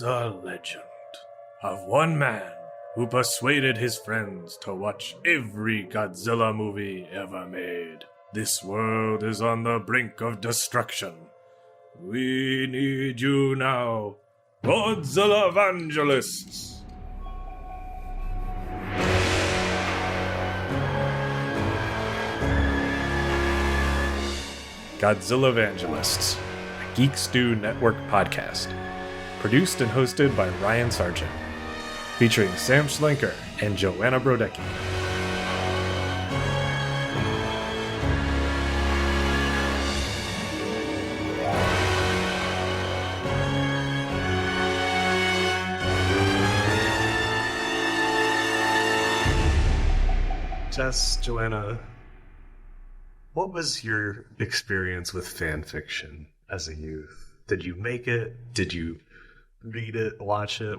a legend of one man who persuaded his friends to watch every Godzilla movie ever made. This world is on the brink of destruction. We need you now, Godzillavangelists! Godzillavangelists, a Geek Stew Network podcast. Produced and hosted by Ryan Sargent. Featuring Sam Schlenker and Joanna Brodecki. Jess, Joanna, what was your experience with fan fiction as a youth? Did you make it? Did you read it, watch it?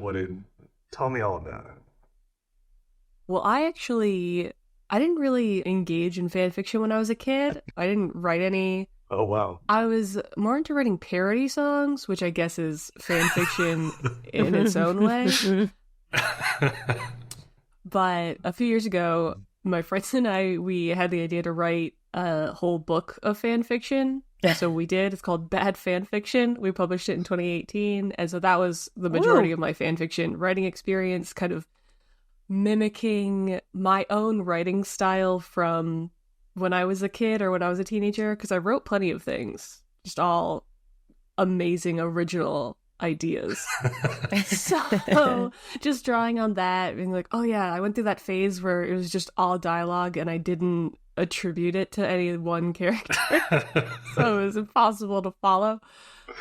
Tell me all about it. Well, I didn't really engage in fan fiction when I was a kid. I didn't write any. Oh, wow. I was more into writing parody songs, which I guess is fan fiction in its own way. But a few years ago, my friends and we had the idea to write a whole book of fan fiction. So we did. It's called Bad Fan Fiction. We published it in 2018. And so that was the majority of my fan fiction writing experience, kind of mimicking my own writing style from when I was a kid or when I was a teenager, because I wrote plenty of things, just all amazing original ideas. So just drawing on that, being like, oh yeah, I went through that phase where it was just all dialogue and I didn't attribute it to any one character. So it was impossible to follow.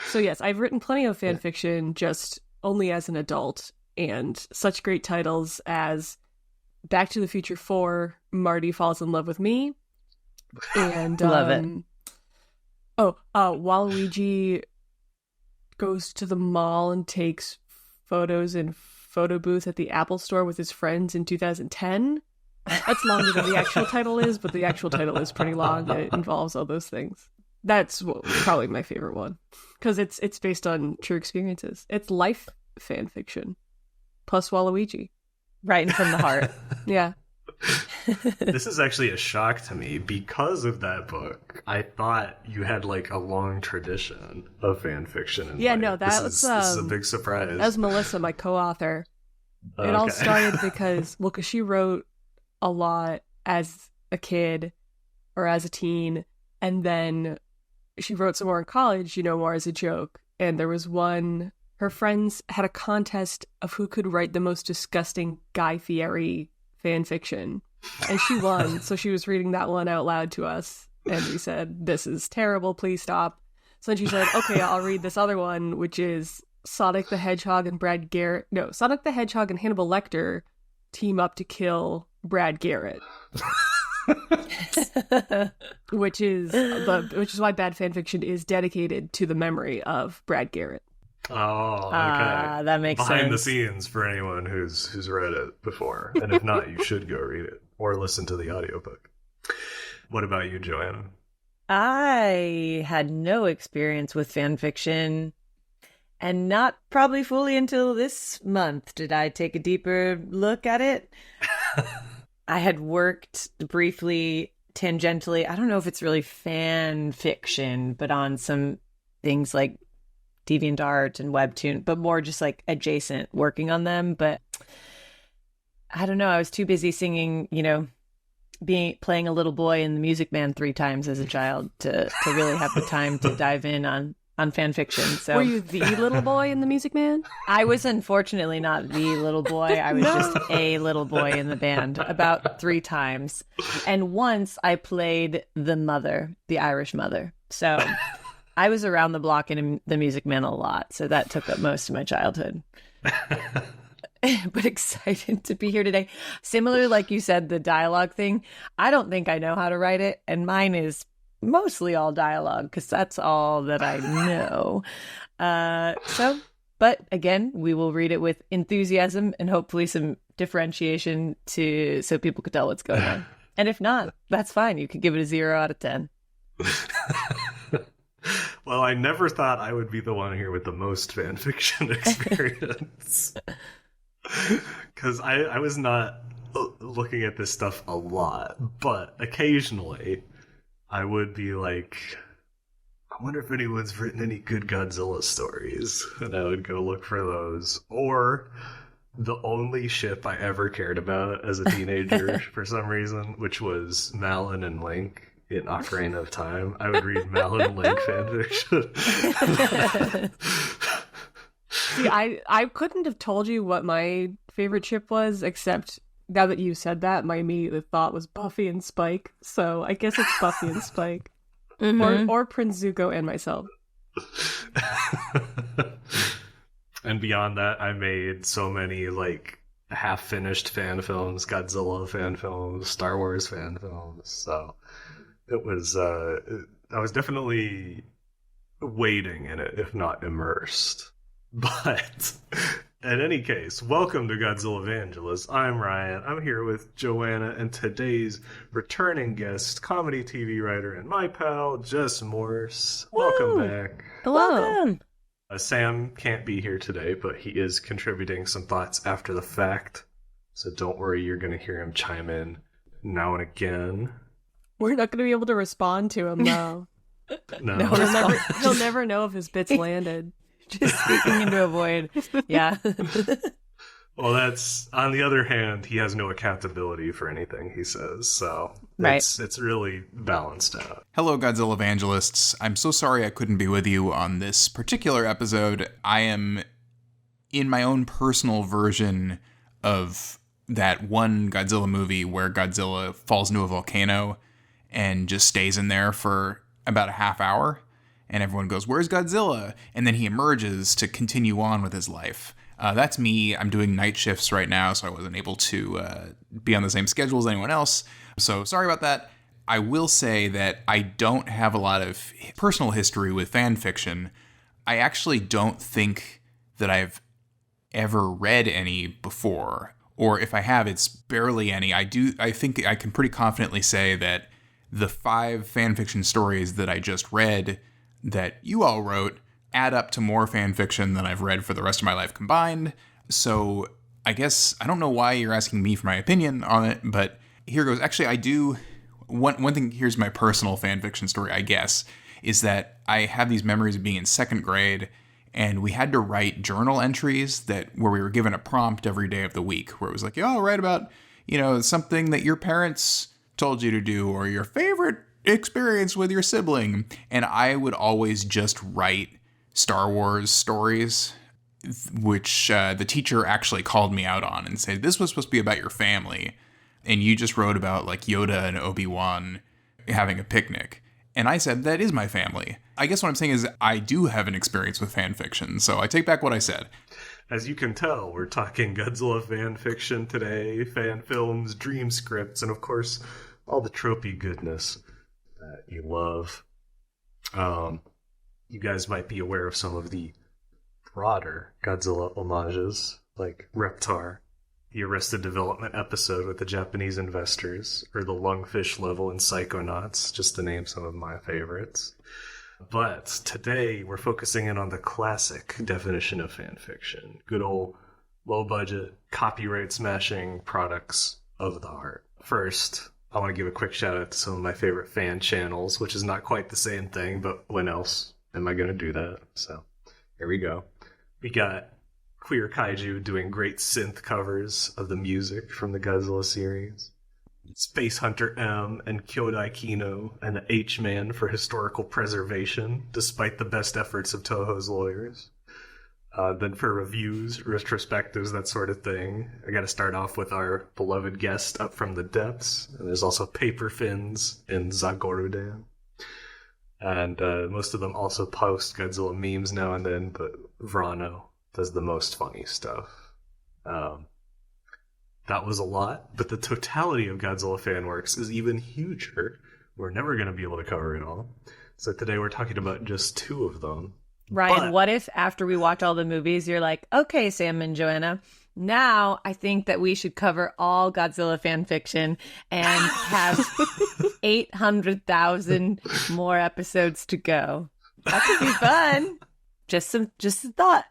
So yes, I've written plenty of fan fiction just only as an adult, and such great titles as Back to the Future 4, Marty Falls in Love with Me, and love it. Waluigi goes to the mall and takes photos in photo booth at the Apple Store with his friends in 2010. That's longer than the actual title is, but the actual title is pretty long and it involves all those things. That's probably my favorite one, because it's based on true experiences. It's life fan fiction plus Waluigi. Writing from the heart. Yeah. This is actually a shock to me because of that book. I thought you had like a long tradition of fan fiction. This is a big surprise. That was Melissa, my co-author. It all started because she wrote a lot as a kid or as a teen, and then she wrote some more in college, more as a joke. And there was one, her friends had a contest of who could write the most disgusting Guy Fieri fan fiction, and she won. So she was reading that one out loud to us, and we said, this is terrible, please stop. So then she said, okay, I'll read this other one, which is Sonic the Hedgehog and Sonic the Hedgehog and Hannibal Lecter team up to kill Brad Garrett. which is why Bad Fan Fiction is dedicated to the memory of Brad Garrett. Oh, okay. That makes sense. Behind the scenes for anyone who's read it before. And if not, you should go read it or listen to the audiobook. What about you, Joanna? I had no experience with fan fiction, and not probably fully until this month did I take a deeper look at it. I had worked briefly, tangentially, I don't know if it's really fan fiction, but on some things like DeviantArt and Webtoon, but more just like adjacent, working on them. But I don't know, I was too busy singing, playing a little boy in the Music Man 3 times as a child to really have the time to dive in on fan fiction. So were you the little boy in the Music Man? I was unfortunately not the little boy. I was just a little boy in the band about 3 times. And once I played the mother, the Irish mother. So I was around the block in the Music Man a lot. So that took up most of my childhood. But excited to be here today. Similar, like you said, the dialogue thing. I don't think I know how to write it. And mine is mostly all dialogue, because that's all that I know. But again, we will read it with enthusiasm and hopefully some differentiation so people could tell what's going on. And if not, that's fine. You could give it a 0 out of 10. Well, I never thought I would be the one here with the most fan fiction experience. Because I was not looking at this stuff a lot, but occasionally I would be like, I wonder if anyone's written any good Godzilla stories, and I would go look for those. Or the only ship I ever cared about as a teenager for some reason, which was Malin and Link in Ocarina of Time. I would read Malin and Link fanfiction. See, I couldn't have told you what my favorite ship was, except now that you said that, my immediate thought was Buffy and Spike. So I guess it's Buffy and Spike. Or Prince Zuko and myself. And beyond that, I made so many like half-finished fan films, Godzilla fan films, Star Wars fan films. So it was, I was definitely wading in it, if not immersed. But in any case, welcome to Godzillavangelists. I'm Ryan. I'm here with Joanna and today's returning guest, comedy TV writer and my pal, Jess Morse. Woo! Welcome back. Hello. Welcome. Sam can't be here today, but he is contributing some thoughts after the fact. So don't worry, you're going to hear him chime in now and again. We're not going to be able to respond to him, though. No. He'll never know if his bits landed. Just speaking into a void. Yeah. Well, that's, on the other hand, he has no accountability for anything he says, so it's really balanced out. Hello, Godzillavangelists. I'm so sorry I couldn't be with you on this particular episode. I am in my own personal version of that one Godzilla movie where Godzilla falls into a volcano and just stays in there for about a half hour, and everyone goes, "Where's Godzilla?" And then he emerges to continue on with his life. That's me. I'm doing night shifts right now, so I wasn't able to be on the same schedule as anyone else. So sorry about that. I will say that I don't have a lot of personal history with fan fiction. I actually don't think that I've ever read any before, or if I have, it's barely any. I think I can pretty confidently say that the 5 fan fiction stories that I just read that you all wrote add up to more fan fiction than I've read for the rest of my life combined. So I guess I don't know why you're asking me for my opinion on it, but here goes. Actually, I do. One thing, here's my personal fan fiction story, I guess, is that I have these memories of being in 2nd grade, and we had to write journal entries where we were given a prompt every day of the week, where it was like, "Oh, write about, something that your parents told you to do, or your favorite experience with your sibling." And I would always just write Star Wars stories, which the teacher actually called me out on and said, "This was supposed to be about your family, and you just wrote about like Yoda and Obi-Wan having a picnic." And I said, "That is my family." I guess what I'm saying is I do have an experience with fan fiction, so I take back what I said. As you can tell, we're talking Godzilla fan fiction today, fan films, dream scripts, and of course, all the tropey goodness that you love. You guys might be aware of some of the broader Godzilla homages, like Reptar, the Arrested Development episode with the Japanese investors, or the Lungfish level in Psychonauts, just to name some of my favorites. But today, we're focusing in on the classic definition of fan fiction. Good old, low-budget, copyright-smashing products of the heart. First, I want to give a quick shout-out to some of my favorite fan channels, which is not quite the same thing, but when else am I going to do that? So, here we go. We got Queer Kaiju doing great synth covers of the music from the Godzilla series. Space Hunter M and Kyodai Kino and the H-Man for historical preservation, despite the best efforts of Toho's lawyers. Then for reviews, retrospectives, that sort of thing, I gotta start off with our beloved guest up from the depths. And there's also Paper Fins and Zagorudan. And most of them also post Godzilla memes now and then, but Vrano does the most funny stuff. That was a lot, but the totality of Godzilla fan works is even huger. We're never going to be able to cover it all. So today we're talking about just 2 of them. Ryan, what if after we watch all the movies, you're like, "Okay, Sam and Joanna, now I think that we should cover all Godzilla fan fiction and have 800,000 more episodes to go." That could be fun. Just a thought.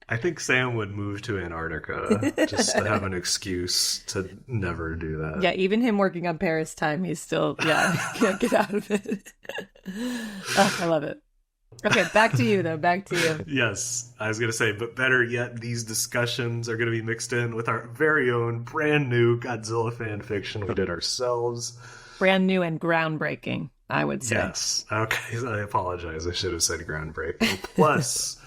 I think Sam would move to Antarctica just to have an excuse to never do that. Yeah, even him working on Paris time, he's still, can't get out of it. Oh, I love it. Okay, back to you, though. Back to you. Yes, I was going to say, but better yet, these discussions are going to be mixed in with our very own brand new Godzilla fan fiction we did ourselves. Brand new and groundbreaking, I would say. Yes. Okay, I apologize. I should have said groundbreaking. Plus,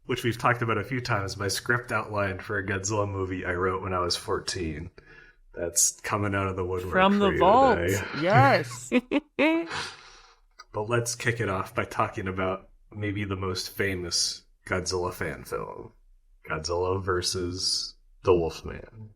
which we've talked about a few times, my script outline for a Godzilla movie I wrote when I was 14. That's coming out of the woodwork From the vault. Today. Yes. But let's kick it off by talking about maybe the most famous Godzilla fan film, Godzilla versus the Wolfman.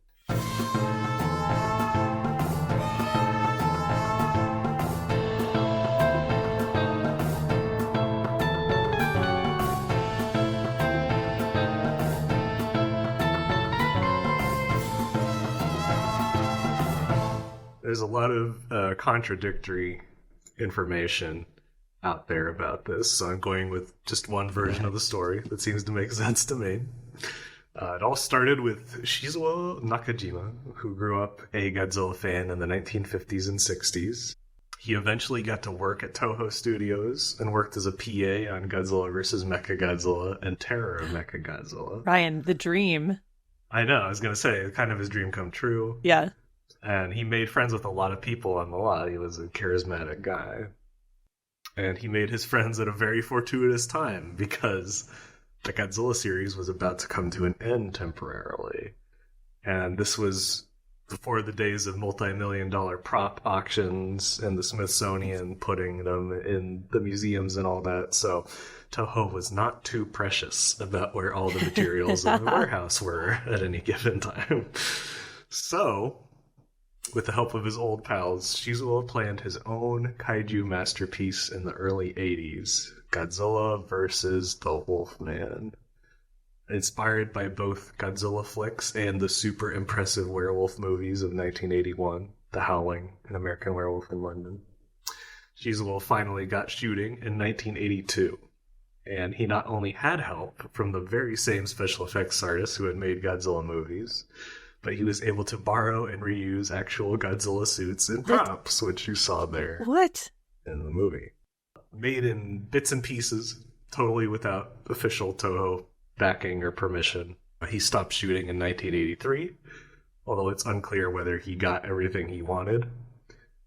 There's a lot of contradictory information out there about this, so I'm going with just one version of the story that seems to make sense to me. It all started with Shizuo Nakajima, who grew up a Godzilla fan in the 1950s and 60s. He eventually got to work at Toho Studios and worked as a PA on Godzilla vs. Mechagodzilla and Terror of Mechagodzilla. Ryan, the dream. I know, I was going to say, kind of his dream come true. Yeah. And he made friends with a lot of people on the lot. He was a charismatic guy. And he made his friends at a very fortuitous time because the Godzilla series was about to come to an end temporarily. And this was before the days of multi-million-dollar prop auctions and the Smithsonian putting them in the museums and all that. So Toho was not too precious about where all the materials in the warehouse were at any given time. So, with the help of his old pals, Shizuo planned his own kaiju masterpiece in the early 80s, Godzilla vs. the Wolfman. Inspired by both Godzilla flicks and the super impressive werewolf movies of 1981, The Howling and American Werewolf in London. Shizuo finally got shooting in 1982, and he not only had help from the very same special effects artists who had made Godzilla movies, but he was able to borrow and reuse actual Godzilla suits and props, which you saw there What? in the movie. Made in bits and pieces, totally without official Toho backing or permission. He stopped shooting in 1983, although it's unclear whether he got everything he wanted,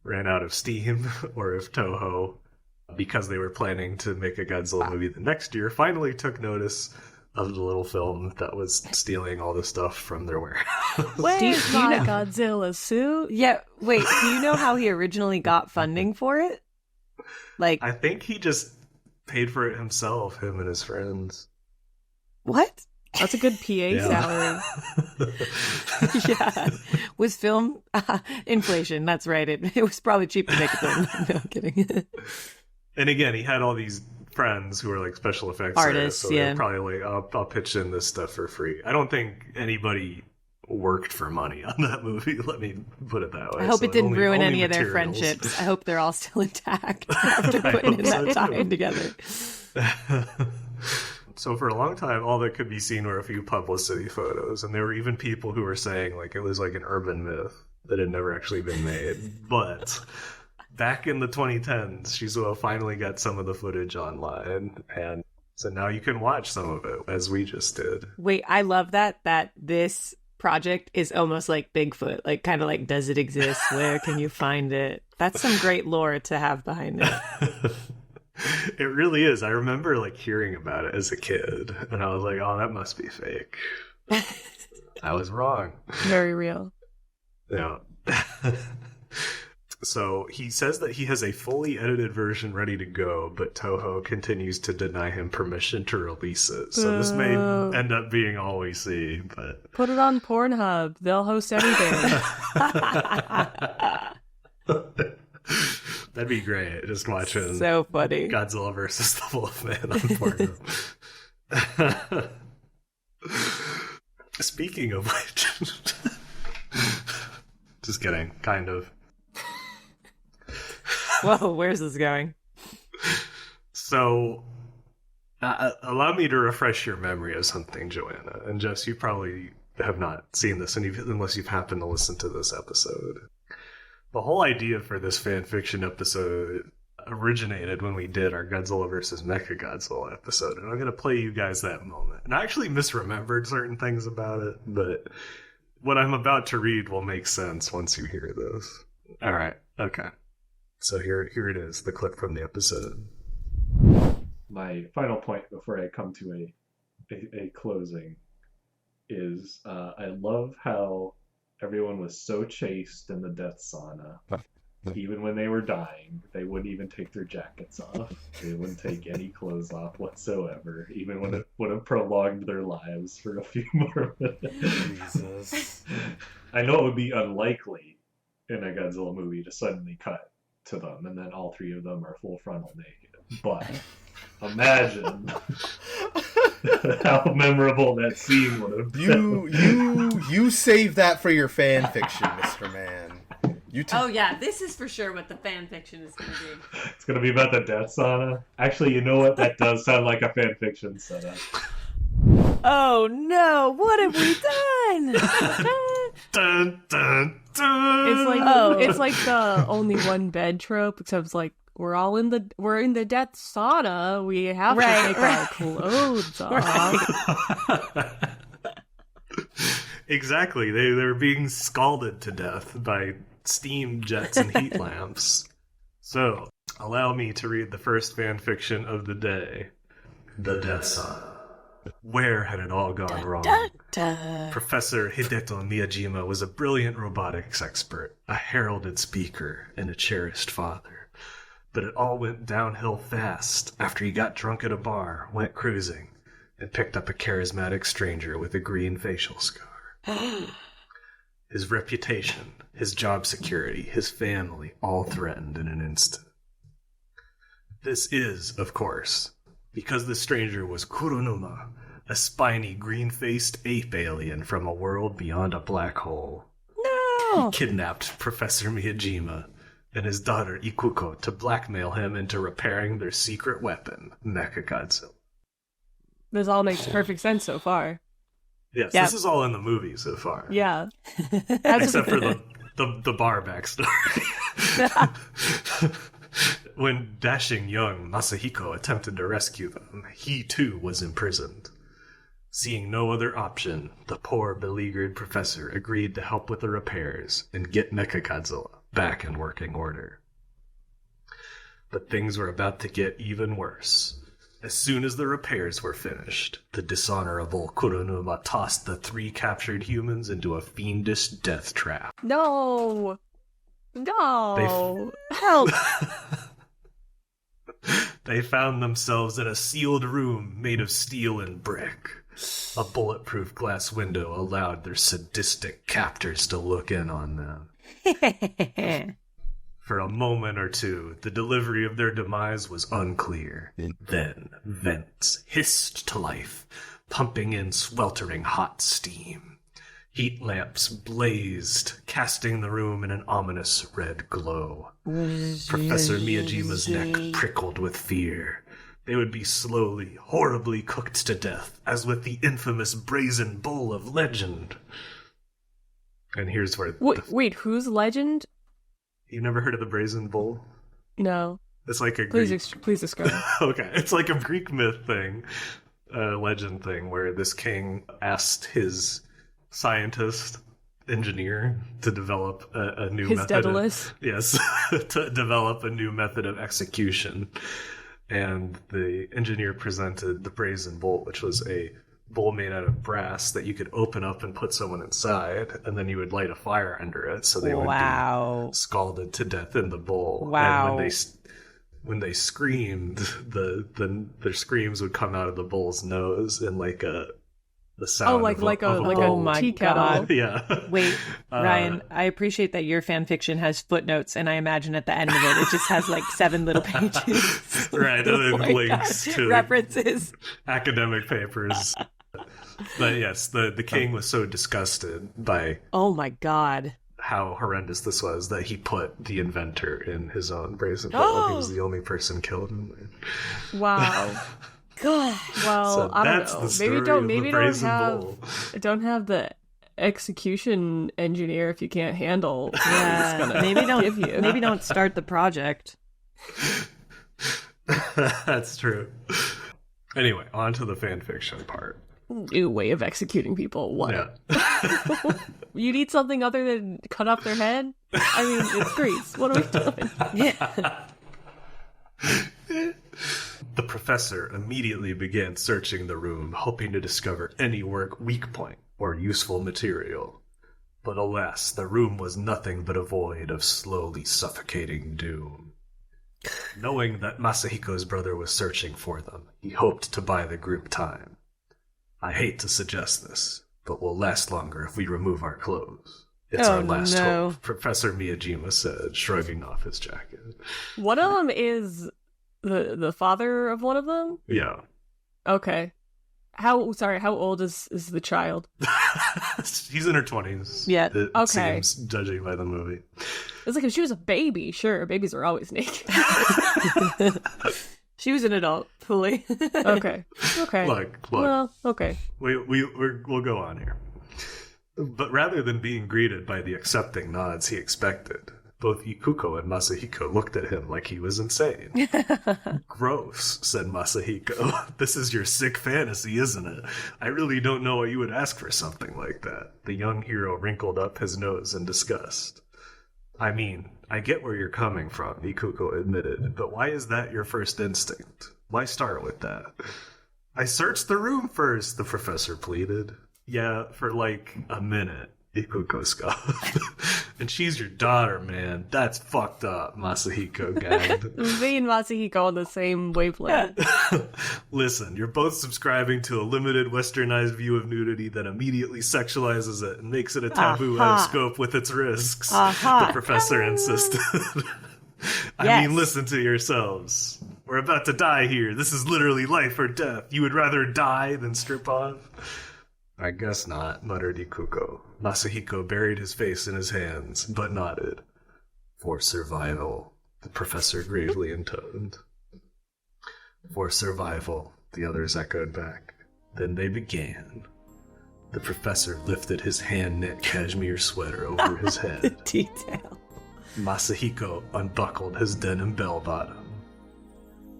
ran out of steam, or if Toho, because they were planning to make a Godzilla movie the next year, finally took notice of the little film that was stealing all the stuff from their warehouse. Where's my Godzilla suit? Yeah, wait, do you know how he originally got funding for it? Like, I think he just paid for it himself, him and his friends. what? That's a good PA salary. Yeah. Was film inflation, that's right. It was probably cheap to make a film. No, I'm kidding. And again, he had all these friends who were like special effects Artists, so yeah. they're probably like, I'll pitch in this stuff for free. I don't think anybody worked for money on that movie, let me put it that way. I hope it didn't ruin any of their materials. friendships. I hope they're all still intact after putting in that time together. So for a long time, all that could be seen were a few publicity photos, and there were even people who were saying like it was like an urban myth that had never actually been made. But back in the 2010s, Shizuo finally got some of the footage online, and so now you can watch some of it, as we just did. Wait, I love that this project is almost like Bigfoot, like kind of like, does it exist? Where can you find it? That's some great lore to have behind it. It really is. I remember like hearing about it as a kid, and I was like, oh, that must be fake. I was wrong. Very real. Yeah. So he says that he has a fully edited version ready to go, but Toho continues to deny him permission to release it. So this may end up being all we see, but Put it on Pornhub. They'll host anything. that'd be great. Just watching So funny. Godzilla versus the Wolfman on Pornhub. Speaking of which, just kidding, kind of. Whoa, where's this going? So, allow me to refresh your memory of something, Joanna. And Jess, you probably have not seen this unless you've happened to listen to this episode. The whole idea for this fanfiction episode originated when we did our Godzilla vs. Mechagodzilla episode, and I'm going to play you guys that moment. And I actually misremembered certain things about it, but what I'm about to read will make sense once you hear this. All right, okay. So here it is, the clip from the episode. My final point before I come to a closing is I love how everyone was so chaste in the death sauna. Even when they were dying, they wouldn't even take their jackets off. They wouldn't take any clothes off whatsoever, even when it would have prolonged their lives for a few more minutes. Jesus. I know it would be unlikely in a Godzilla movie to suddenly cut to them, and then all three of them are full frontal naked. But imagine how memorable that scene would have been. You save that for your fan fiction, Mr. Man. Oh yeah, this is for sure what the fan fiction is going to be. It's going to be about the death sauna. Actually, you know what? That does sound like a fan fiction setup. Oh no, what have we done? Dun, dun, dun. It's like the only one bed trope, except it's like we're in the death sauna. We have to take our clothes off. Exactly. They were being scalded to death by steam jets and heat lamps. So, allow me to read the first fan fiction of the day. The Death Sauna. Where had it all gone wrong? Professor Hideto Miyajima was a brilliant robotics expert, a heralded speaker, and a cherished father. But it all went downhill fast after he got drunk at a bar, went cruising, and picked up a charismatic stranger with a green facial scar. His reputation, his job security, his family, all threatened in an instant. This is, of course, because the stranger was Kurunuma, a spiny, green-faced ape alien from a world beyond a black hole. No! He kidnapped Professor Miyajima and his daughter Ikuko to blackmail him into repairing their secret weapon, Mechagodzilla. This all makes perfect sense so far. Yes, Yeah. This is all in the movie so far. Yeah. Except for the bar backstory. When dashing young Masahiko attempted to rescue them, he too was imprisoned. Seeing no other option, the poor beleaguered professor agreed to help with the repairs and get Mechagodzilla back in working order. But things were about to get even worse. As soon as the repairs were finished, the dishonorable Kurunuma tossed the 3 captured humans into a fiendish death trap. No. Help! They found themselves in a sealed room made of steel and brick. A bulletproof glass window allowed their sadistic captors to look in on them. For a moment or two, the delivery of their demise was unclear. Then, vents hissed to life, pumping in sweltering hot steam. Heat lamps blazed, casting the room in an ominous red glow. Professor Miyajima's neck prickled with fear. They would be slowly, horribly cooked to death, as with the infamous brazen bull of legend. And here's where... Wait, who's legend? You never heard of the brazen bull? No. It's like a Please describe. Okay, it's like a Greek myth thing, legend thing, where this king asked his scientist, engineer, to develop a new His method. Daedalus? Yes, to develop a new method of execution. And the engineer presented the brazen bull, which was a bowl made out of brass that you could open up and put someone inside, and then you would light a fire under it, so they would be scalded to death in the bowl. Wow. And when they screamed, their screams would come out of the bull's nose in like the sound like of a bull. tea kettle. Yeah. Wait, Ryan, I appreciate that your fan fiction has footnotes, and I imagine at the end of it just has like 7 little pages. Right, and then links to references, academic papers. But yes, the king was so disgusted by oh my god, how horrendous this was that he put the inventor in his own brazen bowl. He was the only person killed him. Wow. God. Well, So I don't that's know. the story Maybe of the brazen bowl. don't have the execution engineer if you can't handle what Yeah. it's gonna give you. Maybe don't start the project. That's true. Anyway, on to the fan fiction part. New way of executing people. What? Yeah. You need something other than cut off their head? I mean, it's Greece. What are we doing? Yeah. The professor immediately began searching the room, hoping to discover any weak point or useful material. But alas, the room was nothing but a void of slowly suffocating doom. Knowing that Masahiko's brother was searching for them, he hoped to buy the group time. I hate to suggest this, but we'll last longer if we remove our clothes. It's our last hope, Professor Miyajima said, shrugging off his jacket. One of them is the father of one of them? Yeah. Okay. How old is the child? She's in her 20s. Yeah. It Okay. seems, judging by the movie. It's like if she was a baby, sure, babies are always naked. She was an adult, fully. Okay. Look. Well, okay. We'll go on here. But rather than being greeted by the accepting nods he expected, both Ikuko and Masahiko looked at him like he was insane. Gross, said Masahiko. This is your sick fantasy, isn't it? I really don't know why you would ask for something like that. The young hero wrinkled up his nose in disgust. I mean, I get where you're coming from, Ikuko admitted, but why is that your first instinct? Why start with that? I searched the room first, the professor pleaded. Yeah, for like a minute, Ikuko scoffed. And she's your daughter, man. That's fucked up, Masahiko gagged. Me and Masahiko on the same wavelength. Listen, you're both subscribing to a limited westernized view of nudity that immediately sexualizes it and makes it a taboo out of scope with its risks, the professor insisted. I mean, listen to yourselves. We're about to die here. This is literally life or death. You would rather die than strip off? I guess not, muttered Ikuko. Masahiko buried his face in his hands, but nodded. For survival, the professor gravely intoned. For survival, the others echoed back. Then they began. The professor lifted his hand-knit cashmere sweater over his head. Detail. Masahiko unbuckled his denim bell-bottom,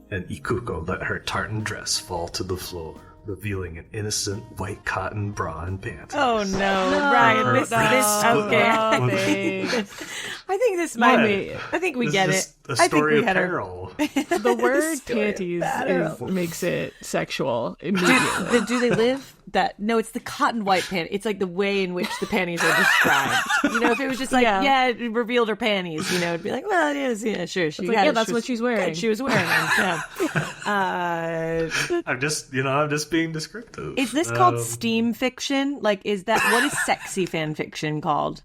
and Ikuko let her tartan dress fall to the floor, revealing an innocent white cotton bra and panties. Oh no, Ryan! This okay. I think this might be. I think we get it. A story of peril. The word panties makes it sexual immediately. Do they live? No, it's the cotton white panties. It's like the way in which the panties are described. You know, if it was just like, it revealed her panties, you know, it'd be like, well, it is, yeah, sure. That's what she's wearing. She was wearing them. Yeah. I'm just being descriptive. Is this called steam fiction? Like, what is sexy fan fiction called?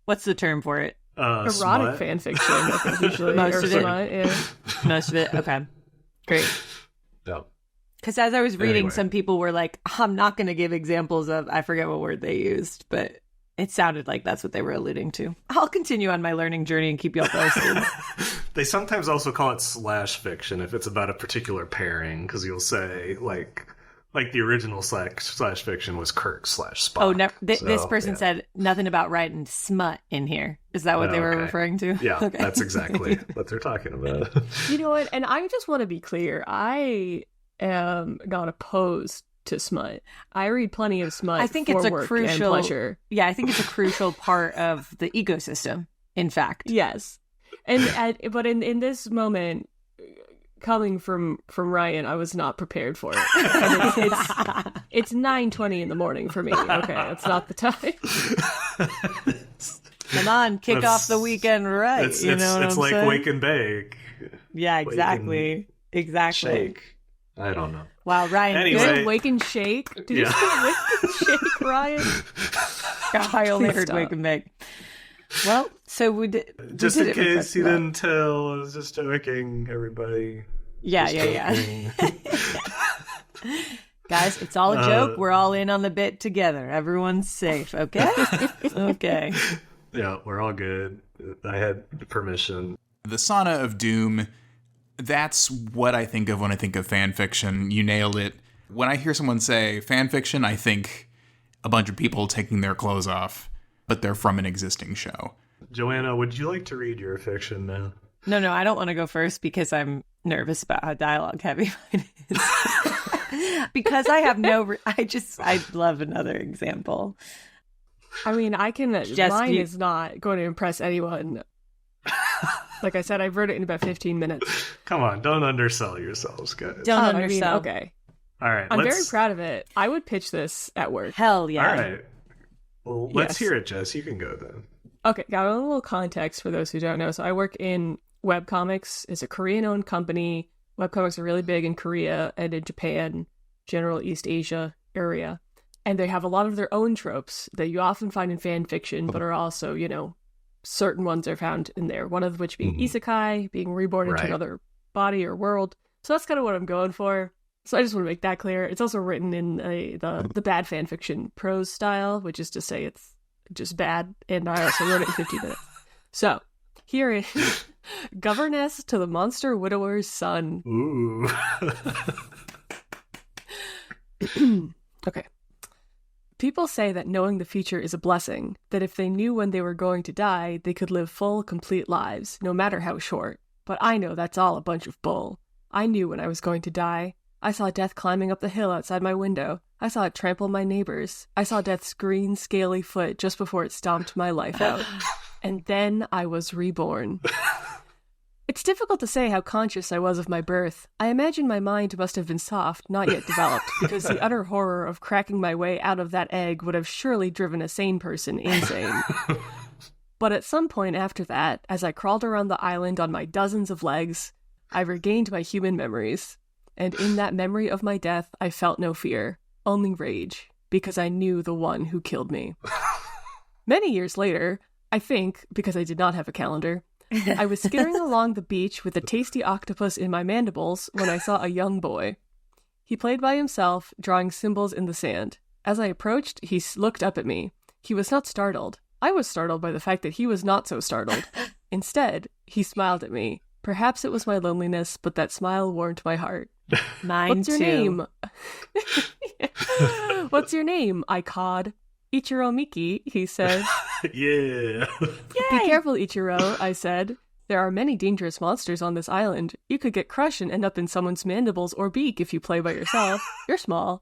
What's the term for it? Erotic fan fiction, I think, usually. Most of it. Yeah. Most of it. Okay. Great. No. Because as I was reading, some people were like, I'm not going to give examples of, I forget what word they used, but it sounded like that's what they were alluding to. I'll continue on my learning journey and keep y'all posted. They sometimes also call it slash fiction if it's about a particular pairing, because you'll say, like the original slash fiction was Kirk / Spock. Oh, this person said nothing about writing smut in here. Is that what they were referring to? Yeah, okay. That's exactly what they're talking about. You know what? And I just want to be clear. I am not opposed to smut. I read plenty of smut. I think it's a crucial pleasure. Yeah, I think it's a crucial part of the ecosystem. In fact, yes. But in this moment, coming from Ryan, I was not prepared for it. And it's 9:20 in the morning for me. Okay, that's not the time. Come on, kick off the weekend right. It's like saying? Wake and Bake. Yeah, exactly. Exactly. Shake. I don't know. Wow, Ryan. Anyway. You said Wake and Shake? Did you say Wake and Shake, Ryan? I only heard Wake and Bake. Well, so we did. Just in case you didn't tell, I was just joking, everybody. Yeah. Guys, it's all a joke. We're all in on the bit together. Everyone's safe, okay? Okay. Yeah, we're all good. I had permission. The sauna of doom, that's what I think of when I think of fan fiction. You nailed it. When I hear someone say fan fiction, I think a bunch of people taking their clothes off, but they're from an existing show. Joanna, would you like to read your fiction now? No, I don't want to go first because I'm nervous about how dialogue heavy mine is. Because I have I'd love another example. I mean, Jess, mine is not going to impress anyone. Like I said, I've wrote it in about 15 minutes. Come on, don't undersell yourselves, guys. Don't I undersell. mean, okay. All right, I'm very proud of it. I would pitch this at work. Hell yeah. All right. Well, let's Yes. hear it, Jess. You can go then. Okay, got a little context for those who don't know. So I work in webcomics. It's a Korean-owned company. Webcomics are really big in Korea and in Japan, general East Asia area. And they have a lot of their own tropes that you often find in fan fiction, but are also, certain ones are found in there. One of which being isekai, being reborn into Right. another body or world. So that's kind of what I'm going for. So I just want to make that clear. It's also written in the bad fan fiction prose style, which is to say it's just bad. And I also wrote it in 15 minutes. So here is Governess to the Monster Widower's Son. Ooh. Okay. People say that knowing the future is a blessing, that if they knew when they were going to die, they could live full, complete lives, no matter how short. But I know that's all a bunch of bull. I knew when I was going to die. I saw death climbing up the hill outside my window. I saw it trample my neighbors. I saw death's green, scaly foot just before it stomped my life out. And then I was reborn. It's difficult to say how conscious I was of my birth. I imagine my mind must have been soft, not yet developed, because the utter horror of cracking my way out of that egg would have surely driven a sane person insane. But at some point after that, as I crawled around the island on my dozens of legs, I regained my human memories. And in that memory of my death, I felt no fear, only rage, because I knew the one who killed me. Many years later, I think, because I did not have a calendar, I was skittering along the beach with a tasty octopus in my mandibles when I saw a young boy. He played by himself, drawing symbols in the sand. As I approached, he looked up at me. He was not startled. I was startled by the fact that he was not so startled. Instead, he smiled at me. Perhaps it was my loneliness, but that smile warmed my heart. Mine What's your too. name? What's your name? I cawed. Ichiro Miki, he said. Yeah. Be careful, Ichiro, I said. There are many dangerous monsters on this island. You could get crushed and end up in someone's mandibles or beak if you play by yourself. You're small.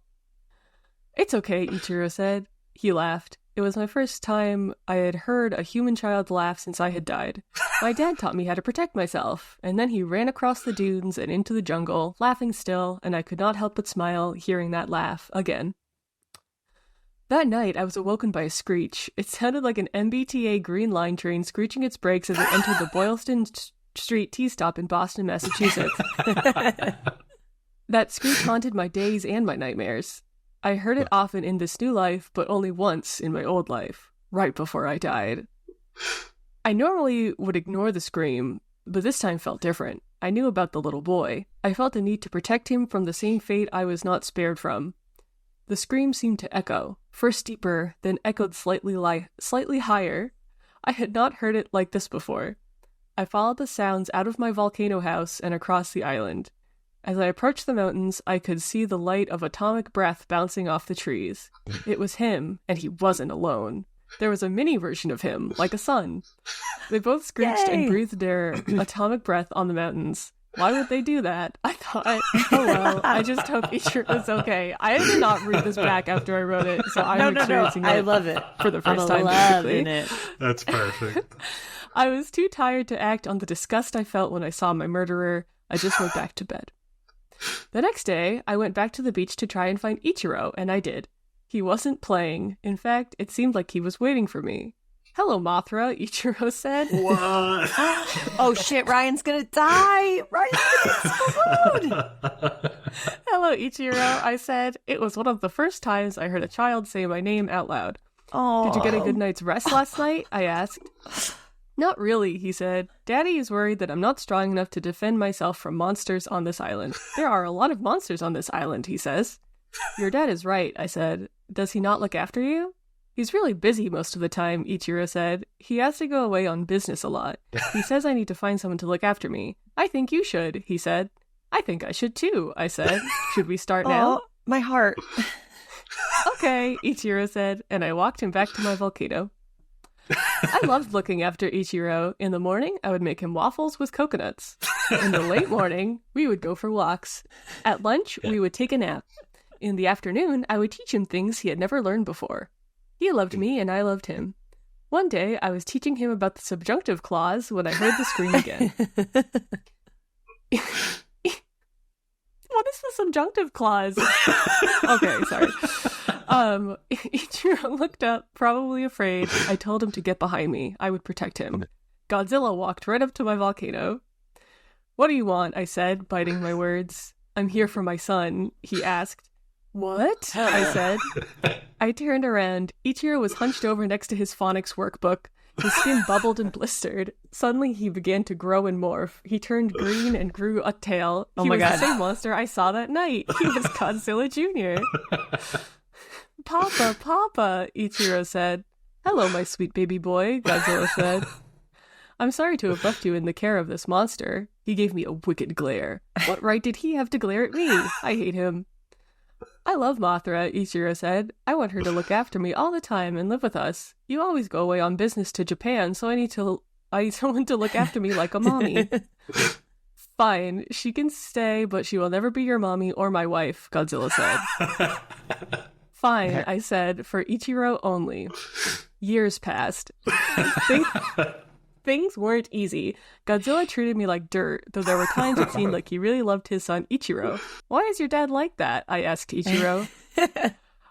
It's okay, Ichiro said. He laughed. It was my first time I had heard a human child laugh since I had died. My dad taught me how to protect myself, and then he ran across the dunes and into the jungle, laughing still, and I could not help but smile hearing that laugh again. That night, I was awoken by a screech. It sounded like an MBTA Green Line train screeching its brakes as it entered the Boylston Street T-stop in Boston, Massachusetts. That screech haunted my days and my nightmares. I heard it often in this new life, but only once in my old life, right before I died. I normally would ignore the scream, but this time felt different. I knew about the little boy. I felt a need to protect him from the same fate I was not spared from. The scream seemed to echo, first deeper, then echoed slightly higher. I had not heard it like this before. I followed the sounds out of my volcano house and across the island. As I approached the mountains, I could see the light of atomic breath bouncing off the trees. It was him, and he wasn't alone. There was a mini version of him, like a sun. They both screeched and breathed their atomic breath on the mountains. Why would they do that? I thought, oh well, I just hope Ichiro was okay. I did not read this back after I wrote it, so I'm experiencing it. I love it. For the first time. Loving it. That's perfect. I was too tired to act on the disgust I felt when I saw my murderer. I just went back to bed. The next day, I went back to the beach to try and find Ichiro, and I did. He wasn't playing. In fact, it seemed like he was waiting for me. Hello, Mothra, Ichiro said. What? Oh shit, Ryan's gonna die! Ryan's gonna explode! Hello, Ichiro, I said. It was one of the first times I heard a child say my name out loud. Oh. Did you get a good night's rest last night? I asked. Not really, he said. Daddy is worried that I'm not strong enough to defend myself from monsters on this island. There are a lot of monsters on this island, he says. Your dad is right, I said. Does he not look after you? He's really busy most of the time, Ichiro said. He has to go away on business a lot. He says I need to find someone to look after me. I think you should, he said. I think I should too, I said. Should we start now? Oh, my heart. Okay, Ichiro said, and I walked him back to my volcano. I loved looking after Ichiro. In the morning, I would make him waffles with coconuts. In the late morning, we would go for walks. At lunch, we would take a nap. In the afternoon, I would teach him things he had never learned before. He loved me, and I loved him. One day, I was teaching him about the subjunctive clause when I heard the scream again. What is the subjunctive clause? Okay, sorry. Ichiro looked up, probably afraid. I told him to get behind me. I would protect him. Godzilla walked right up to my volcano. What do you want? I said, biting my words. I'm here for my son, he asked. What? I said. I turned around. Ichiro was hunched over next to his phonics workbook. His skin bubbled and blistered. Suddenly, he began to grow and morph. He turned green and grew a tail. He was the same monster I saw that night. He was Godzilla Jr. Papa, Papa, Ichiro said. Hello, my sweet baby boy, Godzilla said. I'm sorry to have left you in the care of this monster. He gave me a wicked glare. What right did he have to glare at me? I hate him. I love Mothra, Ichiro said. I want her to look after me all the time and live with us. You always go away on business to Japan, so I need someone to look after me like a mommy. Fine, she can stay, but she will never be your mommy or my wife, Godzilla said. Fine, I said, for Ichiro only. Years passed. Things weren't easy. Godzilla treated me like dirt, though there were times it seemed like he really loved his son Ichiro. Why is your dad like that? I asked Ichiro.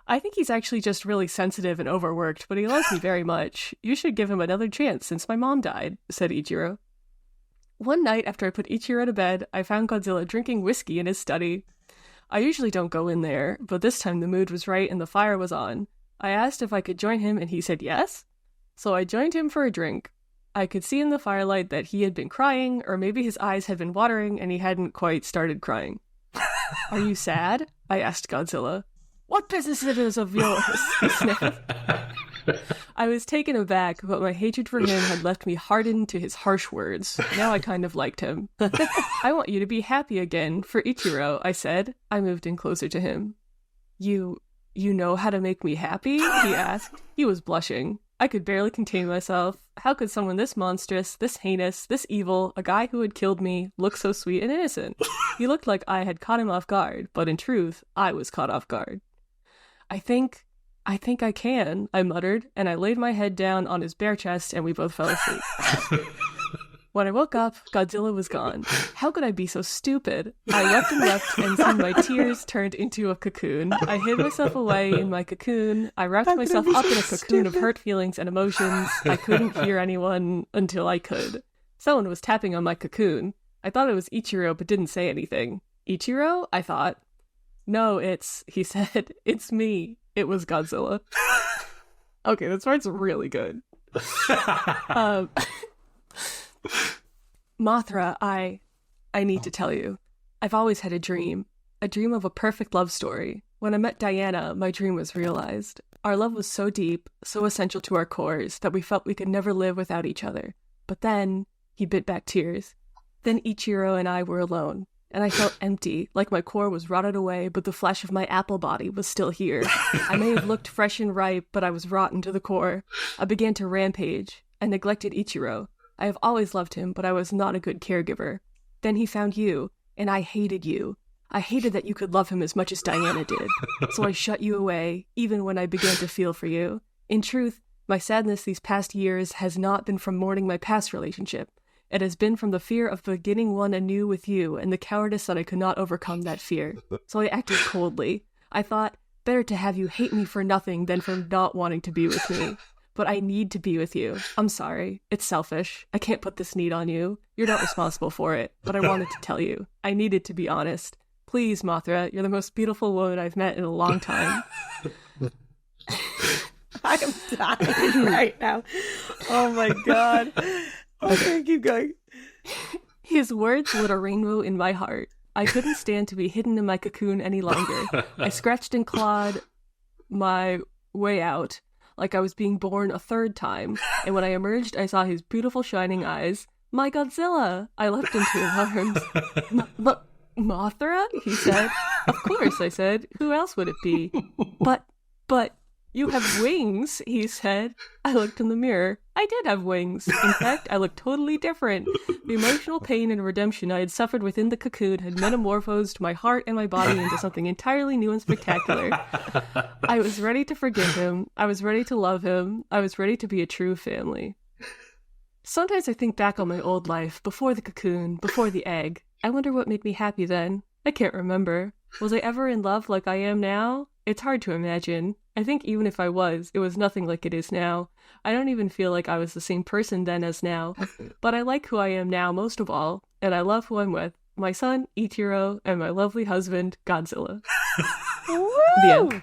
I think he's actually just really sensitive and overworked, but he loves me very much. You should give him another chance since my mom died, said Ichiro. One night after I put Ichiro to bed, I found Godzilla drinking whiskey in his study. I usually don't go in there, but this time the mood was right and the fire was on. I asked if I could join him and he said yes. So I joined him for a drink. I could see in the firelight that he had been crying, or maybe his eyes had been watering and he hadn't quite started crying. Are you sad? I asked Godzilla. What business it is of yours? He sniffed. I was taken aback, but my hatred for him had left me hardened to his harsh words. Now I kind of liked him. I want you to be happy again, for Ichiro, I said. I moved in closer to him. You know how to make me happy? He asked. He was blushing. I could barely contain myself. How could someone this monstrous, this heinous, this evil, a guy who had killed me, look so sweet and innocent? He looked like I had caught him off guard, but in truth, I was caught off guard. I think I can, I muttered, and I laid my head down on his bare chest and we both fell asleep. When I woke up, Godzilla was gone. How could I be so stupid? I wept and wept, and soon my tears turned into a cocoon. I hid myself away in my cocoon. I wrapped myself up in a cocoon of hurt feelings and emotions. I couldn't hear anyone until I could. Someone was tapping on my cocoon. I thought it was Ichiro, but didn't say anything. Ichiro? I thought. No, he said, it's me. It was Godzilla. Okay, this part's really good. Mothra, I need to tell you. I've always had a dream of a perfect love story. When I met Diana, my dream was realized. Our love was so deep, so essential to our cores, that we felt we could never live without each other. But then, he bit back tears. Then Ichiro and I were alone, and I felt empty, like my core was rotted away, but the flesh of my apple body was still here. I may have looked fresh and ripe, but I was rotten to the core. I began to rampage. I neglected Ichiro. I have always loved him, but I was not a good caregiver. Then he found you, and I hated you. I hated that you could love him as much as Diana did. So I shut you away, even when I began to feel for you. In truth, my sadness these past years has not been from mourning my past relationship. It has been from the fear of beginning one anew with you, and the cowardice that I could not overcome that fear. So I acted coldly. I thought, better to have you hate me for nothing than for not wanting to be with me. But I need to be with you. I'm sorry. It's selfish. I can't put this need on you. You're not responsible for it. But I wanted to tell you. I needed to be honest. Please, Mothra, you're the most beautiful woman I've met in a long time. I am dying right now. Oh my god. Okay, keep going. His words lit a rainbow in my heart. I couldn't stand to be hidden in my cocoon any longer. I scratched and clawed my way out. like I was being born a third time. And when I emerged, I saw his beautiful shining eyes. My Godzilla! I leapt into his arms. Mothra? He said. Of course, I said. Who else would it be? But, you have wings, he said. I looked in the mirror. I did have wings. In fact, I looked totally different. The emotional pain and redemption I had suffered within the cocoon had metamorphosed my heart and my body into something entirely new and spectacular. I was ready to forgive him. I was ready to love him. I was ready to be a true family. Sometimes I think back on my old life, before the cocoon, before the egg. I wonder what made me happy then. I can't remember. Was I ever in love like I am now? It's hard to imagine. I think even if I was, it was nothing like it is now. I don't even feel like I was the same person then as now. But I like who I am now most of all, and I love who I'm with. My son, Ichiro, and my lovely husband, Godzilla. The end.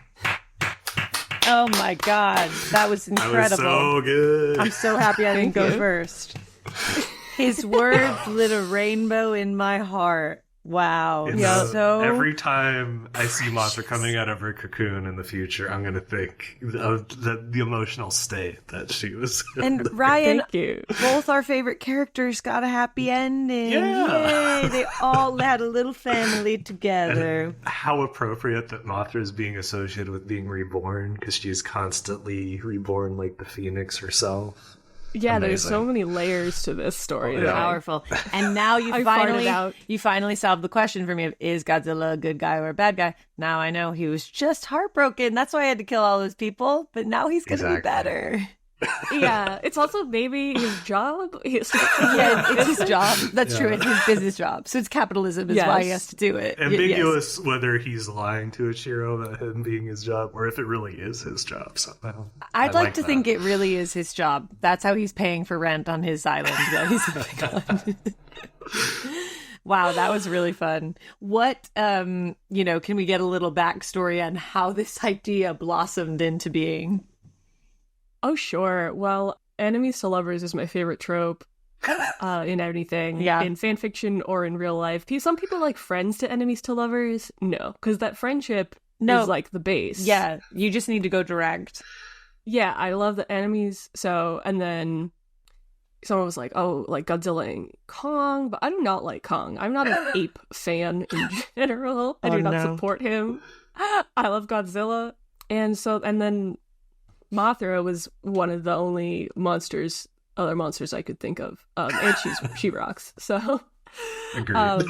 Oh my god, that was incredible. That was so good. I'm so happy I didn't go first. His words lit a rainbow in my heart. Wow. So every time I see Mothra coming out of her cocoon in the future, I'm going to think of the emotional state that she was in. And Ryan, Thank you. both our favorite characters got a happy ending. Yeah. Yay! They all had a little family together. And how appropriate that Mothra is being associated with being reborn, because she's constantly reborn like the Phoenix herself. Yeah, Amazing. there's so many layers to this story. Oh, yeah. Powerful. And now you I farted out. finally solved the question for me of, is Godzilla a good guy or a bad guy? Now I know he was just heartbroken. That's why I had to kill all those people. But now he's going to be better. Yeah, it's also maybe his job. Yeah, it's his job. That's true. It's his business job. So it's capitalism is why he has to do it. Ambiguous whether he's lying to Ichiro about him being his job or if it really is his job somehow. I'd like to think it really is his job. That's how he's paying for rent on his island that he's living on. Wow, that was really fun. What, can we get a little backstory on how this idea blossomed into being? Oh, sure. Well, enemies to lovers is my favorite trope in anything. Yeah. In fan fiction or in real life. Some people like friends to enemies to lovers. No, because that friendship is like the base. Yeah, you just need to go direct. Yeah, I love the enemies. So, and then someone was like, oh, like Godzilla and Kong, but I do not like Kong. I'm not an ape fan in general. I do not support him. I love Godzilla. And then Mothra was one of the only other monsters I could think of. And she rocks. So,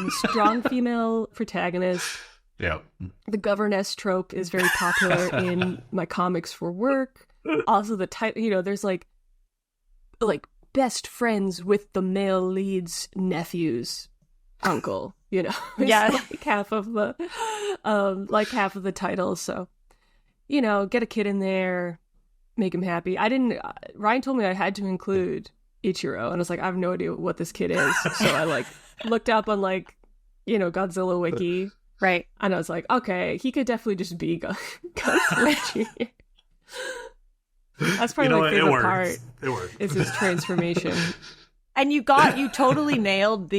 strong female protagonist. Yeah. The governess trope is very popular in my comics for work. Also, the type, there's like best friends with the male lead's nephew's uncle. It's like half of the title. So, get a kid in there. Make him happy. Ryan told me I had to include Ichiro, and I was like, I have no idea what this kid is. So I looked up on Godzilla Wiki. Right. And I was like, okay, he could definitely just be Godzilla Jr. That's probably my favorite part. It worked. Is his transformation. And you totally nailed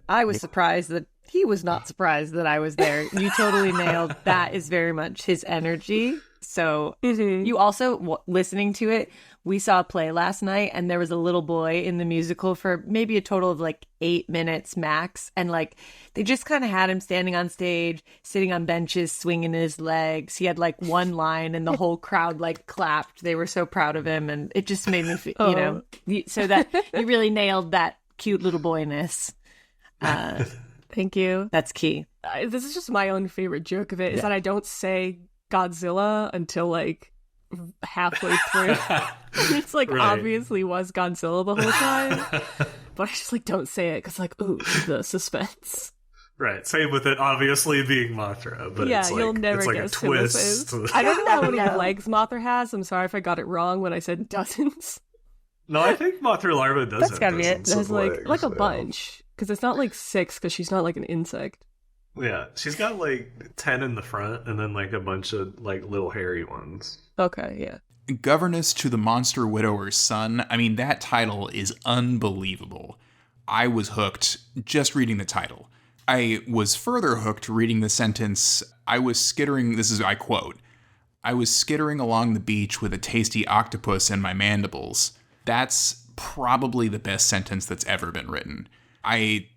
I was surprised that he was not surprised that I was there. You totally nailed that is very much his energy. So you also, listening to it, we saw a play last night and there was a little boy in the musical for maybe a total of 8 minutes max. And they just kind of had him standing on stage, sitting on benches, swinging his legs. He had one line and the whole crowd clapped. They were so proud of him. And it just made me feel, so that you really nailed that cute little boyness. Thank you. That's key. This is just my own favorite joke of it is that I don't say Godzilla until halfway through. It's right. Obviously was Godzilla the whole time, but I just don't say it because ooh, the suspense. Right, same with it obviously being Mothra, but it's you'll never it's guess a who twist. This is. I don't know how many legs Mothra has. I'm sorry if I got it wrong when I said dozens. No, I think Mothra larva does. That's gotta be it. There's like a bunch because it's not 6 because she's not an insect. Yeah, she's got 10 in the front and then a bunch of little hairy ones. Okay, yeah. Governess to the Monster Widower's Son. I mean, that title is unbelievable. I was hooked just reading the title. I was further hooked reading the sentence, I was skittering, this is, I quote, I was skittering along the beach with a tasty octopus in my mandibles. That's probably the best sentence that's ever been written. I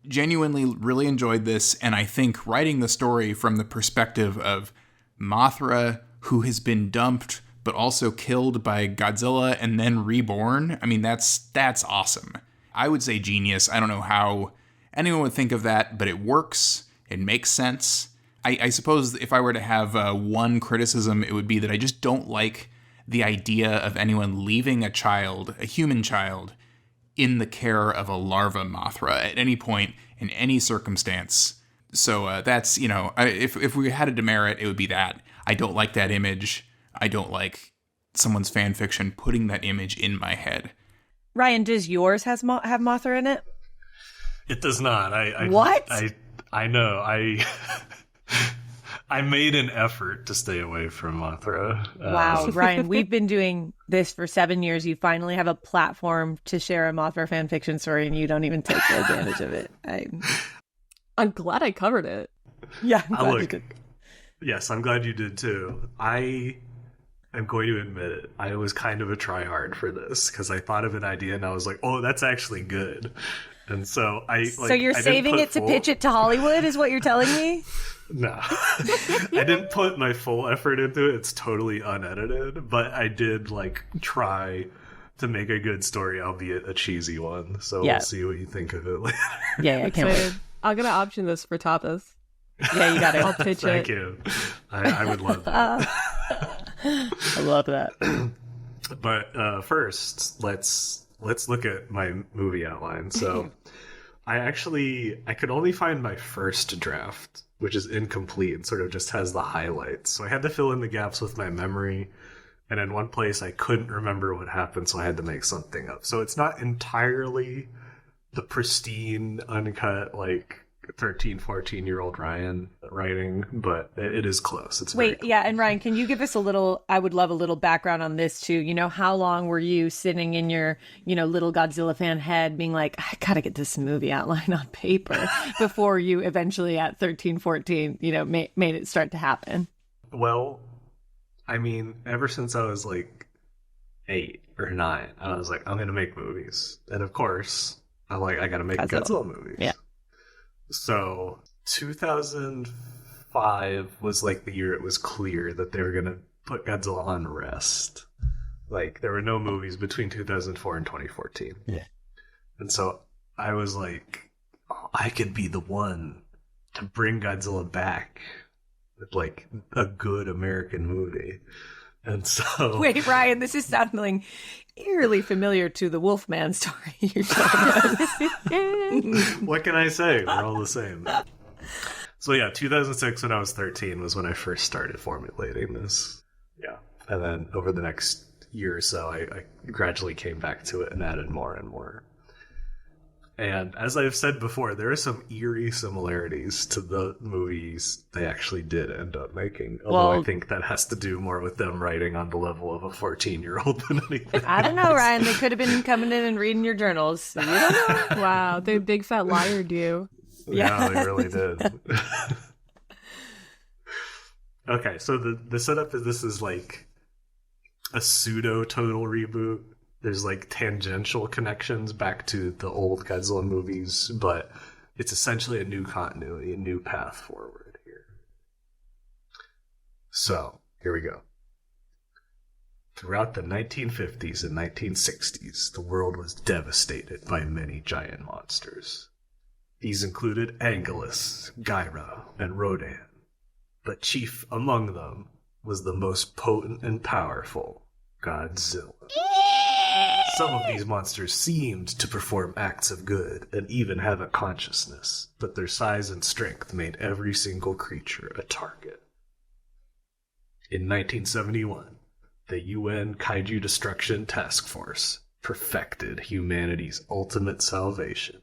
genuinely really enjoyed this, and I think writing the story from the perspective of Mothra, who has been dumped but also killed by Godzilla and then reborn, I mean, that's awesome. I would say genius. I don't know how anyone would think of that, but it works. It makes sense. I suppose if I were to have one criticism, it would be that I just don't like the idea of anyone leaving a child, a human child, in the care of a larva Mothra at any point in any circumstance. So that's, if we had a demerit, it would be that. I don't like that image. I don't like someone's fan fiction putting that image in my head. Ryan, does yours have Mothra in it? It does not. What? I know. I made an effort to stay away from Mothra. Wow, Ryan, we've been doing this for 7 years. You finally have a platform to share a Mothra fan fiction story, and you don't even take advantage of it. I'm glad I covered it. Yeah, I'm glad you did. Yes, I'm glad you did too. I am going to admit it. I was kind of a tryhard for this because I thought of an idea and I was like, "Oh, that's actually good." And so So you're saving it to pitch it to Hollywood, is what you're telling me? No. I didn't put my full effort into it. It's totally unedited, but I did try to make a good story, albeit a cheesy one. So We'll see what you think of it later. Yeah, I can't wait. I'm gonna option this for tapas. Yeah, you got it. I'll pitch Thank you. I would love that. I love that. But first, let's look at my movie outline. So I could only find my first draft, which is incomplete and sort of just has the highlights. So I had to fill in the gaps with my memory. And in one place, I couldn't remember what happened, so I had to make something up. So it's not entirely the pristine, uncut, 13, 14-year-old Ryan writing, but it is close. It's and Ryan, can you give us I would love a little background on this too. How long were you sitting in your, little Godzilla fan head being like, I gotta get this movie outline on paper before you eventually at 13, 14, made it start to happen? Well, I mean, ever since I was 8 or 9, I was like, I'm gonna make movies. And of course, I'm like, I gotta make Godzilla movies. Yeah. So 2005 was the year it was clear that they were going to put Godzilla on rest. There were no movies between 2004 and 2014. Yeah. And so I was like, oh, I could be the one to bring Godzilla back with a good American movie. And so wait, Ryan, this is sounding eerily familiar to the Wolfman story you're telling us. What can I say? We're all the same. So yeah, 2006 when I was 13 was when I first started formulating this. Yeah. And then over the next year or so, I gradually came back to it and added more and more. And as I've said before, there are some eerie similarities to the movies they actually did end up making. Although I think that has to do more with them writing on the level of a 14-year-old than anything. I don't know, Ryan. They could have been coming in and reading your journals. So you don't know. Wow, they big fat liared you. Yeah, they really did. Okay, so the setup is this is a pseudo total reboot. There's tangential connections back to the old Godzilla movies, but it's essentially a new continuity, a new path forward here. So, here we go. Throughout the 1950s and 1960s, the world was devastated by many giant monsters. These included Anguillus, Gyra, and Rodan, but chief among them was the most potent and powerful, Godzilla. Some of these monsters seemed to perform acts of good and even have a consciousness, but their size and strength made every single creature a target. In 1971, the UN Kaiju Destruction Task Force perfected humanity's ultimate salvation,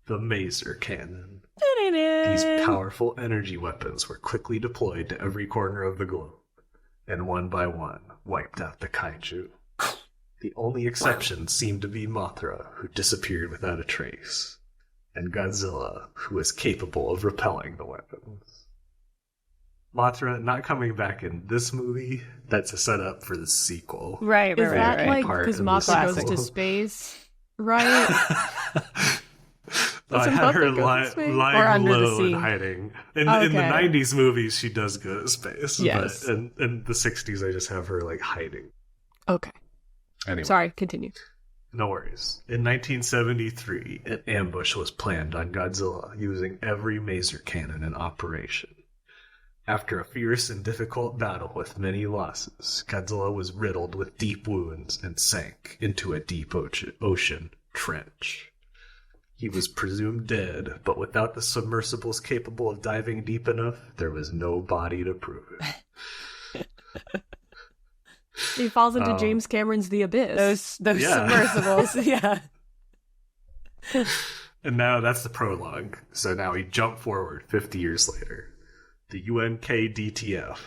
the Maser Cannon. These powerful energy weapons were quickly deployed to every corner of the globe, and one by one wiped out the kaiju. The only exception seemed to be Mothra, who disappeared without a trace, and Godzilla, who was capable of repelling the weapons. Mothra not coming back in this movie, that's a setup for the sequel. Right, Is that right. like Part because of the Mothra goes sequel. to space, right? I Doesn't had her Mothra go to lying space? Or low under the sea? and hiding. In the Okay. 90s movies, she does go to space. Yes. But in the 60s, I just have her, like, hiding. Okay. Anyway. Sorry, continue. No worries. In 1973, an ambush was planned on Godzilla using every maser cannon in operation. After a fierce and difficult battle with many losses, Godzilla was riddled with deep wounds and sank into a deep ocean trench. He was presumed dead, but without the submersibles capable of diving deep enough, there was no body to prove it. He falls into James Cameron's The Abyss. Those Yeah. submersibles. Yeah. And now that's the prologue. So now we jump forward 50 years later. The UNKDTF.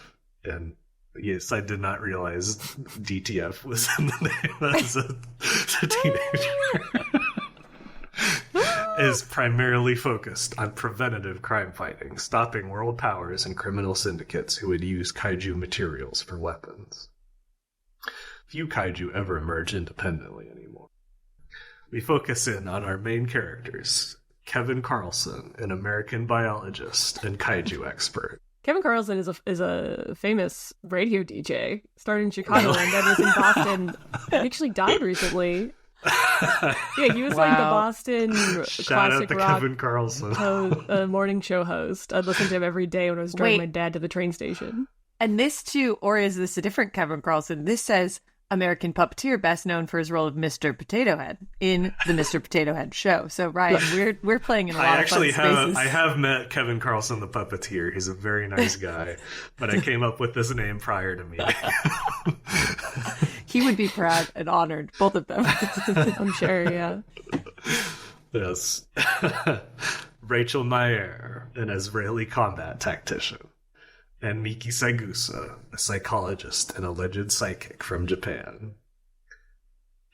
And yes, I did not realize DTF was in the name as a teenager. Is primarily focused on preventative crime fighting, stopping world powers and criminal syndicates who would use kaiju materials for weapons. Few kaiju ever emerge independently anymore. We focus in on our main characters, Kevin Carlson, an American biologist and kaiju expert. Kevin Carlson is a famous radio DJ. Started in Chicago and then was in Boston. He actually died recently. Yeah, he was like the Wow. Boston Shout out classic to rock Kevin Carlson. morning show host. I'd listen to him every day when I was driving my dad to the train station. And this too, or is this a different Kevin Carlson? This says American puppeteer, best known for his role of Mr. Potato Head in the Mr. Potato Head show. So Ryan, we're playing in a lot of fun spaces. I have met Kevin Carlson, the puppeteer. He's a very nice guy, but I came up with this name prior to meeting him. He would be proud and honored, both of them. I'm sure, yeah. Yes. Rachel Mayer, an Israeli combat tactician. And Miki Sagusa, a psychologist and alleged psychic from Japan.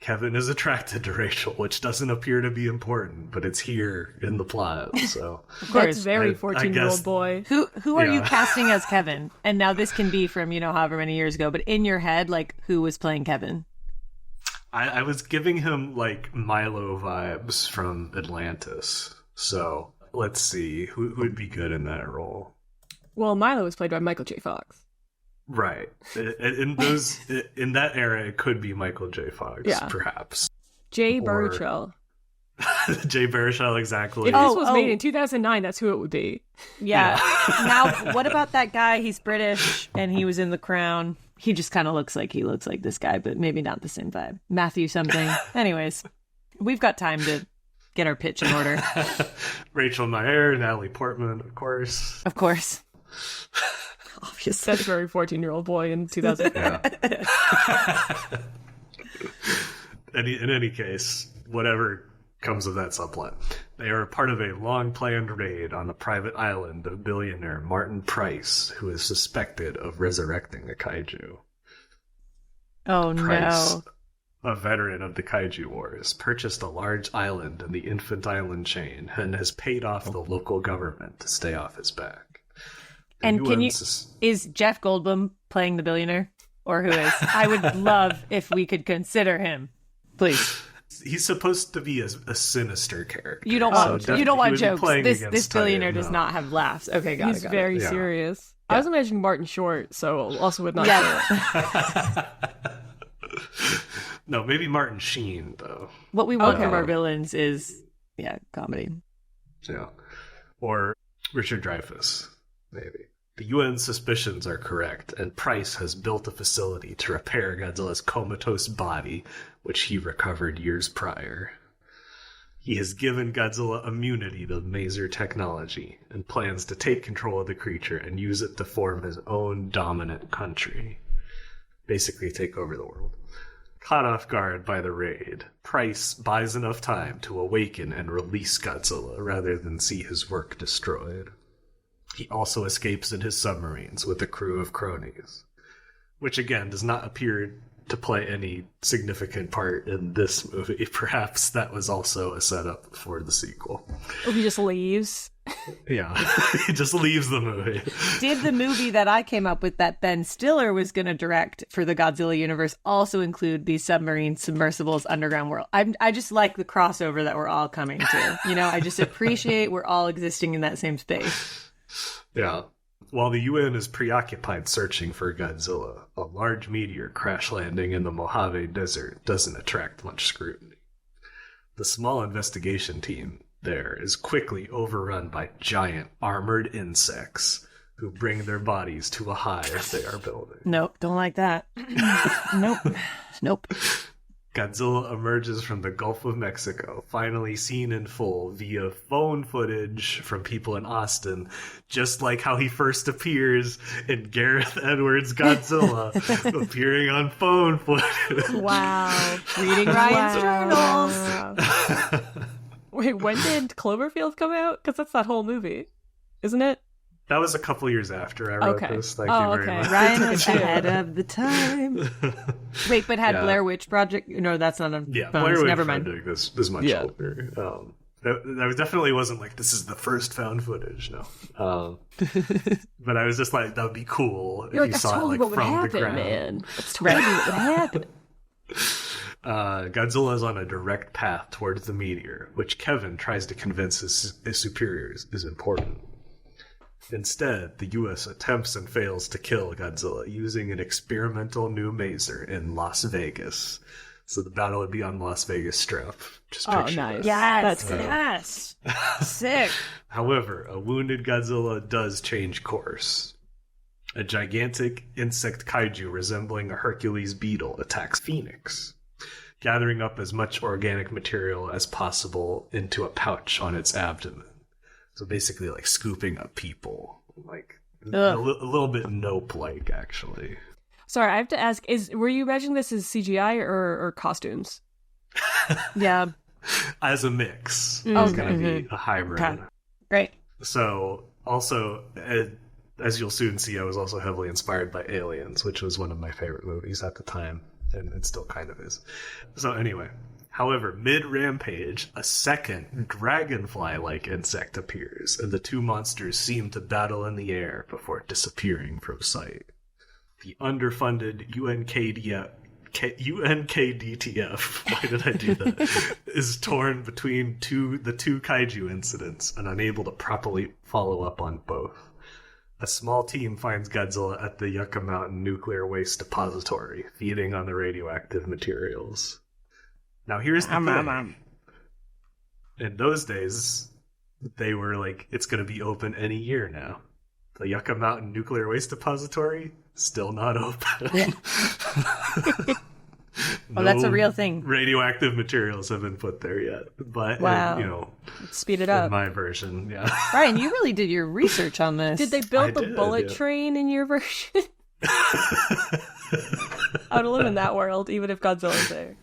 Kevin is attracted to Rachel, which doesn't appear to be important, but it's here in the plot, so... Of That's course. very I 14-year-old guess- boy. Who are you Yeah. casting as Kevin? And now this can be from, however many years ago, but in your head, like, who was playing Kevin? I was giving him, like, Milo vibes from Atlantis, so let's see, who would be good in that role? Well, Milo was played by Michael J. Fox. Right. In that era, it could be Michael J. Fox, Yeah. perhaps. Jay Or- Baruchel. Jay Baruchel, exactly. If this was made in 2009, that's who it would be. Yeah. Now, what about that guy? He's British, and he was in The Crown. He just kind of looks like this guy, but maybe not the same vibe. Matthew something. Anyways, we've got time to get our pitch in order. Rachel Mayer, Natalie Portman, of course. Of course. Obviously. That's a very 14-year-old boy in 2000. Yeah. In any case, whatever comes of that subplot, they are part of a long-planned raid on the private island of billionaire Martin Price, who is suspected of resurrecting a kaiju. Oh, Price, no. a veteran of the kaiju wars, purchased a large island in the Infant Island chain and has paid off the local government to stay off his back. The And can UN you... Is Jeff Goldblum playing the billionaire? Or who is? I would love if we could consider him. Please. He's supposed to be a sinister character. You don't so want definitely you don't he want would be jokes. playing This against billionaire Titan, does no. not have laughs. Okay, got He's it. very Yeah. serious. I was imagining Martin Short, so also would not Yeah. No, maybe Martin Sheen, though. What we want Okay. from our villains is, comedy. Yeah. Or Richard Dreyfuss, maybe. The UN suspicions are correct, and Price has built a facility to repair Godzilla's comatose body, which he recovered years prior. He has given Godzilla immunity to maser technology, and plans to take control of the creature and use it to form his own dominant country. Basically take over the world. Caught off guard by the raid, Price buys enough time to awaken and release Godzilla rather than see his work destroyed. He also escapes in his submarines with a crew of cronies, which again does not appear to play any significant part in this movie. Perhaps that was also a setup for the sequel. Or he just leaves. Yeah, he just leaves the movie. Did the movie that I came up with that Ben Stiller was going to direct for the Godzilla universe also include the submarine submersibles underground world? I just like the crossover that we're all coming to. I just appreciate we're all existing in that same space. Yeah. While the UN is preoccupied searching for Godzilla, a large meteor crash landing in the Mojave Desert doesn't attract much scrutiny. The small investigation team there is quickly overrun by giant armored insects who bring their bodies to a hive they are building. Nope, don't like that. Nope. Godzilla emerges from the Gulf of Mexico, finally seen in full via phone footage from people in Austin, just like how he first appears in Gareth Edwards' Godzilla, appearing on phone footage. Wow. Reading Ryan's journals. Wait, when did Cloverfield come out? Because that's that whole movie, isn't it? That was a couple years after I wrote this. Thank you very much. Ryan was ahead of the time. Wait, but had Blair Witch Project? No, that's not on phones. Blair Witch Never mind. Project is much older. That definitely wasn't like, this is the first found footage, no. But I was just like, that would be cool if you saw totally it like from the ground. Man. That's totally what would happen. Godzilla is on a direct path towards the meteor, which Kevin tries to convince his superiors is important. Instead, the U.S. attempts and fails to kill Godzilla using an experimental new maser in Las Vegas. So the battle would be on Las Vegas Strip. Just picture nice. this. Yes, That's good. yes. Sick. However, a wounded Godzilla does change course. A gigantic insect kaiju resembling a Hercules beetle attacks Phoenix, gathering up as much organic material as possible into a pouch on its abdomen. So basically, like scooping up people, like a little bit Nope-like, actually. Sorry, I have to ask: were you imagining this as CGI or costumes? Yeah, as a mix, it's going to be a hybrid. Okay. Great. So, also, as you'll soon see, I was also heavily inspired by Aliens, which was one of my favorite movies at the time, and it still kind of is. So anyway. However, mid-rampage, a second dragonfly-like insect appears, and the two monsters seem to battle in the air before disappearing from sight. The underfunded UNKDTF, why did I do that, is torn between the two kaiju incidents and unable to properly follow up on both. A small team finds Godzilla at the Yucca Mountain Nuclear Waste Depository, feeding on the radioactive materials. Now here's the thing. In those days, they were like, it's going to be open any year now. The Yucca Mountain Nuclear Waste Depository, still not open. Oh, that's a real thing. Radioactive materials have been put there yet. But, wow. Speed it up. In my version, yeah. Ryan, you really did your research on this. Did they build the bullet train in your version? I would live in that world, even if Godzilla's there.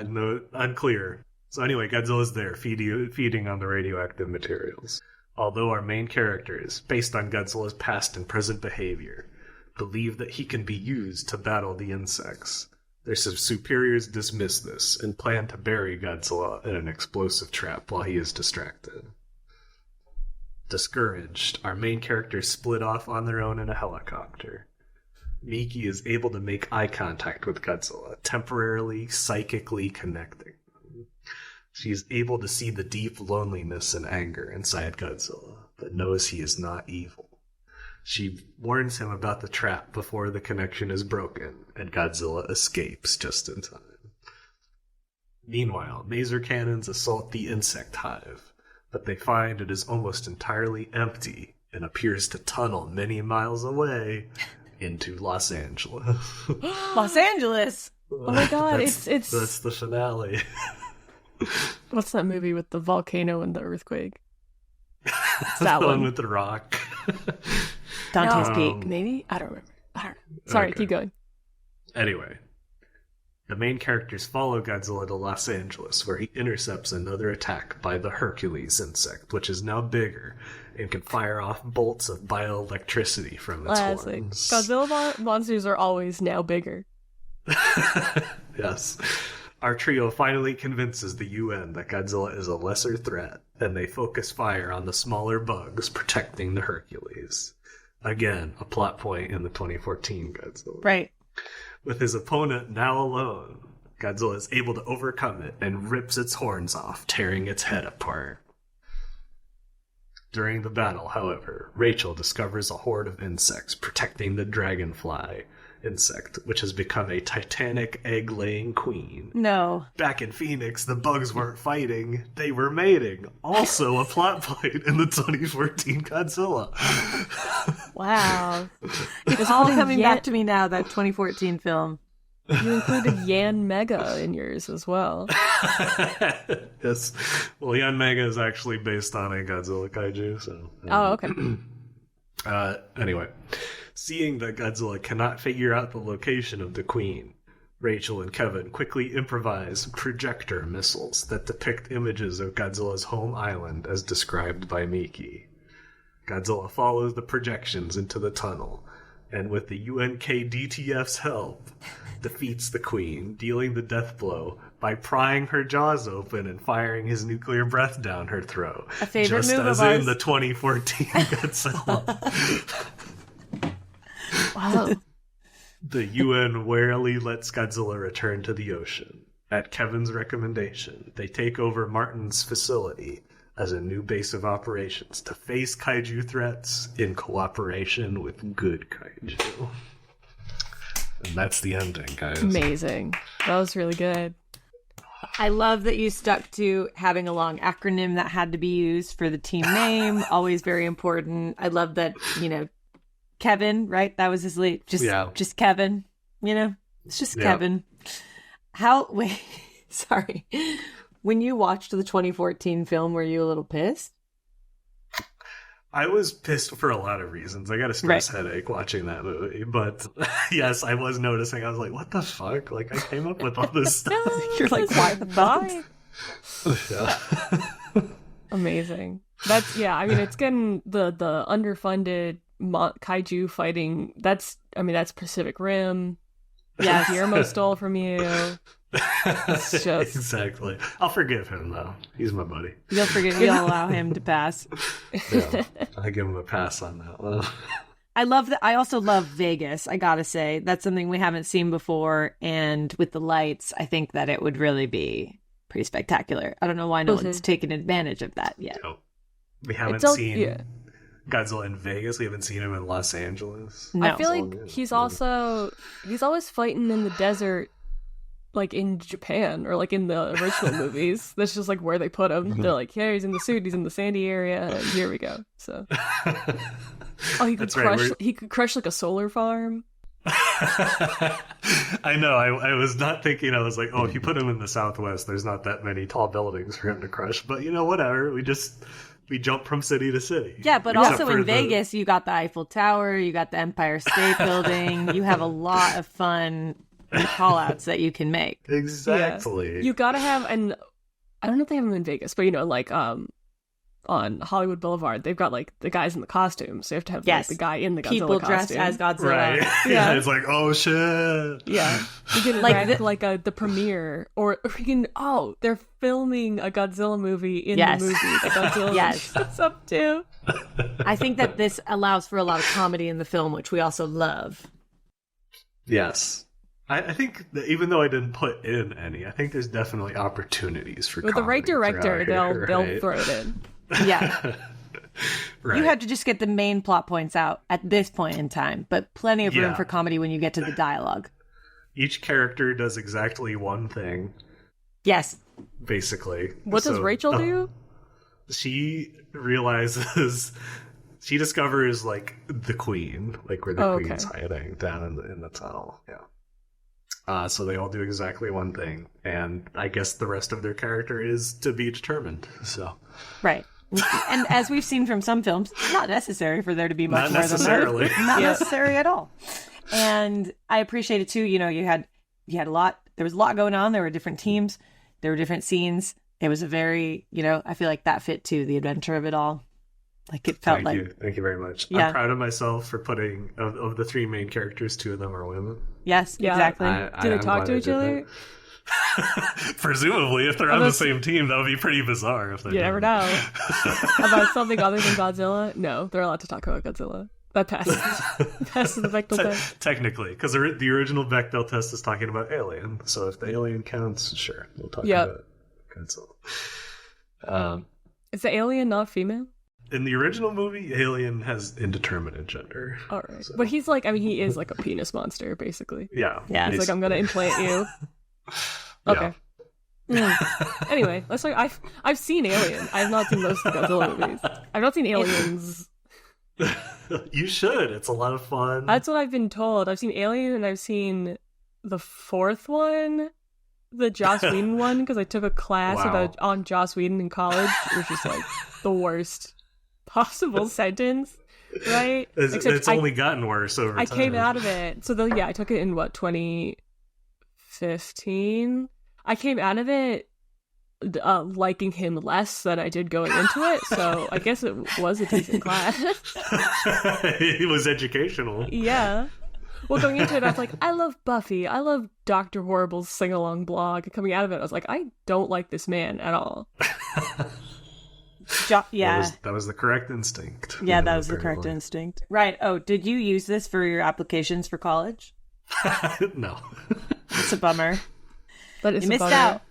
No, unclear. So anyway, Godzilla's there, feeding on the radioactive materials. Although our main characters, based on Godzilla's past and present behavior, believe that he can be used to battle the insects, their superiors dismiss this and plan to bury Godzilla in an explosive trap while he is distracted. Discouraged, our main characters split off on their own in a helicopter. Miki is able to make eye contact with Godzilla, temporarily psychically connecting. She is able to see the deep loneliness and anger inside Godzilla, but knows he is not evil. She warns him about the trap before the connection is broken, and Godzilla escapes just in time. Meanwhile, maser cannons assault the insect hive, but they find it is almost entirely empty and appears to tunnel many miles away into Los Angeles. Los Angeles! Oh my god, it's that's the finale. What's that movie with the volcano and the earthquake? It's that the one with the rock. Dante's Peak. Maybe? I don't remember. Sorry, Okay. keep going. Anyway, the main characters follow Godzilla to Los Angeles, where he intercepts another attack by the Hercules insect, which is now bigger and can fire off bolts of bioelectricity from its Classic. horns. Godzilla monsters are always now bigger. Yes. Our trio finally convinces the UN that Godzilla is a lesser threat, and they focus fire on the smaller bugs protecting the Hercules. Again, a plot point in the 2014 Godzilla. Right. With his opponent now alone, Godzilla is able to overcome it and rips its horns off, tearing its head apart. During the battle, however, Rachel discovers a horde of insects protecting the dragonfly insect, which has become a titanic egg-laying queen. No. Back in Phoenix, the bugs weren't fighting, they were mating. Also a plot point in the 2014 Godzilla. Wow. It's all coming back to me now, that 2014 film. You included Yan Mega in yours as well. Yes. Well, Yan Mega is actually based on a Godzilla kaiju, so... Oh, okay. Anyway, seeing that Godzilla cannot figure out the location of the queen, Rachel and Kevin quickly improvise projector missiles that depict images of Godzilla's home island as described by Miki. Godzilla follows the projections into the tunnel, and with the UNKDTF's help, defeats the queen, dealing the death blow by prying her jaws open and firing his nuclear breath down her throat. A favorite just move as of ours. in the 2014 Godzilla. Wow. The UN warily lets Godzilla return to the ocean. At Kevin's recommendation, they take over Martin's facility as a new base of operations to face kaiju threats in cooperation with good kaiju. And that's the ending, guys. Amazing. That was really good. I love that you stuck to having a long acronym that had to be used for the team name. Always very important. I love that, Kevin, right? That was his lead. Just Kevin, It's just Kevin. Wait, sorry. When you watched the 2014 film, were you a little pissed? I was pissed for a lot of reasons. I got a stress headache watching that movie. But yes, I was noticing. I was like, what the fuck? Like, I came up with all this stuff. You're like, why the fuck? Yeah. Amazing. That's, it's getting the underfunded kaiju fighting. That's Pacific Rim. Yeah, Guillermo stole from you. It's just... Exactly. I'll forgive him, though. He's my buddy. You'll allow him to pass. Yeah, I give him a pass on that one. I love that. I also love Vegas, I gotta say. That's something we haven't seen before. And with the lights, I think that it would really be pretty spectacular. I don't know why no one's taken advantage of that yet. No. We haven't seen Godzilla in Vegas. We haven't seen him in Los Angeles. No. I feel like he's always fighting in the desert, like in Japan or like in the original movies. That's just like where they put him. They're like, yeah, he's in the suit, he's in the sandy area, and here we go. So he could crush like a solar farm. I know. I was not thinking. I was like, oh, if you put him in the Southwest, there's not that many tall buildings for him to crush. But whatever. We jump from city to city. Yeah, but also in Vegas, you got the Eiffel Tower, you got the Empire State Building. You have a lot of fun call-outs that you can make. Exactly. Yeah. You gotta have, and I don't know if they have them in Vegas, but like on Hollywood Boulevard, they've got like the guys in the costumes. So you have to have like, the guy in the Godzilla people dressed costume. as Godzilla. Right. Yeah. It's like, oh shit. Yeah. You can like the premiere, or you can they're filming a Godzilla movie in the movie that Godzilla shows up to. I think that this allows for a lot of comedy in the film, which we also love. Yes. I think that even though I didn't put in any, I think there's definitely opportunities for with the right director, they'll throw it in. Yeah. Right. You have to just get the main plot points out at this point in time, but plenty of room for comedy when you get to the dialogue. Each character does exactly one thing. Yes. Basically. What does Rachel do? She discovers like the queen, like where the queen's hiding down in the tunnel. Yeah. So they all do exactly one thing, and I guess the rest of their character is to be determined. So. Right. And as we've seen from some films, not necessary for there to be much more than that. Not necessary at all. And I appreciate it too. You had a lot. There was a lot going on. There were different teams. There were different scenes. It was a very, I feel like that fit too, the adventure of it all. Like it felt Thank you very much. Yeah. I'm proud of myself for putting of the three main characters, 2 of them are women. Yes, exactly. Do they talk to each other? Presumably, if they're on the same team, that would be pretty bizarre. If they You never know. About something other than Godzilla? No, they're allowed to talk about Godzilla. That passes. Passes the Bechdel test. Technically, because the original Bechdel test is talking about Alien. So if the Alien counts, sure, we'll talk about Godzilla. Is the alien not female? In the original movie, Alien has indeterminate gender. All right. So. But he's like, I mean, he is like a penis monster, basically. Yeah. He's like, I'm going to implant you. Okay. Anyway, let's talk. I've seen Alien. I have not seen most of the Godzilla movies. I've not seen Aliens. You should. It's a lot of fun. That's what I've been told. I've seen Alien and I've seen the fourth one, the Joss Whedon one, because I took a class on Joss Whedon in college, which is like the worst possible sentence, right? It's only gotten worse over time. I came out of it. So I took it in 2015. I came out of it liking him less than I did going into it, so I guess it was a decent class. It was educational. Yeah. Well, going into it, I was like, I love Buffy. I love Dr. Horrible's sing-along blog. And coming out of it, I was like, I don't like this man at all. Yeah. That was the correct instinct. Yeah, that was the correct instinct. Right. Oh, did you use this for your applications for college? No. It's a bummer. But you missed out.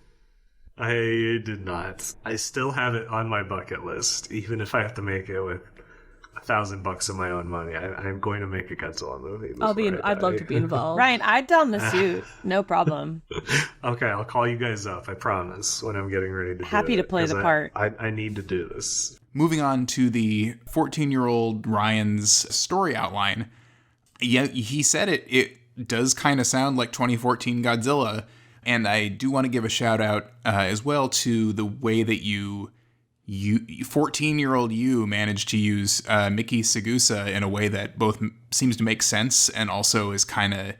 I did not. I still have it on my bucket list, even if I have to make it with $1,000 of my own money. I'm going to make a Godzilla movie. I'd love to be involved. Ryan, I'd don the suit. No problem. Okay, I'll call you guys up. I promise. When I'm getting ready to. Happy to play the part. I need to do this. Moving on to the 14-year-old Ryan's story outline. Yeah, he said it. It does kind of sound like 2014 Godzilla. And I do want to give a shout out as well to the way that you 14-year-old you managed to use Miki Sagusa in a way that both seems to make sense and also is kind of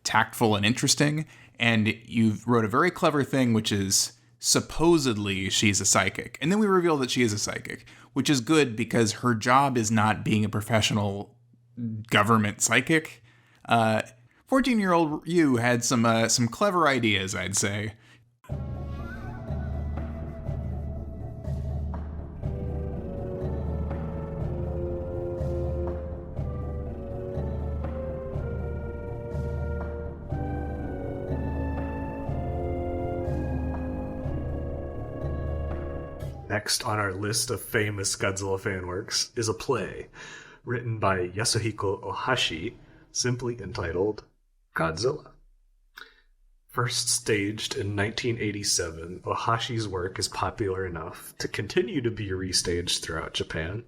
tactful and interesting. And you wrote a very clever thing, which is supposedly she's a psychic. And then we reveal that she is a psychic, which is good because her job is not being a professional government psychic. 14-year-old you had some clever ideas, I'd say. Next on our list of famous Godzilla fan works is a play written by Yasuhiko Ohashi, simply entitled Godzilla. First staged in 1987, Ohashi's work is popular enough to continue to be restaged throughout Japan,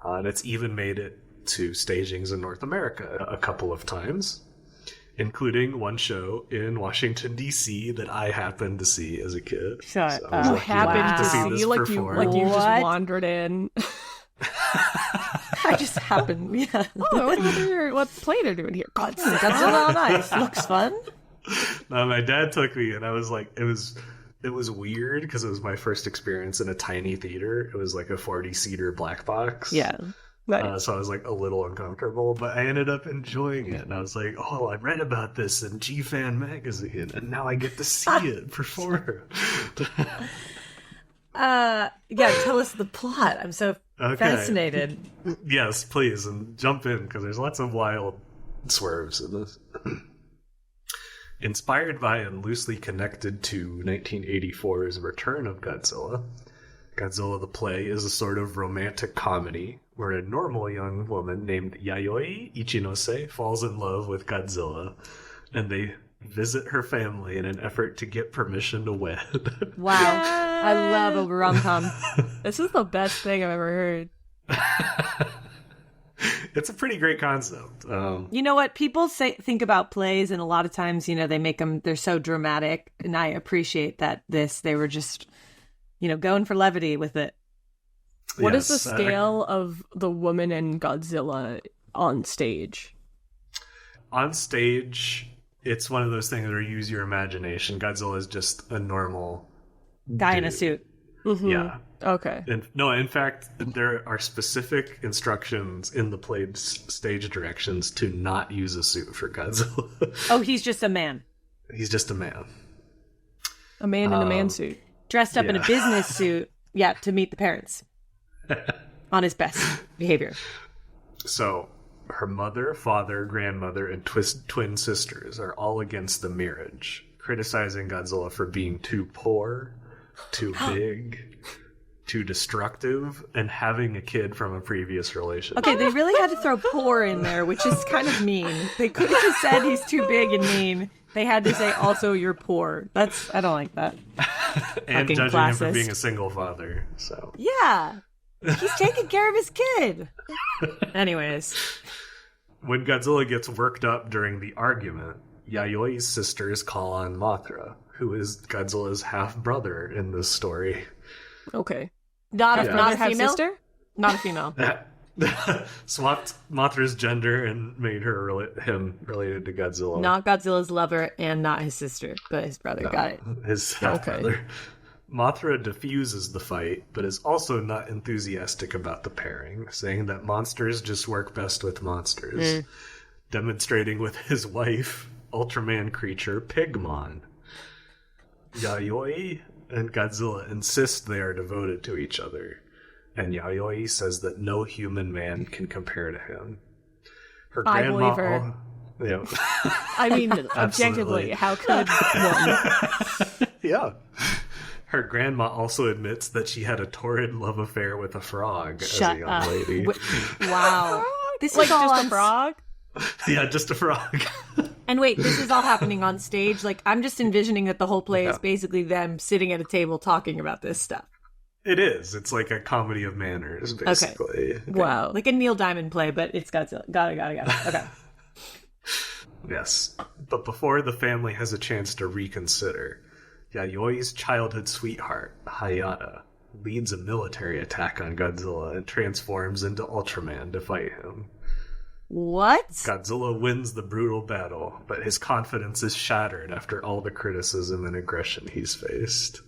and it's even made it to stagings in North America a couple of times, including one show in Washington, D.C. that I happened to see as a kid. You happened to see this like performed. you just wandered in. I just happened, yeah. Oh, what play they're doing here? Godzilla on ice. Looks fun. No, my dad took me, and I was like, it was weird because it was my first experience in a tiny theater. It was like a 40-seater black box. Yeah. Nice. So I was like a little uncomfortable, but I ended up enjoying it. And I was like, oh, I read about this in G-Fan magazine, and now I get to see it performed. Yeah, tell us the plot. I'm so fascinated. Yes, please, and jump in, because there's lots of wild swerves in this. Inspired by and loosely connected to 1984's Return of Godzilla, Godzilla the Play is a sort of romantic comedy where a normal young woman named Yayoi Ichinose falls in love with Godzilla, and they visit her family in an effort to get permission to wed. Wow. I love a rom-com. This is the best thing I've ever heard. It's a pretty great concept. You know what? People think about plays, and a lot of times, they make them, they're so dramatic, and I appreciate that they were just, going for levity with it. What is the scale of the woman and Godzilla on stage? On stage, it's one of those things where you use your imagination. Godzilla is just a normal guy dude. In a suit. Mm-hmm. Yeah. Okay. In fact, there are specific instructions in the play's stage directions to not use a suit for Godzilla. Oh, he's just a man. He's just a man. A man in a man suit. Dressed up in a business suit, to meet the parents. On his best behavior. So, her mother, father, grandmother, and twin sisters are all against the marriage, criticizing Godzilla for being too poor, too big, too destructive, and having a kid from a previous relationship. Okay, they really had to throw poor in there, which is kind of mean. They could have just said he's too big and mean. They had to say, also, you're poor. I don't like that. And Fucking judging classist. him for being a single father, so. Yeah. He's taking care of his kid. Anyways. When Godzilla gets worked up during the argument, Yayoi's sisters call on Mothra, who is Godzilla's half-brother in this story. Okay. Not a Have female? sister? Not a female. Swapped Mothra's gender and made him related to Godzilla. Not Godzilla's lover and not his sister, but his brother. No, Got it. His half-brother. Mothra diffuses the fight, but is also not enthusiastic about the pairing, saying that monsters just work best with monsters, demonstrating with his wife, Ultraman creature Pigmon. Yayoi and Godzilla insist they are devoted to each other, and Yayoi says that no human man can compare to him. Her I grandma believe her. Yeah. I mean, objectively, how could one? Yeah. Her grandma also admits that she had a torrid love affair with a frog as a young lady. Wow. This Like is all just on a frog? Yeah, just a frog. And wait, this is all happening on stage? Like, I'm just envisioning that the whole play is basically them sitting at a table talking about this stuff. It is. It's like a comedy of manners, basically. Okay. Wow. Like a Neil Diamond play, but it's Godzilla. Got it. Okay. Yes. But before the family has a chance to reconsider, Yayoi's childhood sweetheart, Hayata, leads a military attack on Godzilla and transforms into Ultraman to fight him. What? Godzilla wins the brutal battle, but his confidence is shattered after all the criticism and aggression he's faced.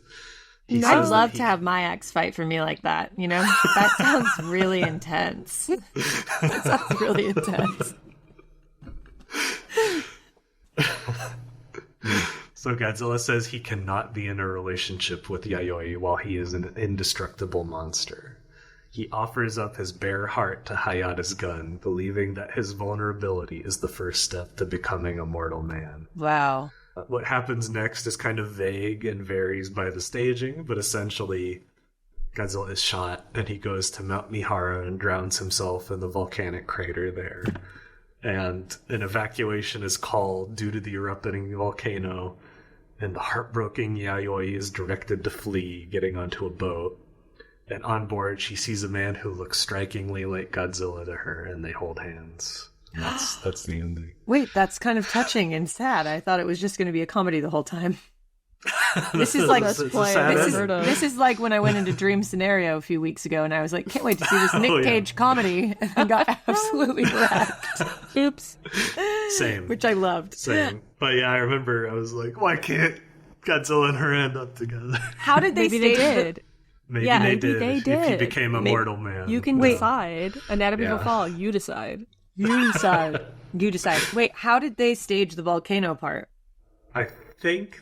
I'd love to have my ex fight for me like that, you know? That sounds really intense. That sounds really intense. So Godzilla says he cannot be in a relationship with Yayoi while he is an indestructible monster. He offers up his bare heart to Hayata's gun, believing that his vulnerability is the first step to becoming a mortal man. Wow. What happens next is kind of vague and varies by the staging, but essentially Godzilla is shot and he goes to Mount Mihara and drowns himself in the volcanic crater there. And an evacuation is called due to the erupting volcano, and the heartbroken Yayoi is directed to flee, getting onto a boat. And on board, she sees a man who looks strikingly like Godzilla to her, and they hold hands. And that's the ending. Wait, that's kind of touching and sad. I thought it was just going to be a comedy the whole time. This is like this is like when I went into Dream Scenario a few weeks ago, and I was like, can't wait to see this Nick Cage comedy, and I got absolutely wrecked. Oops. Same. Which I loved. Same. But yeah, I remember I was like, why can't Godzilla and her end up together? How did they Maybe they stage did. Maybe Yeah, they maybe did. they If did. he became a mortal man. You can decide. Anatomy of Yeah. a Fall. You decide. You decide. You decide. Wait, how did they stage the volcano part? I think,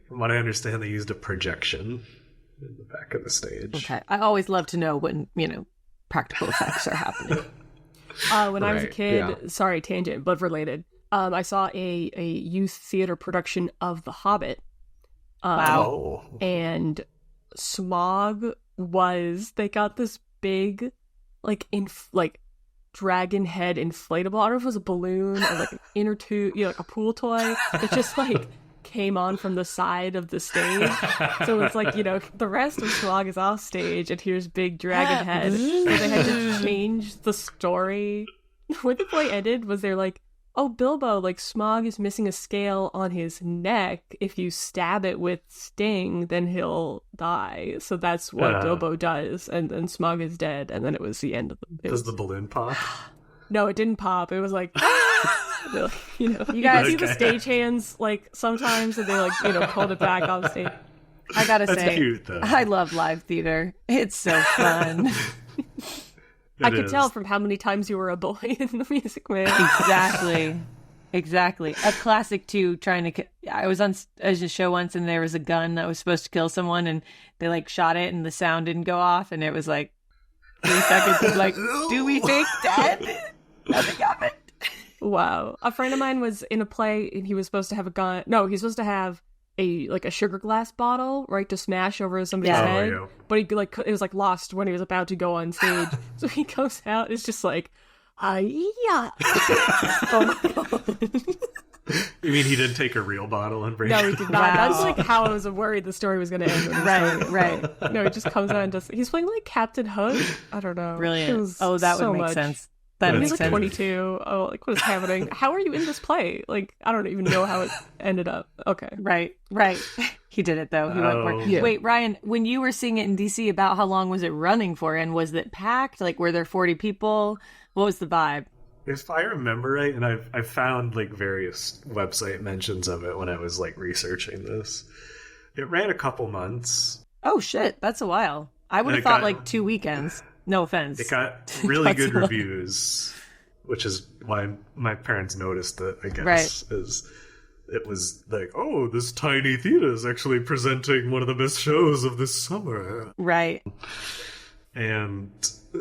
from what I understand, they used a projection in the back of the stage. Okay. I always love to know when, practical effects are happening. When I was a Right, kid, yeah. sorry, tangent, but related. I saw a youth theater production of The Hobbit. Oh. And Smog they got this big, dragon head inflatable. I don't know if it was a balloon or like an inner tube, like a pool toy that just came on from the side of the stage. So it's the rest of Smog is off stage and here's big dragon head. So they had to change the story. Where the play ended was they're like, oh, Bilbo, Smog is missing a scale on his neck. If you stab it with Sting, then he'll die. So that's what Bilbo does. And then Smog is dead. And then it was the end of the... Does the balloon pop? No, it didn't pop. It was like... you guys see the stagehands, sometimes, and they, pulled it back off stage. I gotta That's say, cute, though. I love live theater. It's so fun. I could tell from how many times you were a boy in The Music Man. Exactly. Exactly. A classic too, I was on a show once and there was a gun that was supposed to kill someone and they like shot it and the sound didn't go off and it was like 3 seconds of like, do we fake dead? Nothing happened. Wow. A friend of mine was in a play and he was supposed to have a gun. No, he's supposed to have a sugar glass bottle, right, to smash over somebody's head. Yeah. But he it was like lost when he was about to go on stage. So he goes out, it's just like, yeah. Oh my god. You mean he didn't take a real bottle and break No, it? he did not. That's like how I was worried the story was going to end. Right. No, he just comes out and does. He's playing like Captain Hook. I don't know. Brilliant. Oh, that would make sense. That He's makes like sense. 22. Oh, like what is happening? How are you in this play? Like I don't even know how it ended up. Okay. Right. He did it though. He went for it. Yeah. Wait, Ryan, when you were seeing it in DC, about how long was it running for? And was it packed? Like, were there 40 people? What was the vibe? If I remember right, and I've found like various website mentions of it when I was like researching this, it ran a couple months. Oh shit, that's a while. I would have thought like 2 weekends. No offense. It got really good Godzilla. reviews, which is why my parents noticed it, I guess. Is it was like, oh, this tiny theater is actually presenting one of the best shows of this summer. Right. And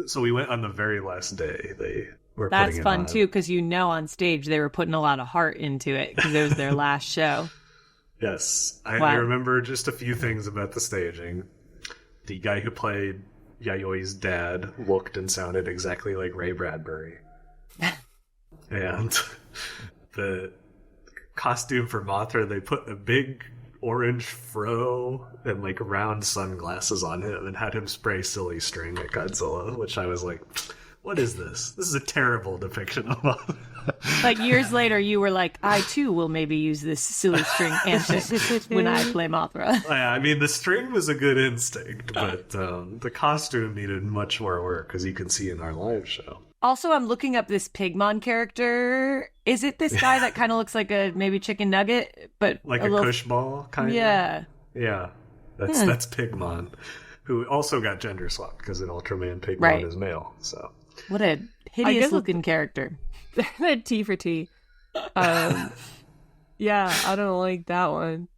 so we went on the very last day. They were That's putting it fun on. too, because on stage they were putting a lot of heart into it because it was their last show. Yes. I Wow. remember just a few things about the staging. The guy who played Yayoi's dad looked and sounded exactly like Ray Bradbury. And the costume for Mothra, they put a big orange fro and like round sunglasses on him and had him spray silly string at Godzilla, which I was like, what is this? This is a terrible depiction of Mothra. Like years later, you were like, I too will maybe use this silly string antic when I play Mothra. Yeah, I mean, the string was a good instinct, but the costume needed much more work, as you can see in our live show. Also, I'm looking up this Pigmon character. Is it this guy that kind of looks like a maybe chicken nugget, but Like a little... cush ball, kind of? Yeah. Yeah, that's Pigmon, who also got gender swapped, because in Ultraman, Pigmon Right. is male, so... What a hideous looking character. T for T. Yeah, I don't like that one.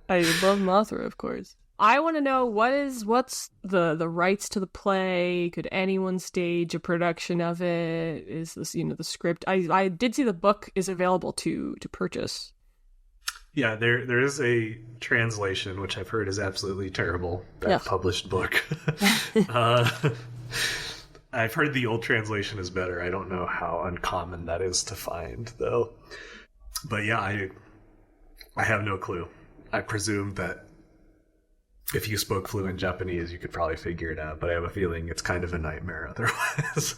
I love Mothra, of course. I want to know what's the rights to the play? Could anyone stage a production of it? Is this the script? I did see the book is available to purchase. Yeah, there is a translation, which I've heard is absolutely terrible. That Yeah. published book. I've heard the old translation is better. I don't know how uncommon that is to find, though. But yeah, I have no clue. I presume that if you spoke fluent Japanese, you could probably figure it out, but I have a feeling it's kind of a nightmare otherwise.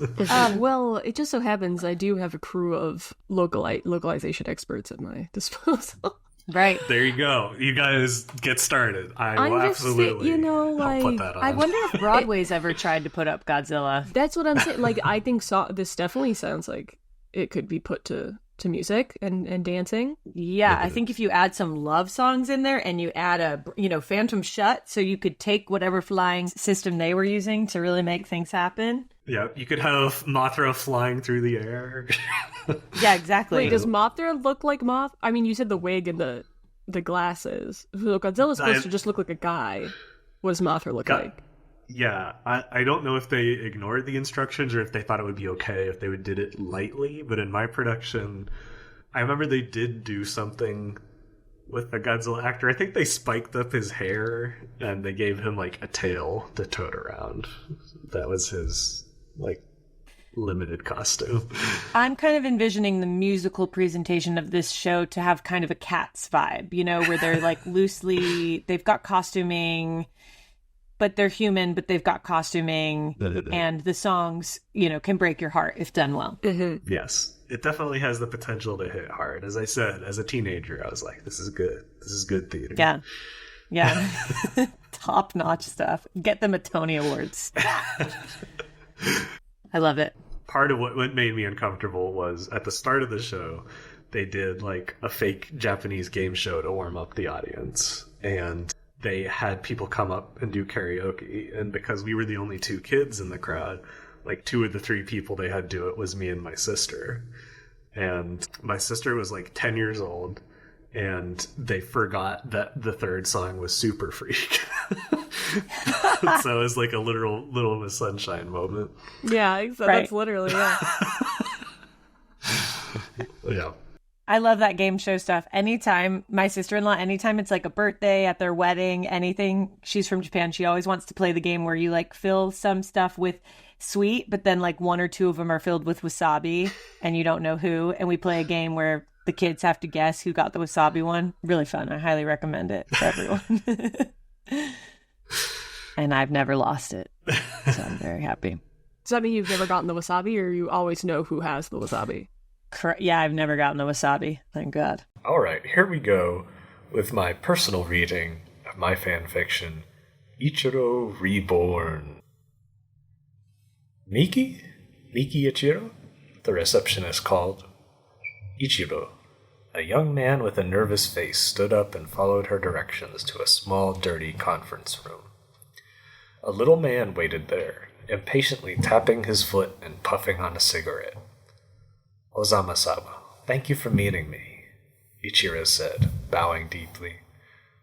Well, it just so happens I do have a crew of localization experts at my disposal. Right. There you go. You guys get started. I will I'm just absolutely saying, help put that on. I wonder if Broadway's ever tried to put up Godzilla. That's what I'm saying. Like, I think this definitely sounds like it could be put to music and dancing. Yeah, I think if you add some love songs in there and you add a, Phantom Shut, so you could take whatever flying system they were using to really make things happen. Yeah, you could have Mothra flying through the air. Yeah, exactly. Wait, does Mothra look like Moth? I mean, you said the wig and the glasses. So Godzilla's supposed to just look like a guy. What does Mothra look like? Yeah, I don't know if they ignored the instructions or if they thought it would be okay if they did it lightly, but in my production, I remember they did do something with the Godzilla actor. I think they spiked up his hair and they gave him like a tail to tote around. That was his limited costume. I'm kind of envisioning the musical presentation of this show to have kind of a Cats vibe, where they're like loosely, they've got costuming, but they're human, but they've got costuming, and the songs, can break your heart if done well. Yes, it definitely has the potential to hit hard. As I said, as a teenager, I was like, this is good. This is good theater. Yeah. Top-notch stuff. Get them a Tony Awards. I love it. Part of what made me uncomfortable was at the start of the show, they did like a fake Japanese game show to warm up the audience. And they had people come up and do karaoke. And because we were the only 2 kids in the crowd, like 2 of the 3 people they had do it was me and my sister. and my sister was like 10 years old, and they forgot that the third song was Super Freak. So it was like a literal Little Miss Sunshine moment. Yeah, exactly. Right. That's literally, yeah. Yeah. I love that game show stuff. Anytime my sister-in-law, anytime it's like a birthday, at their wedding, anything, she's from Japan, she always wants to play the game where you like fill some stuff with sweet, but then like one or two of them are filled with wasabi and you don't know who. And we play a game where the kids have to guess who got the wasabi one. Really fun. I highly recommend it for everyone. And I've never lost it. So I'm very happy. Does that mean you've never gotten the wasabi, or you always know who has the wasabi? Yeah, I've never gotten the wasabi. Thank God. All right, here we go with my personal reading of my fan fiction, Ichiro Reborn. Miki Ichiro? The receptionist called. Ichiro, a young man with a nervous face, stood up and followed her directions to a small, dirty conference room. A little man waited there, impatiently tapping his foot and puffing on a cigarette. Ozama-sama, thank you for meeting me, Ichiro said, bowing deeply.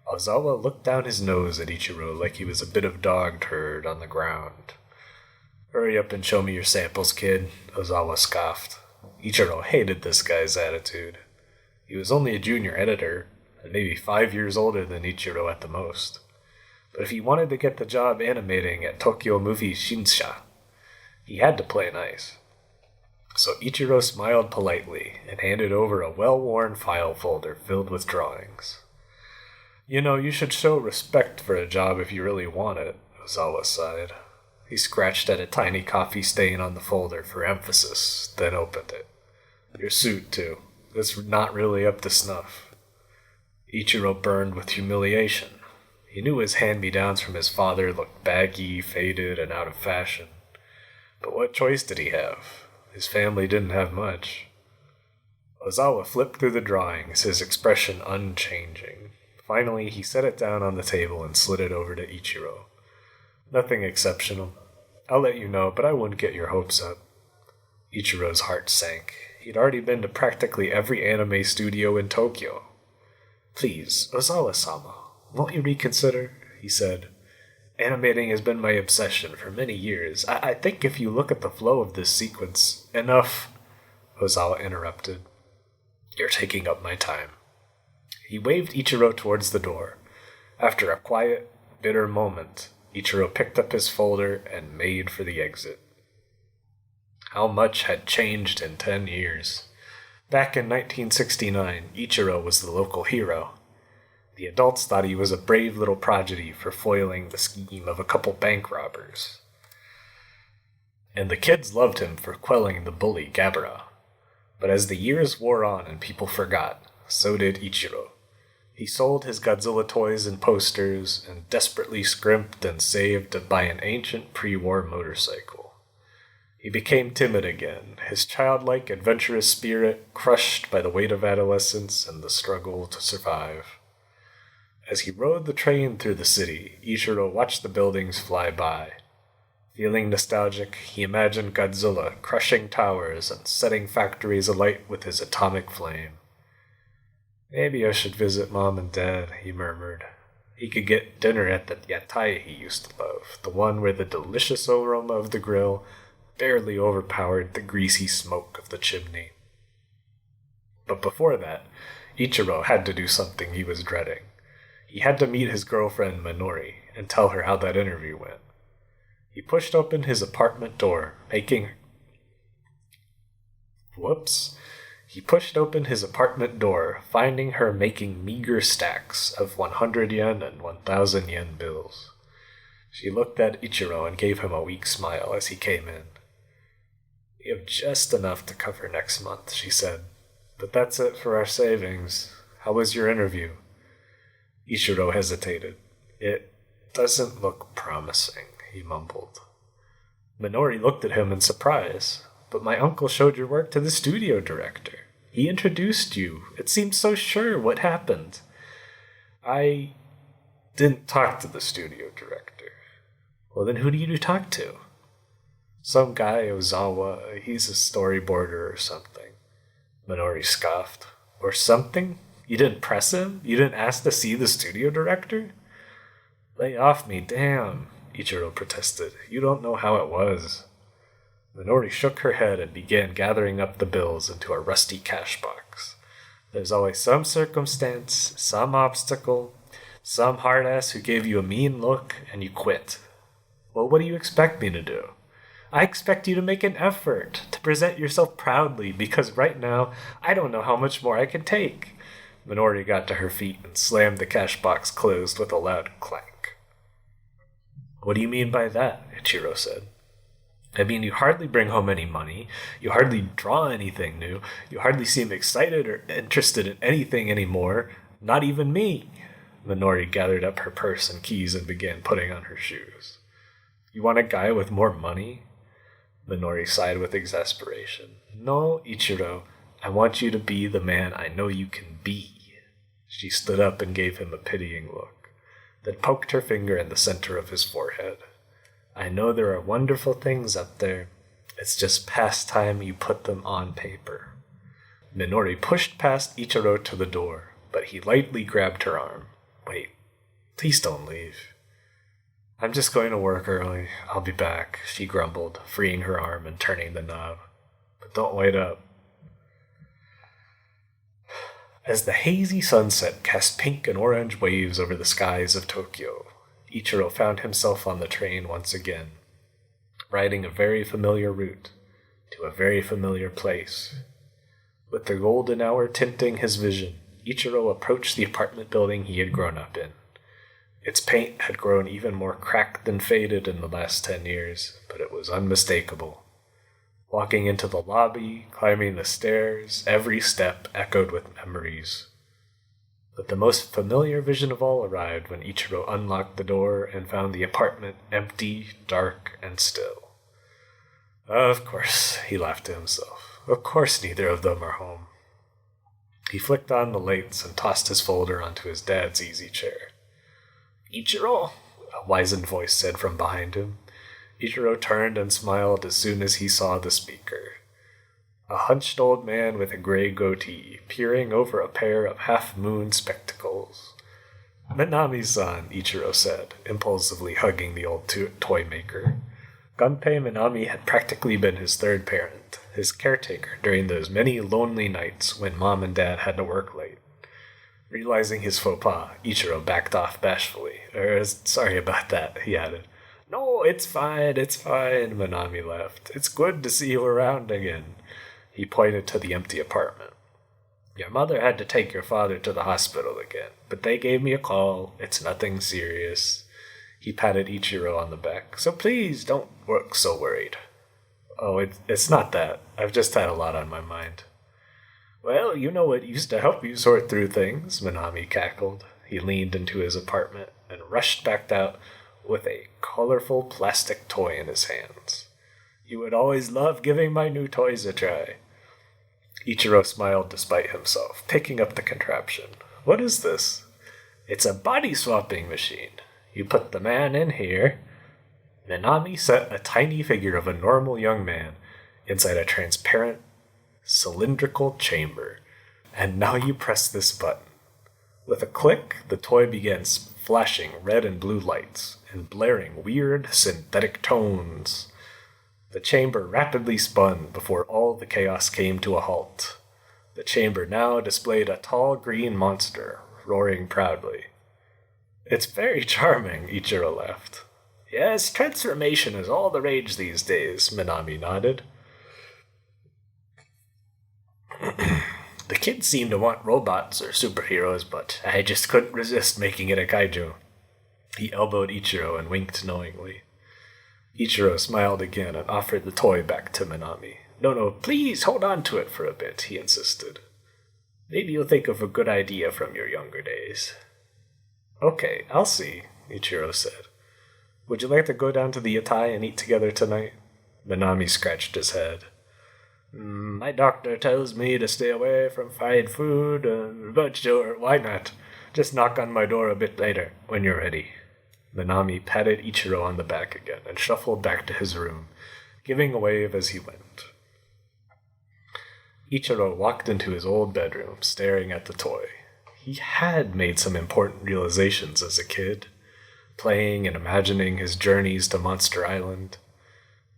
Ozawa looked down his nose at Ichiro like he was a bit of dog turd on the ground. Hurry up and show me your samples, kid, Ozawa scoffed. Ichiro hated this guy's attitude. He was only a junior editor, and maybe 5 years older than Ichiro at the most. But if he wanted to get the job animating at Tokyo Movie Shinsha, he had to play nice. So Ichiro smiled politely and handed over a well-worn file folder filled with drawings. You know, you should show respect for a job if you really want it, Ozawa sighed. He scratched at a tiny coffee stain on the folder for emphasis, then opened it. Your suit, too. It's not really up to snuff. Ichiro burned with humiliation. He knew his hand-me-downs from his father looked baggy, faded, and out of fashion. But what choice did he have? His family didn't have much. Ozawa flipped through the drawings, his expression unchanging. Finally, he set it down on the table and slid it over to Ichiro. Nothing exceptional. I'll let you know, but I wouldn't get your hopes up. Ichiro's heart sank. He'd already been to practically every anime studio in Tokyo. Please, Ozawa-sama, won't you reconsider? He said. Animating has been my obsession for many years. I think if you look at the flow of this sequence... Enough, Ozawa interrupted. You're taking up my time. He waved Ichiro towards the door. After a quiet, bitter moment, Ichiro picked up his folder and made for the exit. How much had changed in 10 years. Back in 1969, Ichiro was the local hero. The adults thought he was a brave little prodigy for foiling the scheme of a couple bank robbers. And the kids loved him for quelling the bully Gabara. But as the years wore on and people forgot, so did Ichiro. He sold his Godzilla toys and posters, and desperately scrimped and saved to buy an ancient pre-war motorcycle. He became timid again, his childlike, adventurous spirit crushed by the weight of adolescence and the struggle to survive. As he rode the train through the city, Ichiro watched the buildings fly by. Feeling nostalgic, he imagined Godzilla crushing towers and setting factories alight with his atomic flame. Maybe I should visit Mom and Dad, he murmured. He could get dinner at the yatai he used to love, the one where the delicious aroma of the grill barely overpowered the greasy smoke of the chimney. But before that, Ichiro had to do something he was dreading. He had to meet his girlfriend Minori and tell her how that interview went. He pushed open his apartment door, finding her making meager stacks of 100 yen and 1,000 yen bills. She looked at Ichiro and gave him a weak smile as he came in. We have just enough to cover next month, she said. But that's it for our savings. How was your interview? Ichiro hesitated. It doesn't look promising, he mumbled. Minori looked at him in surprise. But my uncle showed your work to the studio director. He introduced you. It seemed so sure. What happened? I didn't talk to the studio director. Well, then who did you talk to? Some guy, Ozawa. He's a storyboarder or something. Minori scoffed. Or something? You didn't press him? You didn't ask to see the studio director? Lay off me, damn, Ichiro protested. You don't know how it was. Minori shook her head and began gathering up the bills into a rusty cash box. There's always some circumstance, some obstacle, some hard-ass who gave you a mean look, and you quit. Well, what do you expect me to do? I expect you to make an effort, to present yourself proudly, because right now, I don't know how much more I can take. Minori got to her feet and slammed the cash box closed with a loud clank. What do you mean by that? Ichiro said. I mean, you hardly bring home any money, you hardly draw anything new, you hardly seem excited or interested in anything anymore, not even me. Minori gathered up her purse and keys and began putting on her shoes. You want a guy with more money? Minori sighed with exasperation. No, Ichiro, I want you to be the man I know you can be. She stood up and gave him a pitying look, then poked her finger in the center of his forehead. I know there are wonderful things up there. It's just past time you put them on paper. Minori pushed past Ichiro to the door, but he lightly grabbed her arm. Wait, please don't leave. I'm just going to work early. I'll be back, she grumbled, freeing her arm and turning the knob. But don't wait up. As the hazy sunset cast pink and orange waves over the skies of Tokyo, Ichiro found himself on the train once again, riding a very familiar route to a very familiar place. With the golden hour tinting his vision, Ichiro approached the apartment building he had grown up in. Its paint had grown even more cracked and faded in the last 10 years, but it was unmistakable. Walking into the lobby, climbing the stairs, every step echoed with memories. But the most familiar vision of all arrived when Ichiro unlocked the door and found the apartment empty, dark, and still. Of course, he laughed to himself. Of course neither of them are home. He flicked on the lights and tossed his folder onto his dad's easy chair. Ichiro, a wizened voice said from behind him. Ichiro turned and smiled as soon as he saw the speaker. A hunched old man with a gray goatee, peering over a pair of half-moon spectacles. Minami-san, Ichiro said, impulsively hugging the old toy maker. Gunpei Minami had practically been his third parent, his caretaker during those many lonely nights when Mom and Dad had to work late. Realizing his faux pas, Ichiro backed off bashfully. Sorry about that, he added. No, it's fine, Minami laughed. It's good to see you around again. He pointed to the empty apartment. Your mother had to take your father to the hospital again, but they gave me a call. It's nothing serious. He patted Ichiro on the back. So please don't look so worried. Oh, it's not that. I've just had a lot on my mind. Well, you know what used to help you sort through things, Minami cackled. He leaned into his apartment and rushed back out with a colorful plastic toy in his hands. You would always love giving my new toys a try. Ichiro smiled despite himself, picking up the contraption. What is this? It's a body-swapping machine. You put the man in here. Minami set a tiny figure of a normal young man inside a transparent, cylindrical chamber. And now you press this button. With a click, the toy begins flashing red and blue lights and blaring weird synthetic tones. The chamber rapidly spun before all the chaos came to a halt. The chamber now displayed a tall green monster, roaring proudly. It's very charming, Ichiro laughed. Yes, transformation is all the rage these days, Minami nodded. The kids seem to want robots or superheroes, but I just couldn't resist making it a kaiju. He elbowed Ichiro and winked knowingly. Ichiro smiled again and offered the toy back to Minami. No, please hold on to it for a bit, he insisted. Maybe you'll think of a good idea from your younger days. Okay, I'll see, Ichiro said. Would you like to go down to the yatai and eat together tonight? Minami scratched his head. My doctor tells me to stay away from fried food, but sure, why not? Just knock on my door a bit later, when you're ready. Minami patted Ichiro on the back again and shuffled back to his room, giving a wave as he went. Ichiro walked into his old bedroom, staring at the toy. He had made some important realizations as a kid, playing and imagining his journeys to Monster Island,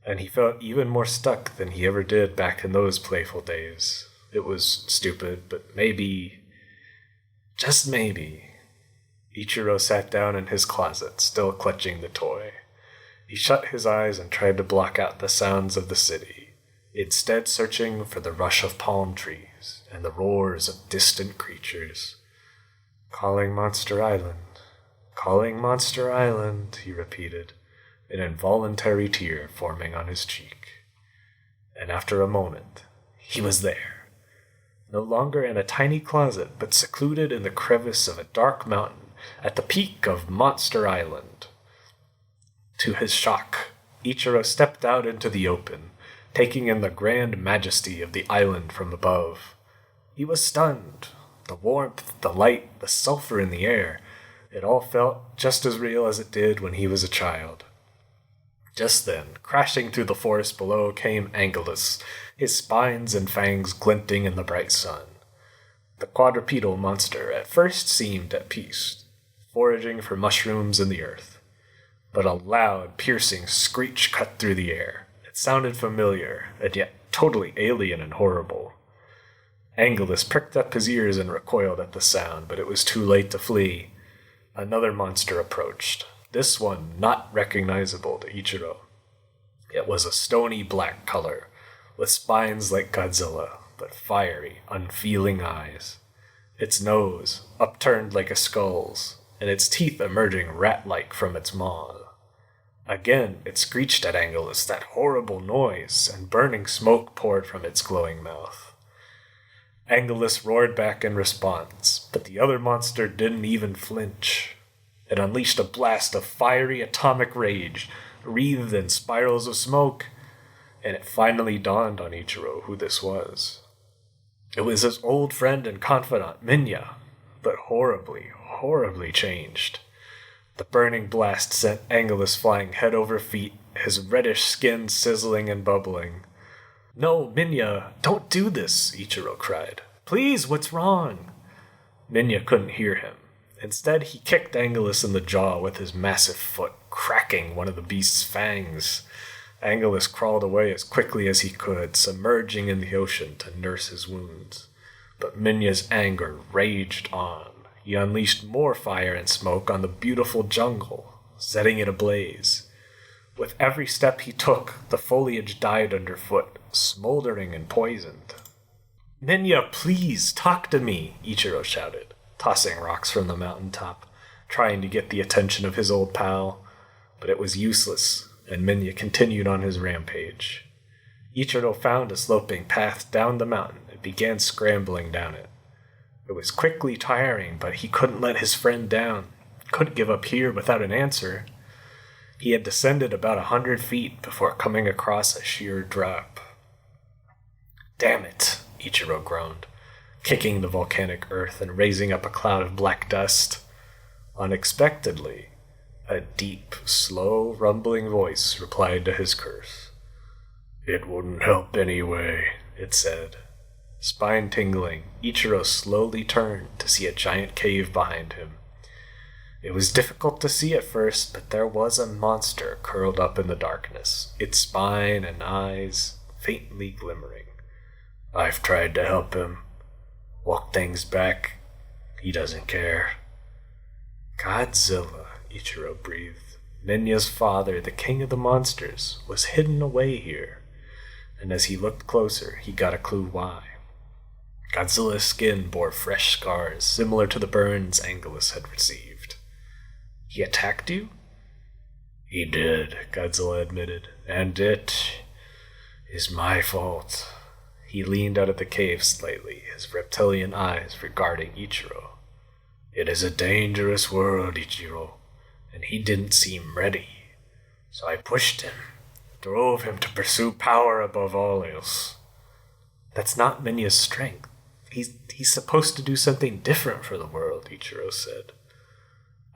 and he felt even more stuck than he ever did back in those playful days. It was stupid, but maybe, just maybe, Ichiro sat down in his closet, still clutching the toy. He shut his eyes and tried to block out the sounds of the city, instead searching for the rush of palm trees and the roars of distant creatures. Calling Monster Island, he repeated, an involuntary tear forming on his cheek. And after a moment, he was there. No longer in a tiny closet, but secluded in the crevice of a dark mountain at the peak of Monster Island. To his shock, Ichiro stepped out into the open, taking in the grand majesty of the island from above. He was stunned. The warmth, the light, the sulfur in the air, it all felt just as real as it did when he was a child. Just then, crashing through the forest below came Angelus, his spines and fangs glinting in the bright sun. The quadrupedal monster at first seemed at peace, foraging for mushrooms in the earth. But a loud, piercing screech cut through the air. It sounded familiar, and yet totally alien and horrible. Angelus pricked up his ears and recoiled at the sound, but it was too late to flee. Another monster approached, this one not recognizable to Ichiro. It was a stony black color, with spines like Godzilla, but fiery, unfeeling eyes. Its nose upturned like a skull's, and its teeth emerging rat-like from its maw. Again it screeched at Angelus, that horrible noise, and burning smoke poured from its glowing mouth. Angelus roared back in response, but the other monster didn't even flinch. It unleashed a blast of fiery atomic rage, wreathed in spirals of smoke, and it finally dawned on Ichiro who this was. It was his old friend and confidant, Minya, but horribly, horribly changed. The burning blast sent Angelus flying head over feet, his reddish skin sizzling and bubbling. "No, Minya, don't do this," Ichiro cried. "Please, what's wrong?" Minya couldn't hear him. Instead, he kicked Angelus in the jaw with his massive foot, cracking one of the beast's fangs. Angelus crawled away as quickly as he could, submerging in the ocean to nurse his wounds. But Minya's anger raged on. He unleashed more fire and smoke on the beautiful jungle, setting it ablaze. With every step he took, the foliage died underfoot, smoldering and poisoned. "Minya, please, talk to me," Ichiro shouted, tossing rocks from the mountaintop, trying to get the attention of his old pal. But it was useless, and Minya continued on his rampage. Ichiro found a sloping path down the mountain and began scrambling down it. It was quickly tiring, but he couldn't let his friend down, couldn't give up here without an answer. He had descended about 100 feet before coming across a sheer drop. "Damn it," Ichiro groaned, kicking the volcanic earth and raising up a cloud of black dust. Unexpectedly, a deep, slow, rumbling voice replied to his curse. "It wouldn't help anyway," it said. Spine tingling, Ichiro slowly turned to see a giant cave behind him. It was difficult to see at first, but there was a monster curled up in the darkness, its spine and eyes faintly glimmering. "I've tried to help him, walk things back. He doesn't care." "Godzilla," Ichiro breathed. Minya's father, the king of the monsters, was hidden away here, and as he looked closer, he got a clue why. Godzilla's skin bore fresh scars, similar to the burns Angelus had received. "He attacked you?" "He did," Godzilla admitted, "and it is my fault." He leaned out of the cave slightly, his reptilian eyes regarding Ichiro. "It is a dangerous world, Ichiro, and he didn't seem ready. So I pushed him, drove him to pursue power above all else." "That's not Minya's strength. He's supposed to do something different for the world," Ichiro said.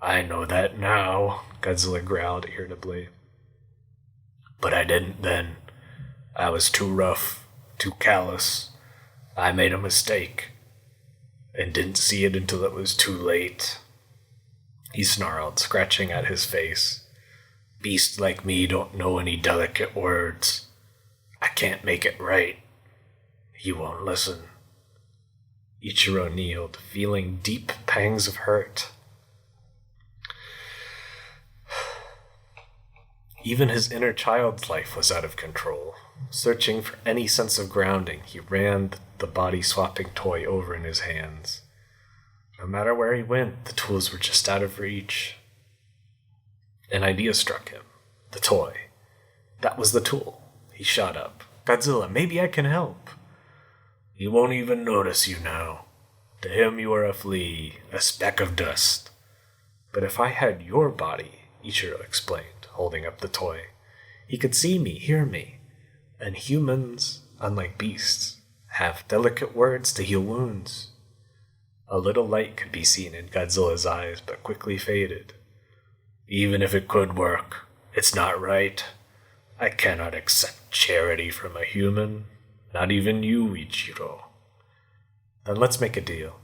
"I know that now," Godzilla growled irritably. "But I didn't then. I was too rough, too callous. I made a mistake, and didn't see it until it was too late. He snarled, scratching at his face. Beasts like me don't know any delicate words. I can't make it right. He won't listen. Ichiro kneeled, feeling deep pangs of hurt. Even his inner child's life was out of control. Searching for any sense of grounding, he ran the body-swapping toy over in his hands. No matter where he went, the tools were just out of reach. An idea struck him. The toy. That was the tool. He shot up. Godzilla, maybe I can help. He won't even notice you now. To him you are a flea, a speck of dust. But if I had your body, Ichiro explained, holding up the toy, he could see me, hear me. And humans, unlike beasts, have delicate words to heal wounds. A little light could be seen in Godzilla's eyes, but quickly faded. Even if it could work, it's not right. I cannot accept charity from a human. Not even you, Ichiro. Then let's make a deal.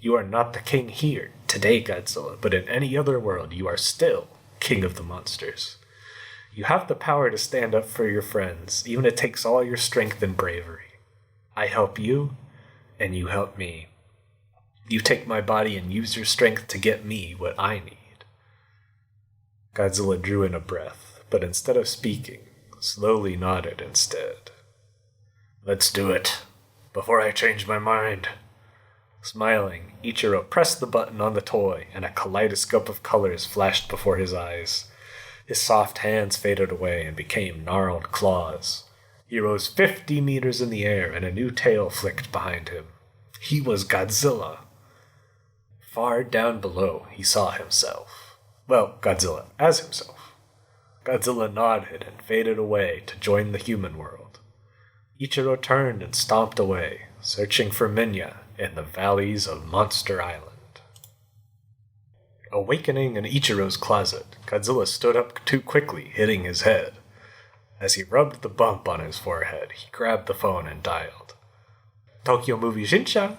You are not the king here, today, Godzilla, but in any other world, you are still king of the monsters. You have the power to stand up for your friends, even if it takes all your strength and bravery. I help you, and you help me. You take my body and use your strength to get me what I need. Godzilla drew in a breath, but instead of speaking, slowly nodded instead. Let's do it, before I change my mind. Smiling, Ichiro pressed the button on the toy, and a kaleidoscope of colors flashed before his eyes. His soft hands faded away and became gnarled claws. He rose 50 meters in the air, and a new tail flicked behind him. He was Godzilla. Far down below, he saw himself. Well, Godzilla as himself. Godzilla nodded and faded away to join the human world. Ichiro turned and stomped away, searching for Minya in the valleys of Monster Island. Awakening in Ichiro's closet, Godzilla stood up too quickly, hitting his head. As he rubbed the bump on his forehead, he grabbed the phone and dialed. Tokyo Movie Shinsha?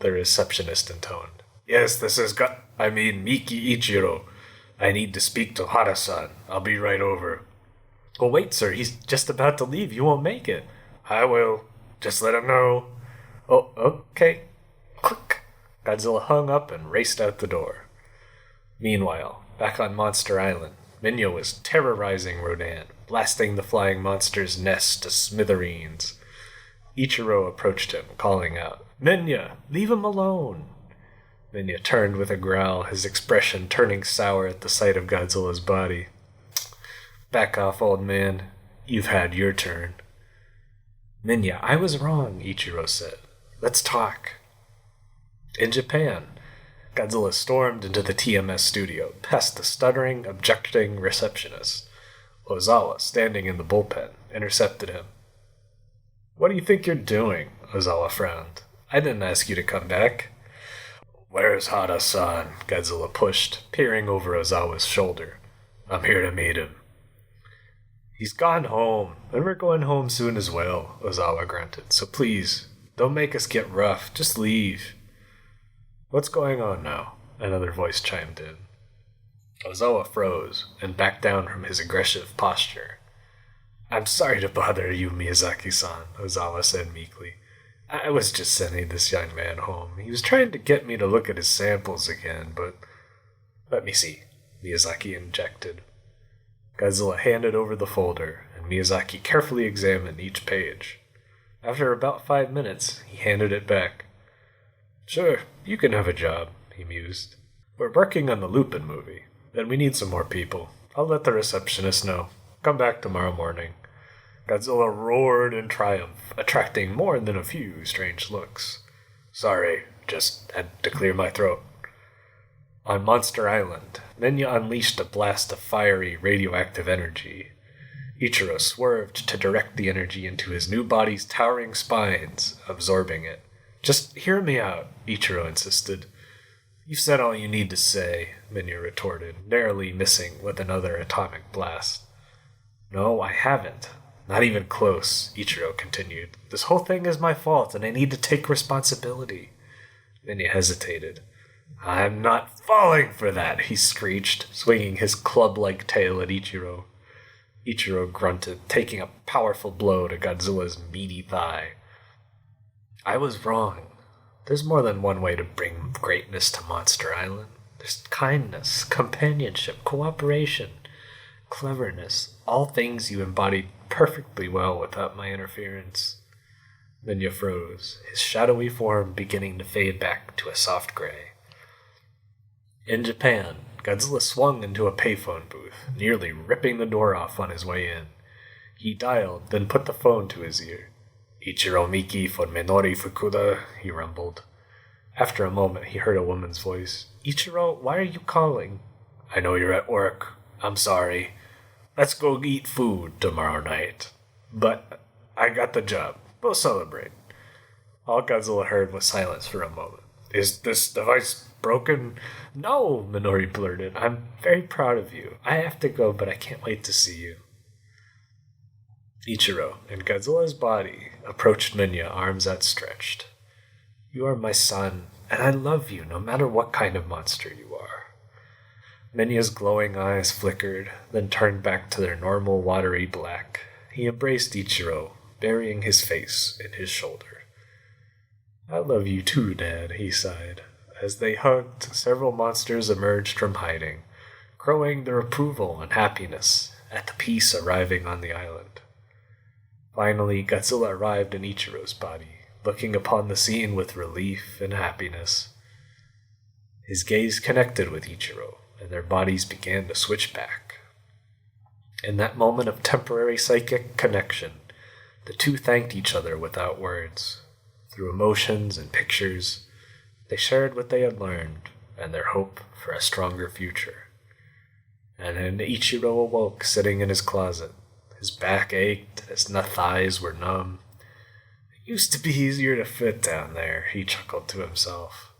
The receptionist intoned. Yes, this is Miki Ichiro. I need to speak to Hara-san. I'll be right over. Oh, wait, sir. He's just about to leave. You won't make it. I will. Just let him know. Oh, okay. Click. Godzilla hung up and raced out the door. Meanwhile, back on Monster Island, Minya was terrorizing Rodan, blasting the flying monster's nest to smithereens. Ichiro approached him, calling out, Minya, leave him alone. Minya turned with a growl, his expression turning sour at the sight of Godzilla's body. Back off, old man. You've had your turn. Minya, I was wrong, Ichiro said. Let's talk. In Japan, Godzilla stormed into the TMS studio, past the stuttering, objecting receptionist. Ozawa, standing in the bullpen, intercepted him. What do you think you're doing? Ozawa frowned. I didn't ask you to come back. Where's Hara-san? Godzilla pushed, peering over Ozawa's shoulder. I'm here to meet him. He's gone home, and we're going home soon as well, Ozawa grunted. So please, don't make us get rough. Just leave. What's going on now? Another voice chimed in. Ozawa froze and backed down from his aggressive posture. I'm sorry to bother you, Miyazaki-san, Ozawa said meekly. I was just sending this young man home. He was trying to get me to look at his samples again, but... Let me see, Miyazaki injected. Godzilla handed over the folder, and Miyazaki carefully examined each page. After about 5 minutes, he handed it back. Sure, you can have a job, he mused. We're working on the Lupin movie, and we need some more people. I'll let the receptionist know. Come back tomorrow morning. Godzilla roared in triumph, attracting more than a few strange looks. Sorry, just had to clear my throat. On Monster Island, Minya unleashed a blast of fiery, radioactive energy. Ichiro swerved to direct the energy into his new body's towering spines, absorbing it. Just hear me out, Ichiro insisted. You've said all you need to say, Minya retorted, narrowly missing with another atomic blast. No, I haven't. Not even close, Ichiro continued. This whole thing is my fault, and I need to take responsibility. Then he hesitated. I'm not falling for that, he screeched, swinging his club-like tail at Ichiro. Ichiro grunted, taking a powerful blow to Godzilla's meaty thigh. I was wrong. There's more than one way to bring greatness to Monster Island. There's kindness, companionship, cooperation, cleverness, all things you embodied perfectly well without my interference. Minya froze, his shadowy form beginning to fade back to a soft gray. In Japan, Godzilla swung into a payphone booth, nearly ripping the door off on his way in. He dialed, then put the phone to his ear. Ichiro Miki for Minori Fukuda, he rumbled. After a moment, he heard a woman's voice. Ichiro, why are you calling? I know you're at work. I'm sorry. Let's go eat food tomorrow night. But I got the job. We'll celebrate. All Godzilla heard was silence for a moment. Is this device broken? No, Minori blurted. I'm very proud of you. I have to go, but I can't wait to see you. Ichiro, in Godzilla's body, approached Minya, arms outstretched. You are my son, and I love you no matter what kind of monster you are. Minya's glowing eyes flickered, then turned back to their normal watery black. He embraced Ichiro, burying his face in his shoulder. I love you too, Dad, he sighed. As they hugged, several monsters emerged from hiding, crowing their approval and happiness at the peace arriving on the island. Finally, Godzilla arrived in Ichiro's body, looking upon the scene with relief and happiness. His gaze connected with Ichiro, and their bodies began to switch back. In that moment of temporary psychic connection, the two thanked each other without words. Through emotions and pictures, they shared what they had learned and their hope for a stronger future. And then Ichiro awoke sitting in his closet. His back ached, his thighs were numb. It used to be easier to fit down there, he chuckled to himself.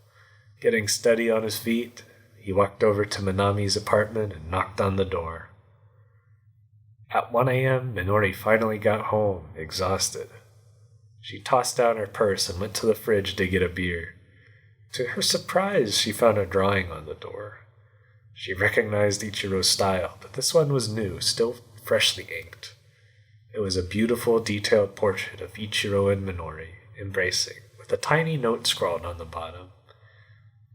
Getting steady on his feet, he walked over to Minami's apartment and knocked on the door. At 1 a.m., Minori finally got home, exhausted. She tossed down her purse and went to the fridge to get a beer. To her surprise, she found a drawing on the door. She recognized Ichiro's style, but this one was new, still freshly inked. It was a beautiful, detailed portrait of Ichiro and Minori, embracing, with a tiny note scrawled on the bottom.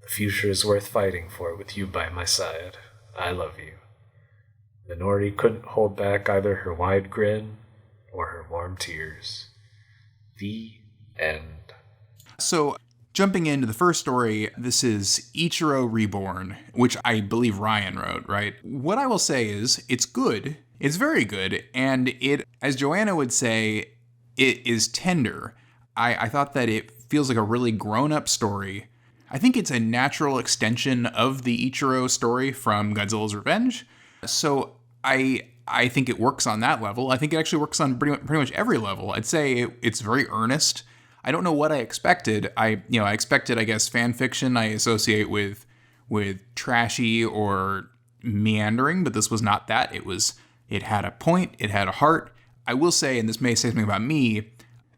The future is worth fighting for with you by my side. I love you. Minori couldn't hold back either her wide grin or her warm tears. The end. So, jumping into the first story, this is Ichiro Reborn, which I believe Ryan wrote, right? What I will say is, it's good. It's very good. And it, as Joanna would say, it is tender. I thought that it feels like a really grown-up story. I think it's a natural extension of the Ichiro story from Godzilla's Revenge. So I think it works on that level. I think it actually works on pretty much every level. I'd say it's very earnest. I don't know what I expected. I expected, I guess, fan fiction I associate with trashy or meandering, but this was not that. It had a point, it had a heart. I will say, and this may say something about me,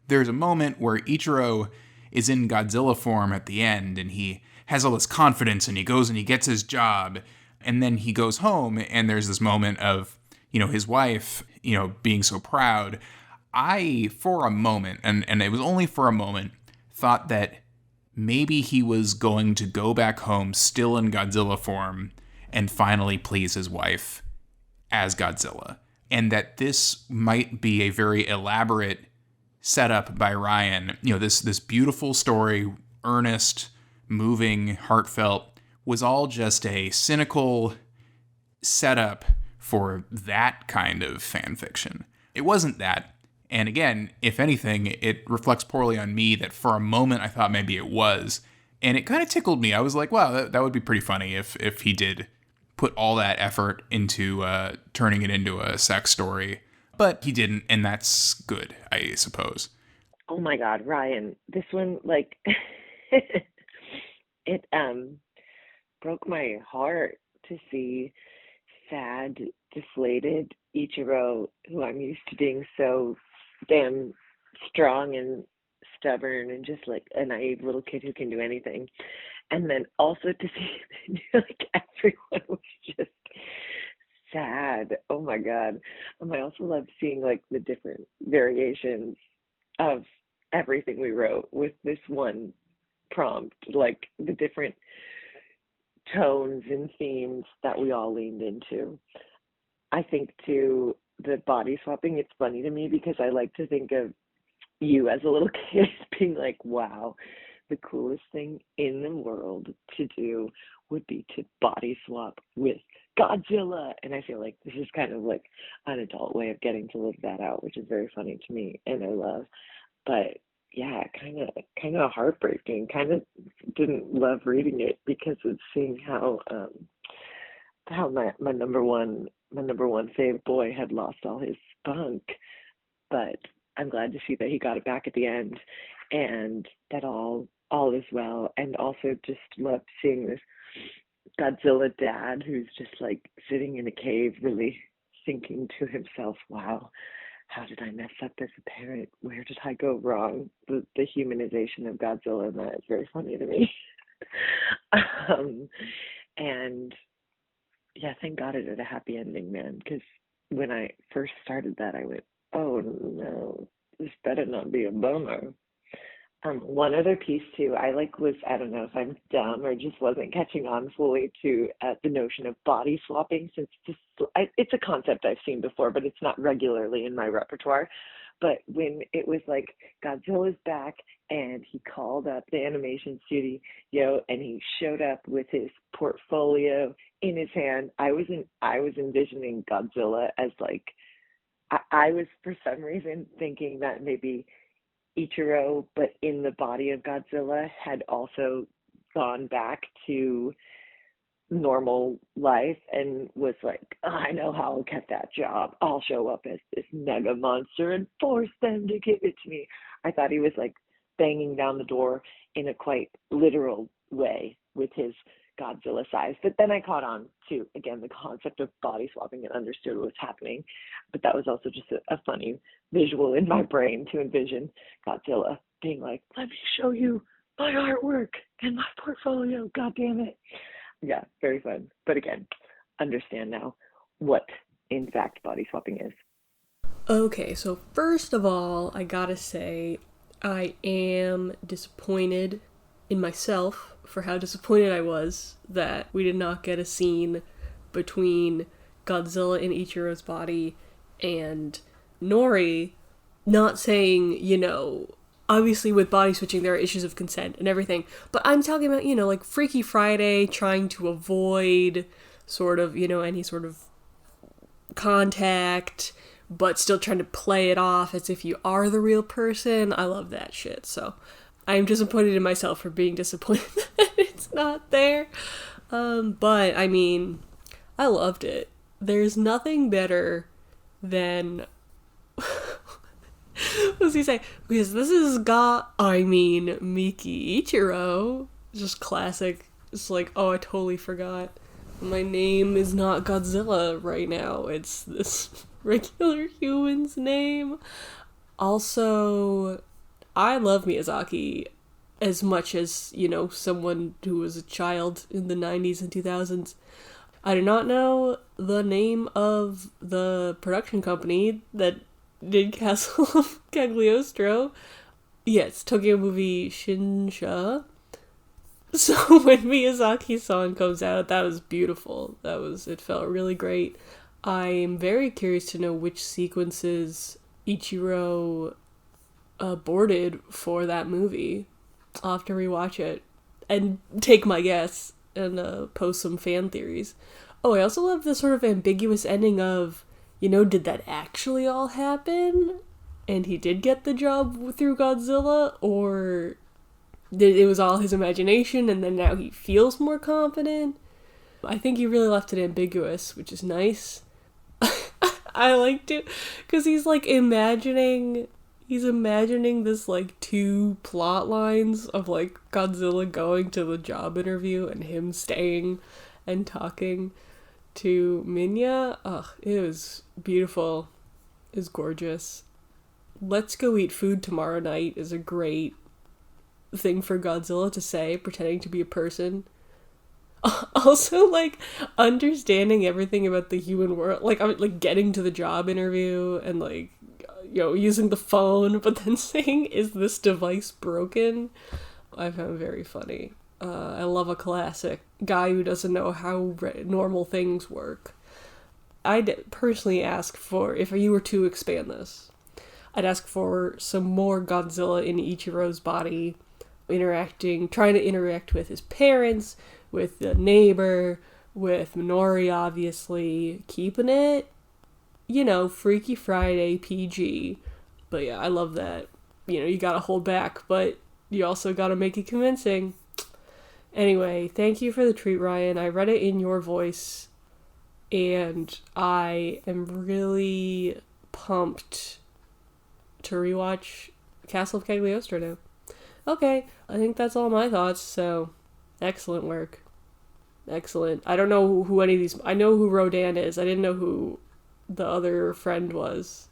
there's a moment where Ichiro is in Godzilla form at the end, and he has all this confidence, and he goes and he gets his job, and then he goes home, and there's this moment of, his wife, being so proud. I, for a moment, and it was only for a moment, thought that maybe he was going to go back home still in Godzilla form and finally please his wife as Godzilla. And that this might be a very elaborate setup by Ryan. This beautiful story, earnest, moving, heartfelt, was all just a cynical setup for that kind of fan fiction. It wasn't that. And again, if anything, it reflects poorly on me that for a moment I thought maybe it was. And it kind of tickled me. I was like, wow, that would be pretty funny if he did put all that effort into turning it into a sex story. But he didn't, and that's good, I suppose. Oh my God, Ryan, this one, it broke my heart to see sad, deflated Ichiro, who I'm used to being so damn strong and stubborn and just like a naive little kid who can do anything. And then also to see like everyone was just sad. Oh my God. I also loved seeing like the different variations of everything we wrote with this one prompt, like the different tones and themes that we all leaned into. I think too, the body swapping, it's funny to me because I like to think of you as a little kid being like, wow, the coolest thing in the world to do would be to body swap with Godzilla. And I feel like this is kind of like an adult way of getting to live that out, which is very funny to me and I love. But yeah, kind of heartbreaking. Kind of didn't love reading it because of seeing how my number one fave boy had lost all his spunk. But I'm glad to see that he got it back at the end, and that all is well. And also just loved seeing this Godzilla dad who's just like sitting in a cave, really thinking to himself, "Wow, how did I mess up as a parent? Where did I go wrong?" The humanization of Godzilla and that is very funny to me. And yeah, thank God it had a happy ending, man. Because when I first started that, I went, "Oh no, this better not be a bummer." One other piece too, I don't know if I'm dumb or just wasn't catching on fully to the notion of body swapping, since it's a concept I've seen before, but it's not regularly in my repertoire. But when it was like Godzilla's back and he called up the animation studio and he showed up with his portfolio in his hand, I was envisioning Godzilla as like, I was for some reason thinking that maybe Ichiro, but in the body of Godzilla, had also gone back to normal life and was like, "Oh, I know how I'll get that job. I'll show up as this mega monster and force them to give it to me." I thought he was like banging down the door in a quite literal way with his Godzilla size. But then I caught on to, again, the concept of body swapping and understood what was happening. But that was also just a funny visual in my brain to envision Godzilla being like, "Let me show you my artwork and my portfolio, God damn it." Yeah, very fun. But again, understand now what, in fact, body swapping is. Okay, so first of all, I gotta say, I am disappointed in myself for how disappointed I was that we did not get a scene between Godzilla in Ichiro's body and Nori. Not saying, obviously with body switching there are issues of consent and everything, but I'm talking about, like Freaky Friday trying to avoid sort of, any sort of contact, but still trying to play it off as if you are the real person. I love that shit. So I'm disappointed in myself for being disappointed that it's not there. But I mean, I loved it. There's nothing better than what does he say? Because this is Miki Ichiro. Just classic. It's like, oh, I totally forgot. My name is not Godzilla right now. It's this regular human's name. Also, I love Miyazaki as much as, someone who was a child in the 90s and 2000s. I do not know the name of the production company that did Castle of Cagliostro. Yeah, it's Tokyo Movie Shinsha. So when Miyazaki's song comes out, that was beautiful. It felt really great. I'm very curious to know which sequences Ichiro boarded for that movie. I'll have to rewatch it and take my guess and post some fan theories. Oh, I also love the sort of ambiguous ending of, did that actually all happen? And he did get the job through Godzilla? Or it was all his imagination and then now he feels more confident? I think he really left it ambiguous, which is nice. I liked it because he's like imagining this like two plot lines of like Godzilla going to the job interview and him staying and talking to Minya. Ugh, it was beautiful. It was gorgeous. Let's go eat food tomorrow night is a great thing for Godzilla to say, pretending to be a person. Also, like, understanding everything about the human world. Like getting to the job interview and, like, using the phone, but then saying, "Is this device broken?" I found very funny. I love a classic guy who doesn't know how normal things work. I'd personally ask for, if you were to expand this, I'd ask for some more Godzilla in Ichiro's body, trying to interact with his parents, with the neighbor, with Minori, obviously, keeping it, Freaky Friday, PG. But yeah, I love that. You gotta hold back, but you also gotta make it convincing. Anyway, thank you for the treat, Ryan. I read it in your voice, and I am really pumped to rewatch Castle of Cagliostro now. Okay, I think that's all my thoughts, so excellent work. Excellent. I don't know who any of these... I know who Rodan is. I didn't know who the other friend was.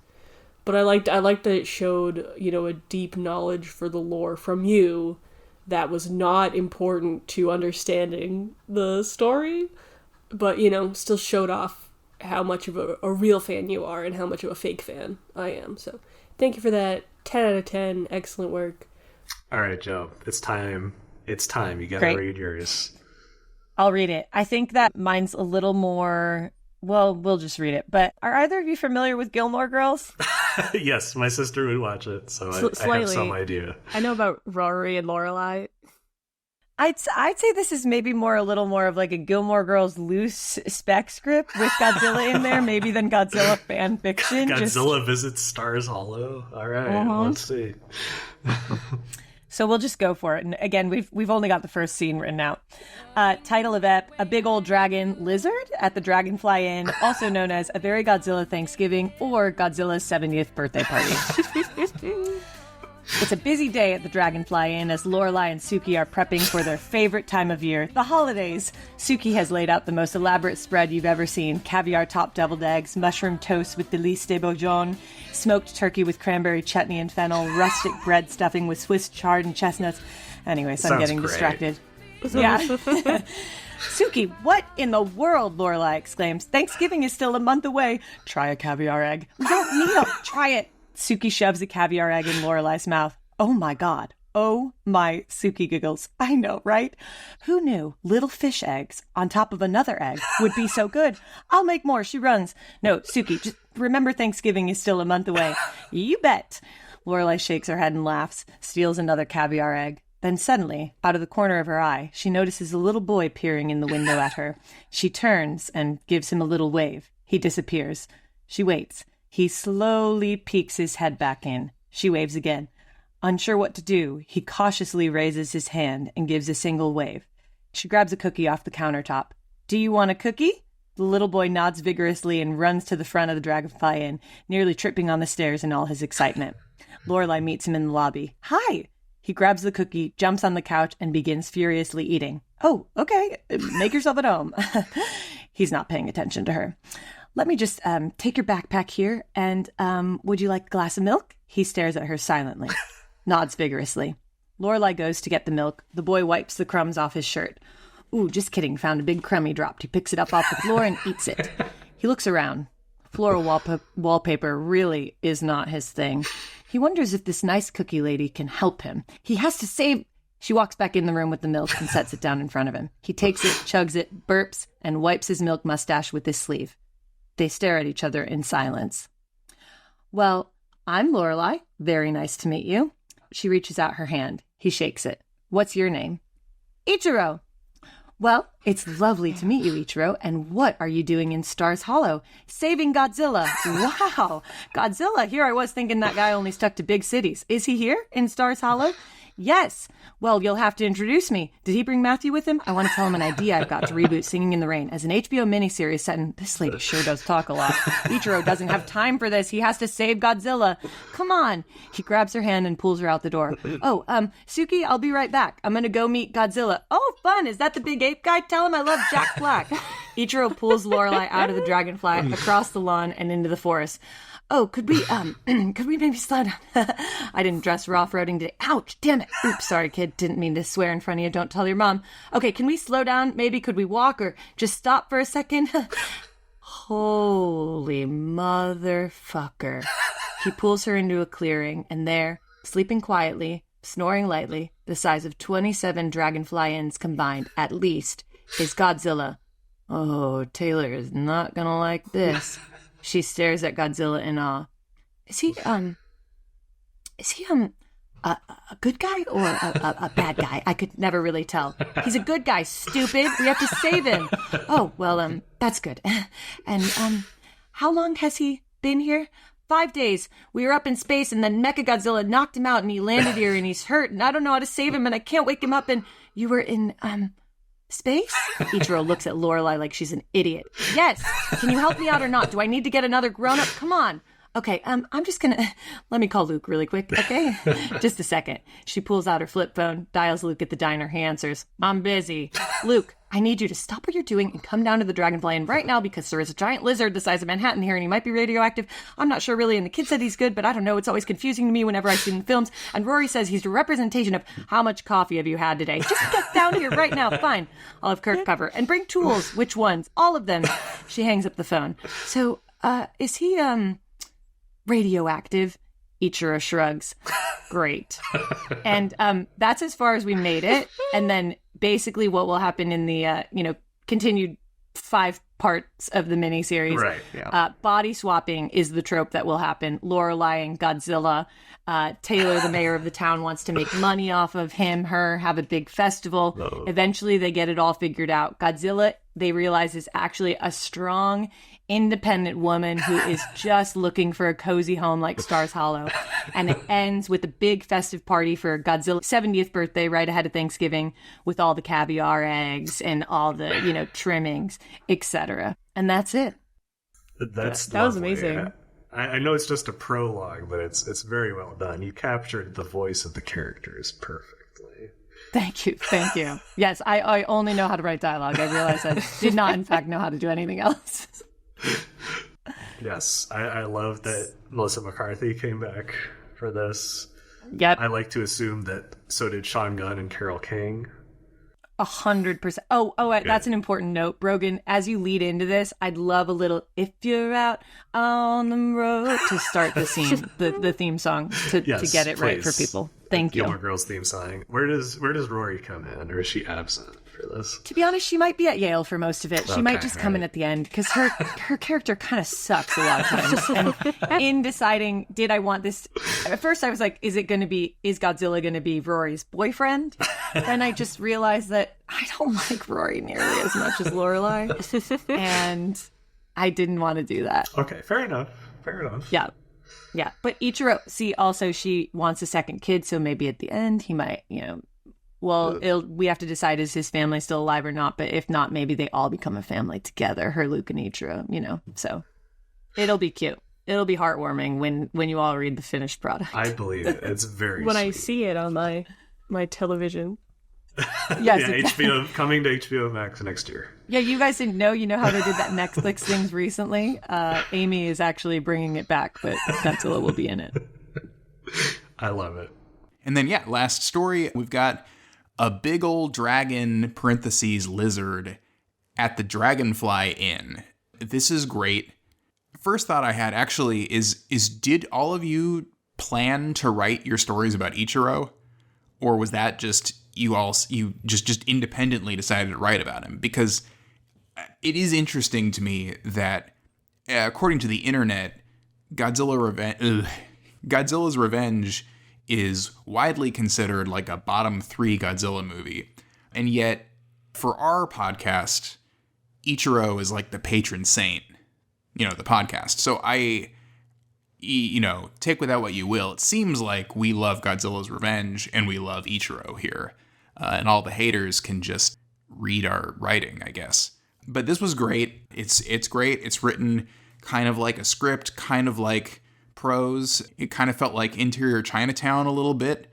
But I liked that it showed, a deep knowledge for the lore from you that was not important to understanding the story, but, still showed off how much of a real fan you are and how much of a fake fan I am. So thank you for that. 10 out of 10. Excellent work. All right, Joe. It's time. It's time. You got to read yours. I'll read it. I think that mine's a little more... Well, we'll just read it. But are either of you familiar with Gilmore Girls? Yes, my sister would watch it, so I have some idea. I know about Rory and Lorelai. I'd say this is maybe a little more of like a Gilmore Girls loose spec script with Godzilla in there, maybe than Godzilla fan fiction. Godzilla visits Stars Hollow. All right, let's see. So we'll just go for it. And again, we've only got the first scene written out. Title of ep: a big old dragon lizard at the Dragonfly Inn, also known as a very Godzilla Thanksgiving or Godzilla's 70th birthday party. It's a busy day at the Dragonfly Inn as Lorelai and Suki are prepping for their favorite time of year, the holidays. Suki has laid out the most elaborate spread you've ever seen: caviar-topped deviled eggs, mushroom toast with délices de Bourgogne, smoked turkey with cranberry chutney and fennel, rustic bread stuffing with Swiss chard and chestnuts. Anyway, so I'm getting distracted. Yeah. Suki, what in the world? Lorelai exclaims. Thanksgiving is still a month away. Try a caviar egg. We don't need them. Try it. Suki shoves a caviar egg in Lorelai's mouth. Oh my God. Oh my, Suki giggles. I know, right? Who knew little fish eggs on top of another egg would be so good? I'll make more, she runs. No, Suki, just remember Thanksgiving is still a month away. You bet. Lorelai shakes her head and laughs, steals another caviar egg. Then suddenly, out of the corner of her eye, she notices a little boy peering in the window at her. She turns and gives him a little wave. He disappears. She waits. He slowly peeks his head back in. She waves again. Unsure what to do, he cautiously raises his hand and gives a single wave. She grabs a cookie off the countertop. Do you want a cookie? The little boy nods vigorously and runs to the front of the Dragonfly Inn, nearly tripping on the stairs in all his excitement. Lorelai meets him in the lobby. Hi! He grabs the cookie, jumps on the couch, and begins furiously eating. Oh, okay. Make yourself at home. He's not paying attention to her. Let me just take your backpack here, and would you like a glass of milk? He stares at her silently, nods vigorously. Lorelai goes to get the milk. The boy wipes the crumbs off his shirt. Ooh, just kidding. Found a big crumb he dropped. He picks it up off the floor and eats it. He looks around. Floral wallpaper really is not his thing. He wonders if this nice cookie lady can help him. He has to save... She walks back in the room with the milk and sets it down in front of him. He takes it, chugs it, burps, and wipes his milk mustache with his sleeve. They stare at each other in silence. Well, I'm Lorelai. Very nice to meet you. She reaches out her hand. He shakes it. What's your name? Ichiro. Well, it's lovely to meet you, Ichiro. And what are you doing in Stars Hollow? Saving Godzilla. Wow. Godzilla. Here I was thinking that guy only stuck to big cities. Is he here in Stars Hollow? Yes. Well, you'll have to introduce me. Did he bring Matthew with him? I want to tell him an idea I've got to reboot Singing in the Rain as an HBO miniseries set in... This lady sure does talk a lot. Ichiro doesn't have time for this. He has to save Godzilla. Come on. He grabs her hand and pulls her out the door. Oh, Suki, I'll be right back. I'm going to go meet Godzilla. Oh, fun. Is that the big ape guy? Tell him I love Jack Black. Ichiro pulls Lorelai out of the dragonfly, across the lawn, and into the forest. Oh, could we maybe slow down? I didn't dress for off-roading today. Ouch, damn it. Oops, sorry, kid. Didn't mean to swear in front of you. Don't tell your mom. Okay, can we slow down? Maybe could we walk or just stop for a second? Holy motherfucker. He pulls her into a clearing, and there, sleeping quietly, snoring lightly, the size of 27 dragonfly ends combined, at least, is Godzilla. Oh, Taylor is not gonna like this. She stares at Godzilla in awe. Is he a good guy or a bad guy? I could never really tell. He's a good guy, stupid. We have to save him. Oh, well, that's good. And, how long has he been here? 5 days. We were up in space and then Mechagodzilla knocked him out and he landed here and he's hurt and I don't know how to save him and I can't wake him up and you were in, space? Ichiro looks at Lorelai like she's an idiot. Yes. Can you help me out or not? Do I need to get another grown-up? Come on. Okay, I'm just gonna... Let me call Luke really quick, okay? Just a second. She pulls out her flip phone, dials Luke at the diner. He answers, I'm busy. Luke, I need you to stop what you're doing and come down to the Dragonfly Inn right now because there is a giant lizard the size of Manhattan here and he might be radioactive. I'm not sure really, and the kid said he's good, but I don't know. It's always confusing to me whenever I see him in films. And Rory says he's a representation of how much coffee have you had today. Just get down here right now. Fine. I'll have Kurt cover. And bring tools. Which ones? All of them. She hangs up the phone. So, is he, radioactive? Ichiro shrugs. Great. And that's as far as we made it. And then basically what will happen in the continued 5 parts of the miniseries. Right. Yeah. Body swapping is the trope that will happen. Lorelai and Godzilla. Taylor, the mayor of the town, wants to make money off of him, her, have a big festival. Oh. Eventually they get it all figured out. Godzilla, they realize, is actually a strong, independent woman who is just looking for a cozy home like Stars Hollow. And it ends with a big festive party for Godzilla's 70th birthday right ahead of Thanksgiving with all the caviar eggs and all the, trimmings, etc. And that's it. That was amazing. I know it's just a prologue, but it's very well done. You captured the voice of the characters perfectly. Thank you. Yes, I only know how to write dialogue. I realize I did not, in fact, know how to do anything else. Yes, I love that Melissa McCarthy came back for this. Yep. I like to assume that so did Sean Gunn and Carole King. 100%. Oh, that's an important note. Brogan, as you lead into this, I'd love a little "If You're Out on the Road" to start the scene, the theme song, to get it right for people. Thank you. Gilmore Girls theme song. Where does Rory come in, or is she absent for this? To be honest, she might be at Yale for most of it. She might just come in at the end because her character kind of sucks a lot of times. And in deciding, did I want this? At first, I was like, is Godzilla going to be Rory's boyfriend? Then I just realized that I don't like Rory nearly as much as Lorelai, and I didn't want to do that. Okay, fair enough. Yeah, but Ichiro, also she wants a second kid, so maybe at the end he might, we have to decide, is his family still alive or not, but if not, maybe they all become a family together, her, Luke, and Ichiro, so it'll be cute. It'll be heartwarming when you all read the finished product. I believe it. It's very when sweet. I see it on my television. Yes, yeah, HBO coming to HBO Max next year. Yeah, you guys didn't know. You know how they did that Netflix things recently? Amy is actually bringing it back, but Godzilla will be in it. I love it. And then, last story. We've got a big old dragon, parentheses, lizard, at the Dragonfly Inn. This is great. First thought I had, actually, is did all of you plan to write your stories about Ichiro? Or was that just... you just independently decided to write about him? Because it is interesting to me that, according to the internet, Godzilla's Revenge is widely considered like a bottom 3 Godzilla movie. And yet, for our podcast, Ichiro is like the patron saint, the podcast. So take with that what you will. It seems like we love Godzilla's Revenge and we love Ichiro here. And all the haters can just read our writing, I guess. But this was great. It's great. It's written kind of like a script, kind of like prose. It kind of felt like Interior Chinatown a little bit.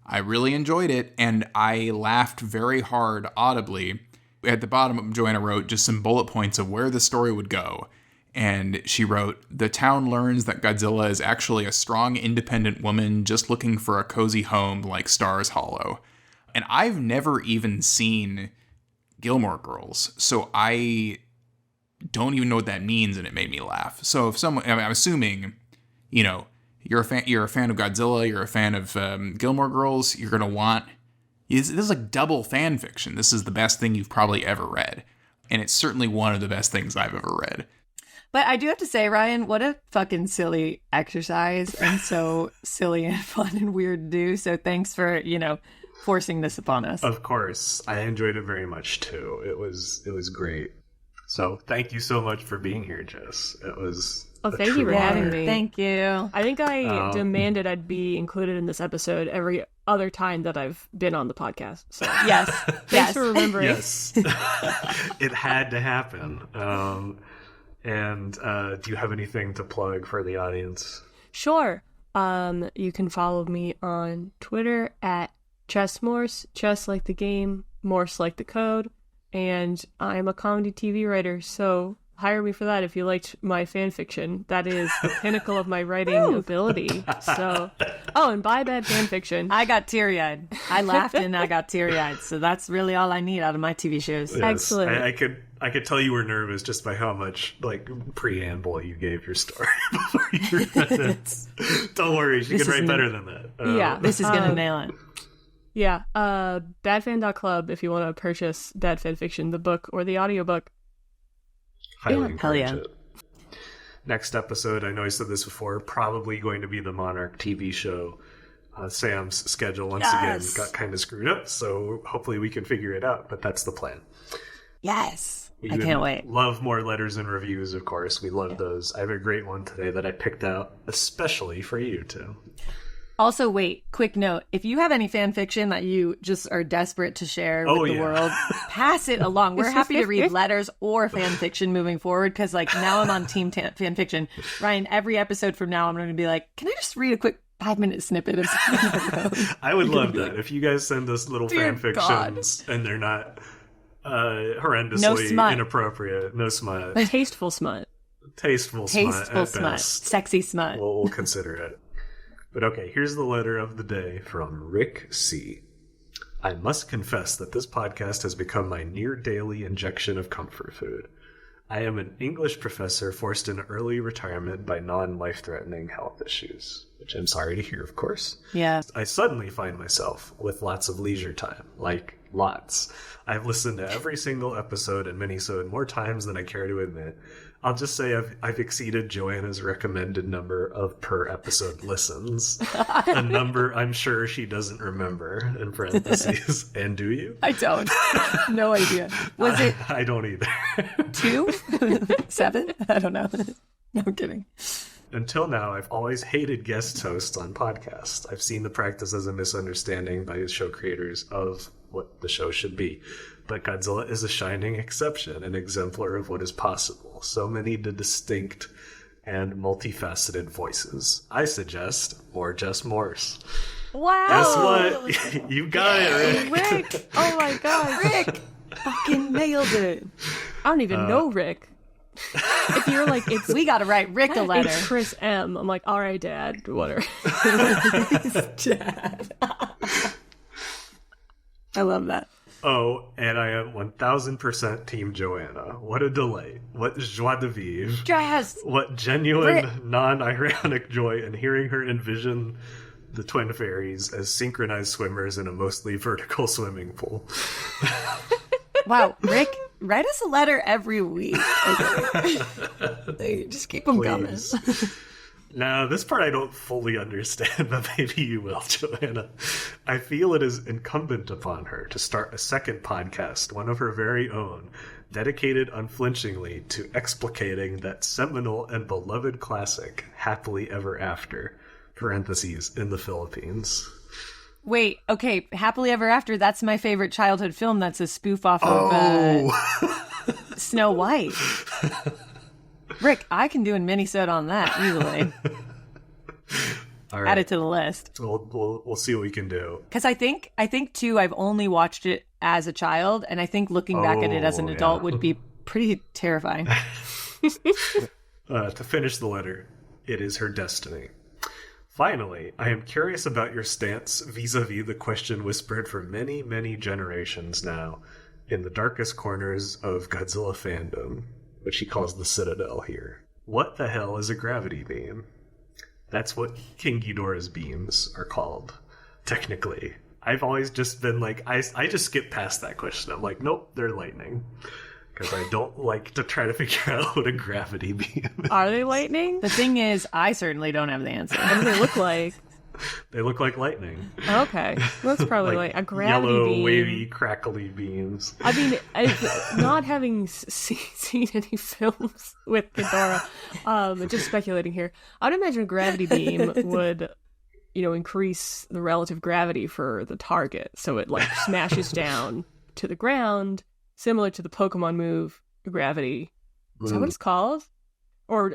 I really enjoyed it, and I laughed very hard audibly. At the bottom, Joanna wrote just some bullet points of where the story would go. And she wrote, "The town learns that Godzilla is actually a strong, independent woman just looking for a cozy home like Stars Hollow." And I've never even seen Gilmore Girls, so I don't even know what that means, and it made me laugh. So if someone, I'm assuming, you're a fan of Godzilla, you're a fan of Gilmore Girls, you're gonna want. This is like double fan fiction. This is the best thing you've probably ever read, and it's certainly one of the best things I've ever read. But I do have to say, Ryan, what a fucking silly exercise, and so silly and fun and weird to do. So thanks for, forcing this upon us. Of course. I enjoyed it very much too. It was great. So thank you so much for being here, Jess. It was thank you for having me. Thank you. I think I demanded I'd be included in this episode every other time that I've been on the podcast. So yes. Thanks for remembering. Yes. It had to happen. And do you have anything to plug for the audience? Sure. You can follow me on Twitter at Jess Morse, Chess like the game, Morse like the code, and I'm a comedy TV writer, so hire me for that if you liked my fan fiction. That is the pinnacle of my writing ability. So, and buy bad fan fiction. I got teary-eyed. I laughed and I got teary-eyed, so that's really all I need out of my TV shows. Yes. Excellent. I could tell you were nervous just by how much preamble you gave your story before you read it. Don't worry, she can write better than that. Yeah, this is gonna nail it. Yeah, badfan.club if you want to purchase Bad Fan Fiction, the book or the audiobook. Highly encourage it. Next episode, I know I said this before, probably going to be the Monarch TV show. Sam's schedule once again got kind of screwed up, so hopefully we can figure it out, but that's the plan. Yes. I can't wait. Love more letters and reviews, of course. We love those. I have a great one today that I picked out especially for you two. Also, wait, quick note. If you have any fan fiction that you just are desperate to share with the world, pass it along. We're happy to read letters or fan fiction moving forward, because now I'm on team fan fiction. Ryan, every episode from now I'm going to be like, can I just read a quick 5-minute snippet of something? I would love that. If you guys send us little fan fictions and they're not horrendously inappropriate. No smut. Tasteful smut. Tasteful smut. Best. Sexy smut. We'll consider it. But okay, here's the letter of the day from Rick C. I must confess that this podcast has become my near daily injection of comfort food. I am an English professor forced into early retirement by non-life-threatening health issues, which I'm sorry to hear, of course. Yeah. I suddenly find myself with lots of leisure time, like lots. I've listened to every single episode and minisode more times than I care to admit. I'll just say I've exceeded Joanna's recommended number of per episode listens. A number I'm sure she doesn't remember, in parentheses. And do you? I don't. No idea. Was it? I don't either. 2? 7? I don't know. No, I'm kidding. Until now, I've always hated guest hosts on podcasts. I've seen the practice as a misunderstanding by show creators of what the show should be. But Godzilla is a shining exception, an exemplar of what is possible. So many distinct and multifaceted voices. I suggest more Jess Morse. Wow! Guess what? You got it, Rick. Rick! Oh my god, Rick! Fucking nailed it. I don't even know Rick. If you're like, we gotta write Rick a letter. It's Chris M. I'm like, all right, Dad. Whatever. Dad. I love that. Oh, and I am 1000% Team Joanna. What a delight. What joie de vivre. Yes. What genuine, non-ironic joy in hearing her envision the twin fairies as synchronized swimmers in a mostly vertical swimming pool. Wow, Rick, write us a letter every week. Okay. Just keep them coming. Now, this part I don't fully understand, but maybe you will, Joanna. I feel it is incumbent upon her to start a second podcast, one of her very own, dedicated unflinchingly to explicating that seminal and beloved classic, Happily Ever After, parentheses, in the Philippines. Wait, okay, Happily Ever After, that's my favorite childhood film. That's a spoof off of Snow White. Rick, I can do a mini-sode on that easily. All right. Add it to the list. We'll see what we can do. Because I think too, I've only watched it as a child, and I think looking back at it as an adult would be pretty terrifying. To finish the letter, it is her destiny. Finally, I am curious about your stance vis-a-vis the question whispered for many, many generations now in the darkest corners of Godzilla fandom, which he calls the Citadel here. What the hell is a gravity beam? That's what King Ghidorah's beams are called, technically. I've always just been like, I just skip past that question. I'm like, nope, they're lightning. Because I don't like to try to figure out what a gravity beam is. Are they lightning? The thing is, I certainly don't have the answer. What do they look like? They look like lightning. Okay. Well, that's probably like a gravity yellow, beam. wavy, crackly beams. I mean, not having seen any films with Ghidorah, just speculating here, I'd imagine a gravity beam would, increase the relative gravity for the target. So it like smashes down to the ground, similar to the Pokemon move, gravity. Is that what it's called? Or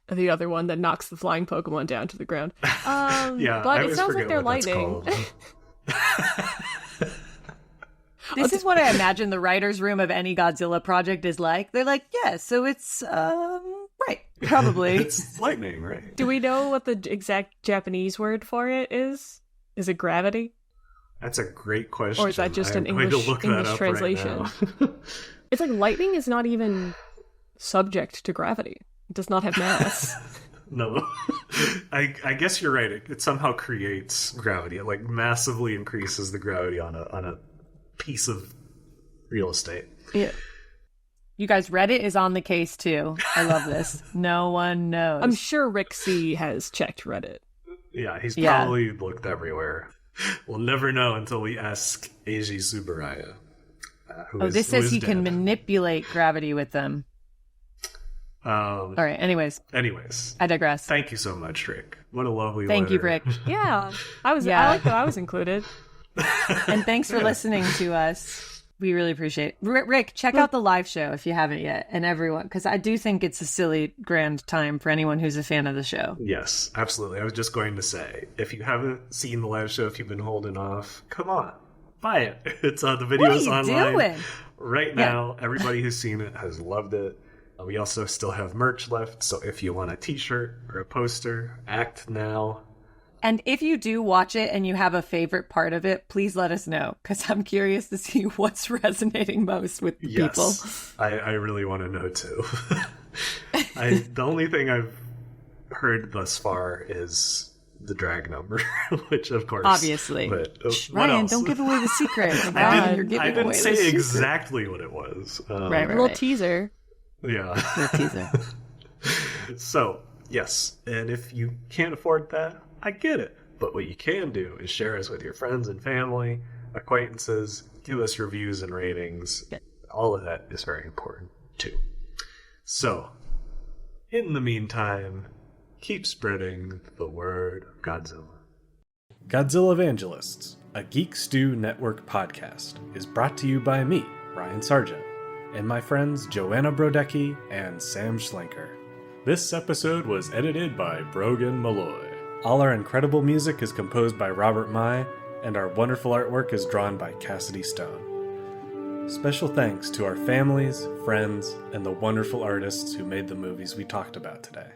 the other one that knocks the flying Pokemon down to the ground. Yeah, but it sounds like they're lightning. This is what I imagine the writer's room of any Godzilla project is like. They're like, yeah, so it's, right, probably. It's lightning, right? Do we know what the exact Japanese word for it is? Is it gravity? That's a great question. Or is that just an I'm going to English look that up translation? Right now. It's like lightning is not even subject to gravity. It does not have mass. No. I guess you're right. It somehow creates gravity. It like massively increases the gravity on a piece of real estate. Yeah. You guys, Reddit is on the case too. I love this. No one knows. I'm sure Rick C has checked Reddit. Yeah, he's probably looked everywhere. We'll never know until we ask Eiji Tsuburaya. This says he can manipulate gravity with them. All right, anyways. I digress. Thank you so much, Rick. What a lovely Thank you, letter. Rick. Yeah. I like that I was included. And thanks for listening to us. We really appreciate it. Rick, check out the live show if you haven't yet, and everyone, because I do think it's a silly grand time for anyone who's a fan of the show. Yes, absolutely. I was just going to say, if you haven't seen the live show, if you've been holding off, come on, buy it. It's the video's online doing? right now. Yeah. Everybody who's seen it has loved it. We also still have merch left, so if you want a t-shirt or a poster, act now. And if you do watch it and you have a favorite part of it, please let us know, because I'm curious to see what's resonating most with people. I really want to know too. The only thing I've heard thus far is the drag number, which of course, obviously. But Ryan, don't give away the secret. I didn't say exactly what it was. Right. Little teaser. Yeah. Little teaser. So yes, and if you can't afford that, I get it. But what you can do is share us with your friends and family, acquaintances, give us reviews and ratings. All of that is very important too. So, in the meantime, keep spreading the word of Godzilla. Godzillavangelists, a Geek Stew Network podcast, is brought to you by me, Ryan Sargent, and my friends Joanna Brodecki and Sam Schlenker. This episode was edited by Brogan Malloy. All our incredible music is composed by Robert Mai, and our wonderful artwork is drawn by Cassidy Stone. Special thanks to our families, friends, and the wonderful artists who made the movies we talked about today.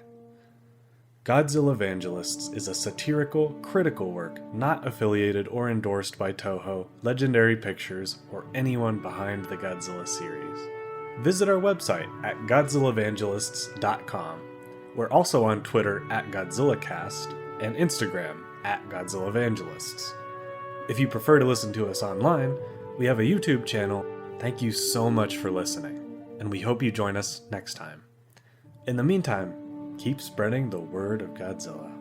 Godzillavangelists is a satirical, critical work not affiliated or endorsed by Toho, Legendary Pictures, or anyone behind the Godzilla series. Visit our website at godzillavangelists.com. We're also on Twitter at GodzillaCast and Instagram at GodzillaVangelists. If you prefer to listen to us online, we have a YouTube channel. Thank you so much for listening, and we hope you join us next time. In the meantime, keep spreading the word of Godzilla.